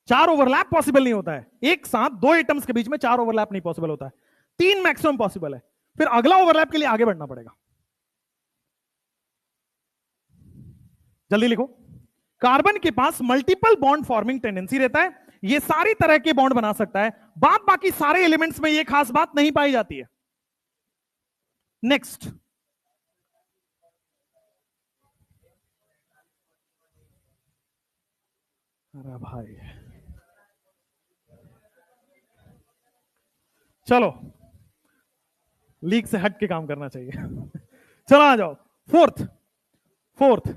4 ओवरलैप पॉसिबल नहीं होता है, एक साथ 2 एटम्स के बीच में 4 ओवरलैप नहीं पॉसिबल होता है, 3 मैक्सिमम पॉसिबल है। फिर अगला ओवरलैप के लिए आगे बढ़ना पड़ेगा। जल्दी लिखो, कार्बन के पास मल्टीपल बॉन्ड फॉर्मिंग टेंडेंसी रहता है, ये सारी तरह के बॉन्ड बना सकता है, बाद बाकी सारे एलिमेंट्स में ये खास बात नहीं पाई जाती है। नेक्स्ट, अरे भाई चलो, लीक से हट के काम करना चाहिए। चलो आ जाओ, फोर्थ।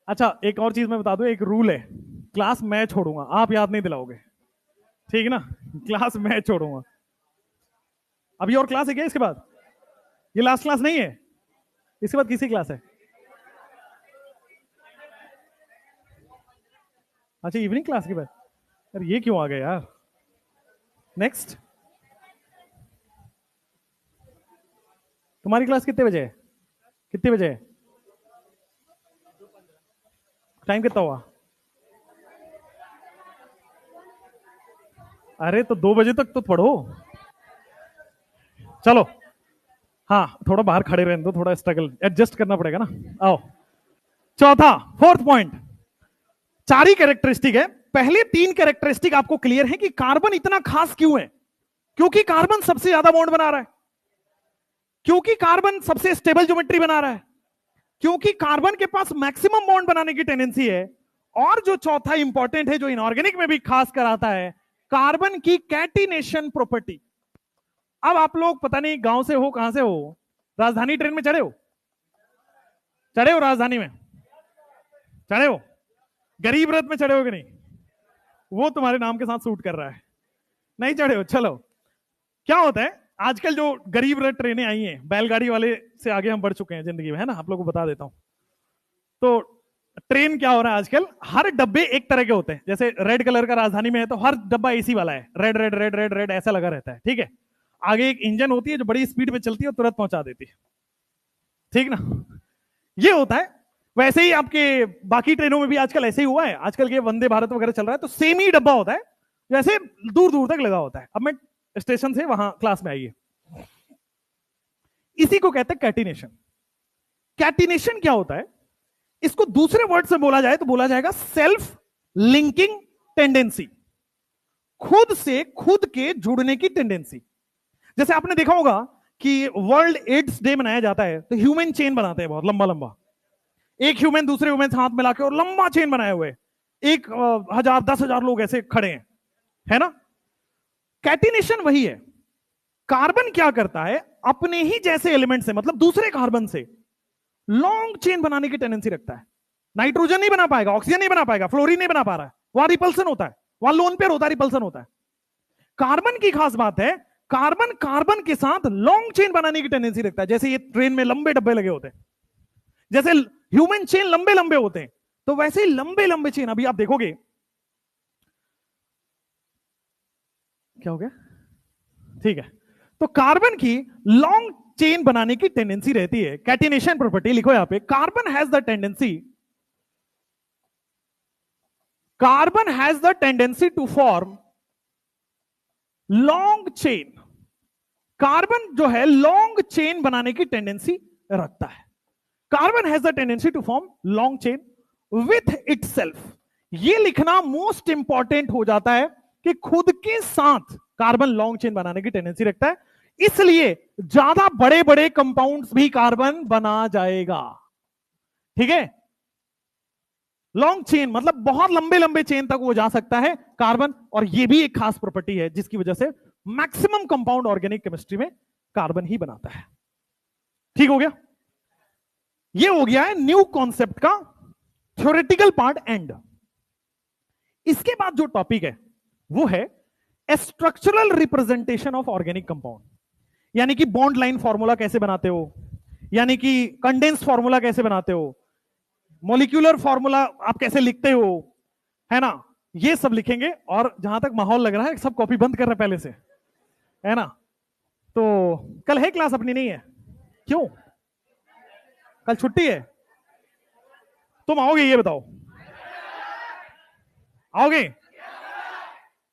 अच्छा, एक और चीज मैं बता दूं, एक रूल है, क्लास मैं छोड़ूंगा, आप याद नहीं दिलाओगे, ठीक है ना? क्लास मैं छोड़ूंगा। अभी और क्लास है क्या इसके बाद? ये लास्ट क्लास नहीं है, इसके बाद किसी क्लास है? अच्छा, इवनिंग क्लास के बाद। अरे ये क्यों आ गए यार? नेक्स्ट, तुम्हारी क्लास कितने बजे है? कितने बजे है? टाइम कितना हुआ? अरे तो 2 बजे तक तो पढ़ो। चलो, हाँ थोड़ा बाहर खड़े रहने दो, थोड़ा स्ट्रगल एडजस्ट करना पड़ेगा ना। आओ, चौथा, फोर्थ पॉइंट, 4 ही कैरेक्टरिस्टिक है। पहले 3 कैरेक्टरिस्टिक आपको क्लियर है कि कार्बन इतना खास क्यों है, क्योंकि कार्बन सबसे ज्यादा बॉन्ड बना रहा है, क्योंकि कार्बन सबसे स्टेबल ज्योमेट्री बना रहा है, क्योंकि कार्बन के पास मैक्सिमम बॉन्ड बनाने की टेंडेंसी है, और जो चौथा इंपॉर्टेंट है, जो इनऑर्गेनिक में भी खास कराता है, कार्बन की कैटिनेशन प्रॉपर्टी। अब आप लोग पता नहीं गांव से हो, कहां से हो, राजधानी ट्रेन में चढ़े हो? चढ़े हो राजधानी में? चढ़े हो? गरीब रथ में चढ़े हो कि नहीं? वो तुम्हारे नाम के साथ सूट कर रहा है। नहीं चढ़े हो? चलो, क्या होता है आजकल जो गरीब रथ ट्रेनें आई हैं, बैलगाड़ी वाले से आगे हम बढ़ चुके हैं जिंदगी में, है ना। आप लोगों को बता देता हूं। तो ट्रेन क्या हो रहा है आजकल, हर डब्बे एक तरह के होते हैं। जैसे रेड कलर का राजधानी में है तो हर डब्बा एसी वाला है, red red red red red ऐसा लगा रहता है, ठीक है। आगे एक इंजन होती है जो बड़ी स्पीड पे चलती है और तुरंत पहुंचा देती है, ठीक ना। ये होता है। वैसे ही आपके बाकी ट्रेनों में भी आजकल ऐसे ही हुआ है। आजकल के वंदे भारत वगैरह चल रहा है तो सेम ही डब्बा होता है, जैसे दूर दूर तक लगा होता है। अब मैं स्टेशन से वहां क्लास में आइए, इसी को कहते हैं कैटिनेशन। कैटिनेशन क्या होता है, इसको दूसरे वर्ड से बोला जाए तो बोला जाएगा सेल्फ लिंकिंग टेंडेंसी, खुद से खुद के जुड़ने की टेंडेंसी। जैसे आपने देखा होगा कि वर्ल्ड एड्स डे मनाया जाता है तो ह्यूमन चेन बनाते हैं, बहुत लंबा लंबा, एक ह्यूमन दूसरे ह्यूमन से हाथ मिला के और लंबा चेन बनाए हुए, 1,000 10,000 लोग ऐसे खड़े हैं, है ना। कैटिनेशन वही है। कार्बन क्या करता है, अपने ही जैसे एलिमेंट से, मतलब दूसरे कार्बन से लॉन्ग चेन बनाने की टेंडेंसी रखता है। नाइट्रोजन नहीं बना पाएगा, ऑक्सीजन नहीं बना पाएगा, फ्लोरीन नहीं बना पा रहा है, वहां रिपल्सन होता है, वहां लोन पेयर होता है, रिपल्सन होता है। कार्बन की खास बात है, कार्बन कार्बन के साथ लॉन्ग चेन बनाने की टेंडेंसी रखता है। जैसे ये ट्रेन में लंबे डब्बे लगे होते हैं, जैसे ह्यूमन चेन लंबे लंबे होते हैं, तो वैसे ही लंबे लंबे चेन अभी आप देखोगे। क्या हो गया? ठीक है। तो कार्बन की लॉन्ग चेन बनाने की टेंडेंसी रहती है। कैटिनेशन प्रॉपर्टी लिखो यहां पे, carbon has the tendency to form long chain. Carbon जो है लॉन्ग चेन बनाने की टेंडेंसी रखता है। Carbon has the tendency to form long chain with itself. ये लिखना मोस्ट इंपॉर्टेंट हो जाता है कि खुद के साथ कार्बन लॉन्ग चेन बनाने की टेंडेंसी रखता है, इसलिए ज्यादा बड़े बड़े कंपाउंड्स भी कार्बन बना जाएगा, ठीक है। लॉन्ग चेन मतलब बहुत लंबे लंबे चेन तक वो जा सकता है कार्बन, और ये भी एक खास प्रॉपर्टी है जिसकी वजह से मैक्सिमम कंपाउंड ऑर्गेनिक केमिस्ट्री में कार्बन ही बनाता है। ठीक हो गया? ये हो गया है न्यू कॉन्सेप्ट का थ्योरेटिकल पार्ट एंड। इसके बाद जो टॉपिक है वो है structural representation of organic compound, यानी कि बॉन्ड लाइन फॉर्मूला कैसे बनाते हो, यानी कि कंडेंस फॉर्मूला कैसे बनाते हो, मॉलिक्यूलर फॉर्मूला आप कैसे लिखते हो, है ना। ये सब लिखेंगे। और जहां तक माहौल लग रहा है सब कॉपी बंद कर रहे हैं पहले से, है ना। तो कल है क्लास, अपनी नहीं है? क्यों? कल छुट्टी है? तुम आओगे ये बताओ? आओगे?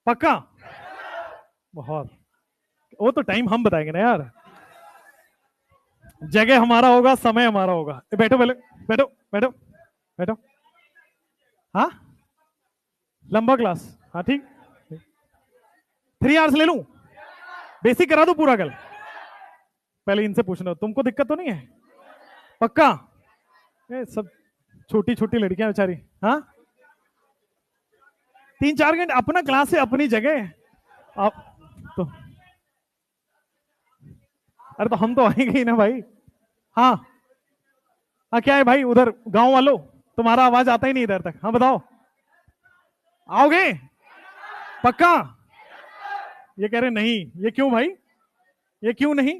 पक्का? बहुत। वो तो टाइम हम बताएंगे ना यार, जगह हमारा होगा, समय हमारा होगा। बैठो पहले, बैठो बैठो बैठो। हाँ, लंबा क्लास, हाँ ठीक। 3 आवर्स ले लूं? बेसिक करा दो पूरा कल? पहले इनसे पूछना, तुमको दिक्कत तो नहीं है? पक्का? ये सब छोटी छोटी लड़कियां बेचारी। हाँ, 3-4 घंटे अपना क्लास है, अपनी जगह। आप तो, अरे तो हम तो आएंगे ही ना भाई। हाँ हाँ, क्या है भाई, उधर गांव वालों तुम्हारा आवाज आता ही नहीं इधर तक। हाँ बताओ, आओगे? पक्का? ये कह रहे नहीं। ये क्यों भाई, ये क्यों नहीं?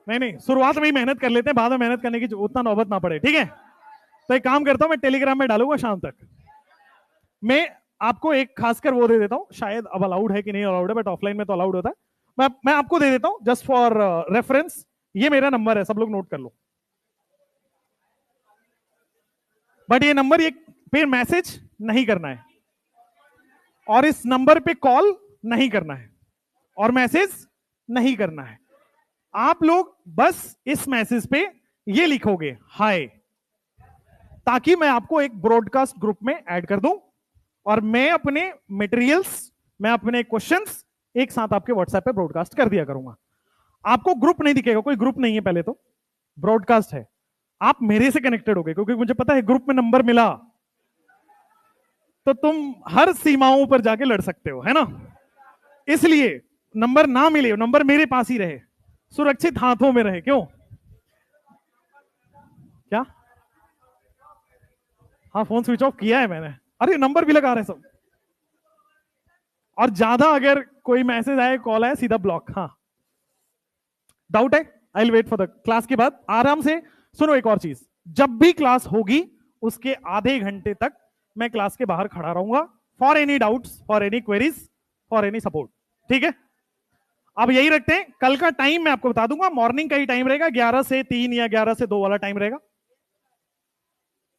नहीं नहीं, शुरुआत में ही मेहनत कर लेते हैं, बाद में मेहनत करने की उतना नौबत ना पड़े, ठीक है। तो एक काम करता हूं, मैं टेलीग्राम में डालूंगा शाम तक। मैं आपको एक खासकर वो दे देता हूं, शायद अब अलाउड है कि नहीं अलाउड है, बट ऑफलाइन में तो अलाउड होता है। मैं आपको दे देता हूं जस्ट फॉर रेफरेंस। ये मेरा नंबर है, सब लोग नोट कर लो। बट ये नंबर, ये पे मैसेज नहीं करना है, और इस नंबर पे कॉल नहीं करना है, और मैसेज नहीं करना है। आप लोग बस इस मैसेज पे ये लिखोगे हाय, ताकि मैं आपको एक ब्रॉडकास्ट ग्रुप में ऐड कर दूं, और मैं अपने मटेरियल्स, मैं अपने क्वेश्चंस एक साथ आपके व्हाट्सएप पे ब्रॉडकास्ट कर दिया करूंगा। आपको ग्रुप नहीं दिखेगा, कोई ग्रुप नहीं है, पहले तो ब्रॉडकास्ट है। आप मेरे से कनेक्टेड हो गए, क्योंकि मुझे पता है ग्रुप में नंबर मिला तो तुम हर सीमाओं पर जाके लड़ सकते हो, है ना। इसलिए नंबर ना मिले, नंबर मेरे पास ही रहे, सुरक्षित हाथों में रहे। क्यों? क्या? हाँ फोन स्विच ऑफ किया है मैंने। अरे नंबर भी लगा रहे हैं सब। और ज्यादा अगर कोई मैसेज आए कॉल आए सीधा ब्लॉक। हाँ डाउट है? I will wait for the class के बाद आराम से सुनो। एक और चीज, जब भी क्लास होगी उसके आधे घंटे तक मैं क्लास के बाहर खड़ा रहूंगा for any doubts, for any queries, for any support. ठीक है? अब यही रखते हैं। कल का टाइम मैं आपको बता दूंगा, मॉर्निंग का ही टाइम रहेगा, 11 से 3 या 11 से 2 वाला टाइम रहेगा।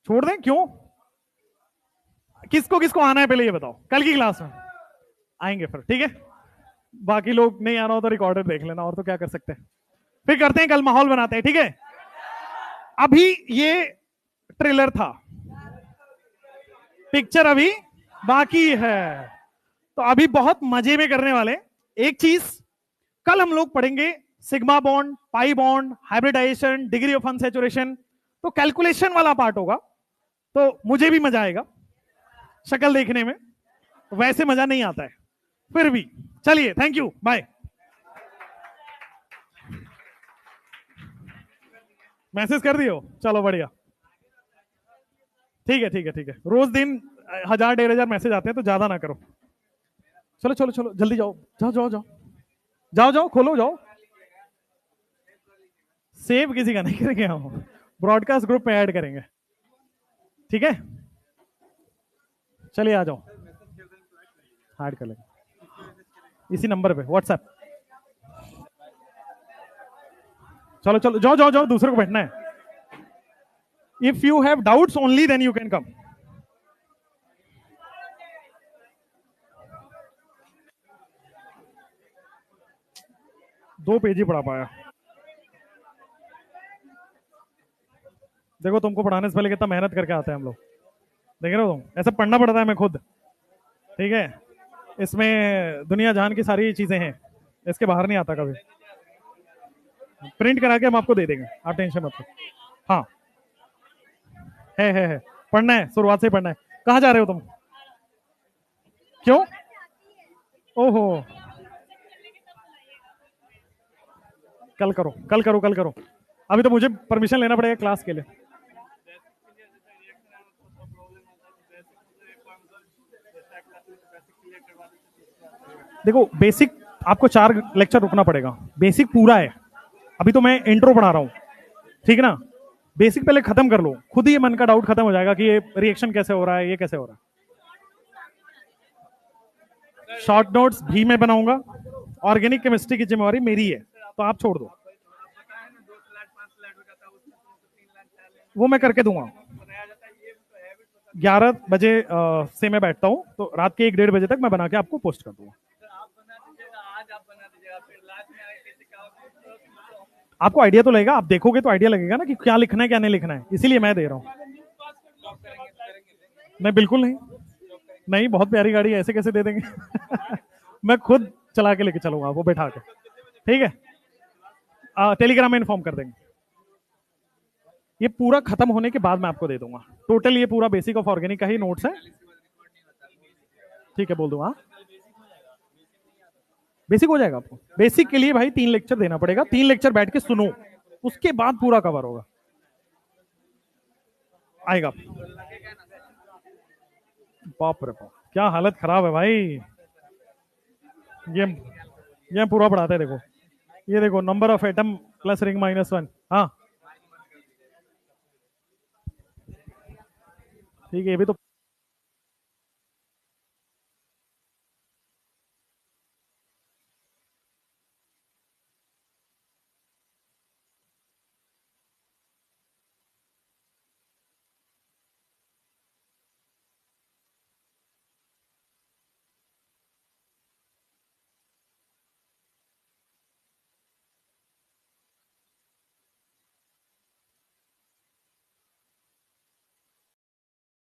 छोड़ दें? क्यों? किसको किसको आना है पहले ये बताओ, कल की क्लास में आएंगे फिर। ठीक है? बाकी लोग नहीं आना हो तो रिकॉर्डेड देख लेना, और तो क्या कर सकते हैं। फिर करते हैं, कल माहौल बनाते हैं। ठीक है? अभी ये ट्रेलर था, पिक्चर अभी बाकी है, तो अभी बहुत मजे में करने वाले। एक चीज, कल हम लोग पढ़ेंगे sigma bond, pi bond, hybridisation, degree of unsaturation. तो कैलकुलेशन वाला पार्ट होगा, तो मुझे भी मजा आएगा शक्ल देखने में। वैसे मजा नहीं आता है फिर भी। चलिए, थैंक यू, बाय। मैसेज कर दियो? चलो बढ़िया। ठीक है ठीक है ठीक है। रोज दिन 1000 1500 मैसेज आते हैं, तो ज्यादा ना करो। चलो चलो चलो जल्दी जाओ, जाओ जाओ जाओ जाओ जाओ, खोलो जाओ। सेव किसी का नहीं करेंगे हम, ब्रॉडकास्ट ग्रुप में ऐड करेंगे। ठीक है? चलिए आ जाओ, ऐड कर लेंगे इसी नंबर पे व्हाट्सएप। चलो चलो जाओ जाओ जाओ, दूसरे को बैठना है। If you have doubts only then you can come. दो पेज ही पढ़ा पाया। देखो तुमको पढ़ाने से पहले कितना मेहनत करके आते हैं हम लोग, देख रहे हो तुम? ऐसा पढ़ना पड़ता है मैं खुद। ठीक है? इसमें दुनिया जान की सारी चीजें हैं, इसके बाहर नहीं आता कभी। प्रिंट करा के हम आपको दे देंगे, आप टेंशन मत लो। हाँ है पढ़ना है, शुरुआत से ही पढ़ना है। कहाँ जा रहे हो तुम? क्यों? ओहो, कल करो कल करो कल करो। अभी तो मुझे परमिशन लेना पड़ेगा क्लास के लिए। देखो बेसिक आपको 4 लेक्चर रुकना पड़ेगा, बेसिक पूरा है। अभी तो मैं इंट्रो पढ़ा रहा हूँ, ठीक है ना? बेसिक पहले खत्म कर लो, खुद ही मन का डाउट खत्म हो जाएगा कि ये रिएक्शन कैसे हो रहा है, ये कैसे हो रहा है। शॉर्ट नोट्स भी मैं बनाऊंगा, ऑर्गेनिक केमिस्ट्री की जिम्मेवारी मेरी है, तो आप छोड़ दो, वो मैं करके दूंगा। 11 बजे से मैं बैठता हूँ, तो रात के 1 1:30 बजे तक मैं बना के आपको पोस्ट कर दूंगा। आपको आइडिया तो लगेगा, आप देखोगे तो आइडिया लगेगा ना कि क्या लिखना है क्या नहीं लिखना है, इसीलिए मैं दे रहा हूँ। नहीं बिल्कुल नहीं, नहीं बहुत प्यारी गाड़ी है, ऐसे कैसे दे देंगे मैं खुद चला के लेके चलूंगा वो बैठा के। ठीक है? टेलीग्राम में इन्फॉर्म कर देंगे। ये पूरा खत्म होने के बाद मैं आपको दे दूंगा। टोटल ये पूरा बेसिक ऑफ ऑर्गेनिक का ही नोट्स है। ठीक है, बोल दूंगा। बेसिक हो जाएगा आपको। बेसिक के लिए भाई 3 लेक्चर देना पड़ेगा, 3 लेक्चर बैठ के सुनो, उसके बाद पूरा कवर होगा। आएगा। बाप रे बाप, क्या हालत खराब है भाई। ये ये पूरा पढ़ाते हैं, देखो ये देखो, number of atom plus ring -1। हाँ ठीक है, ये भी तो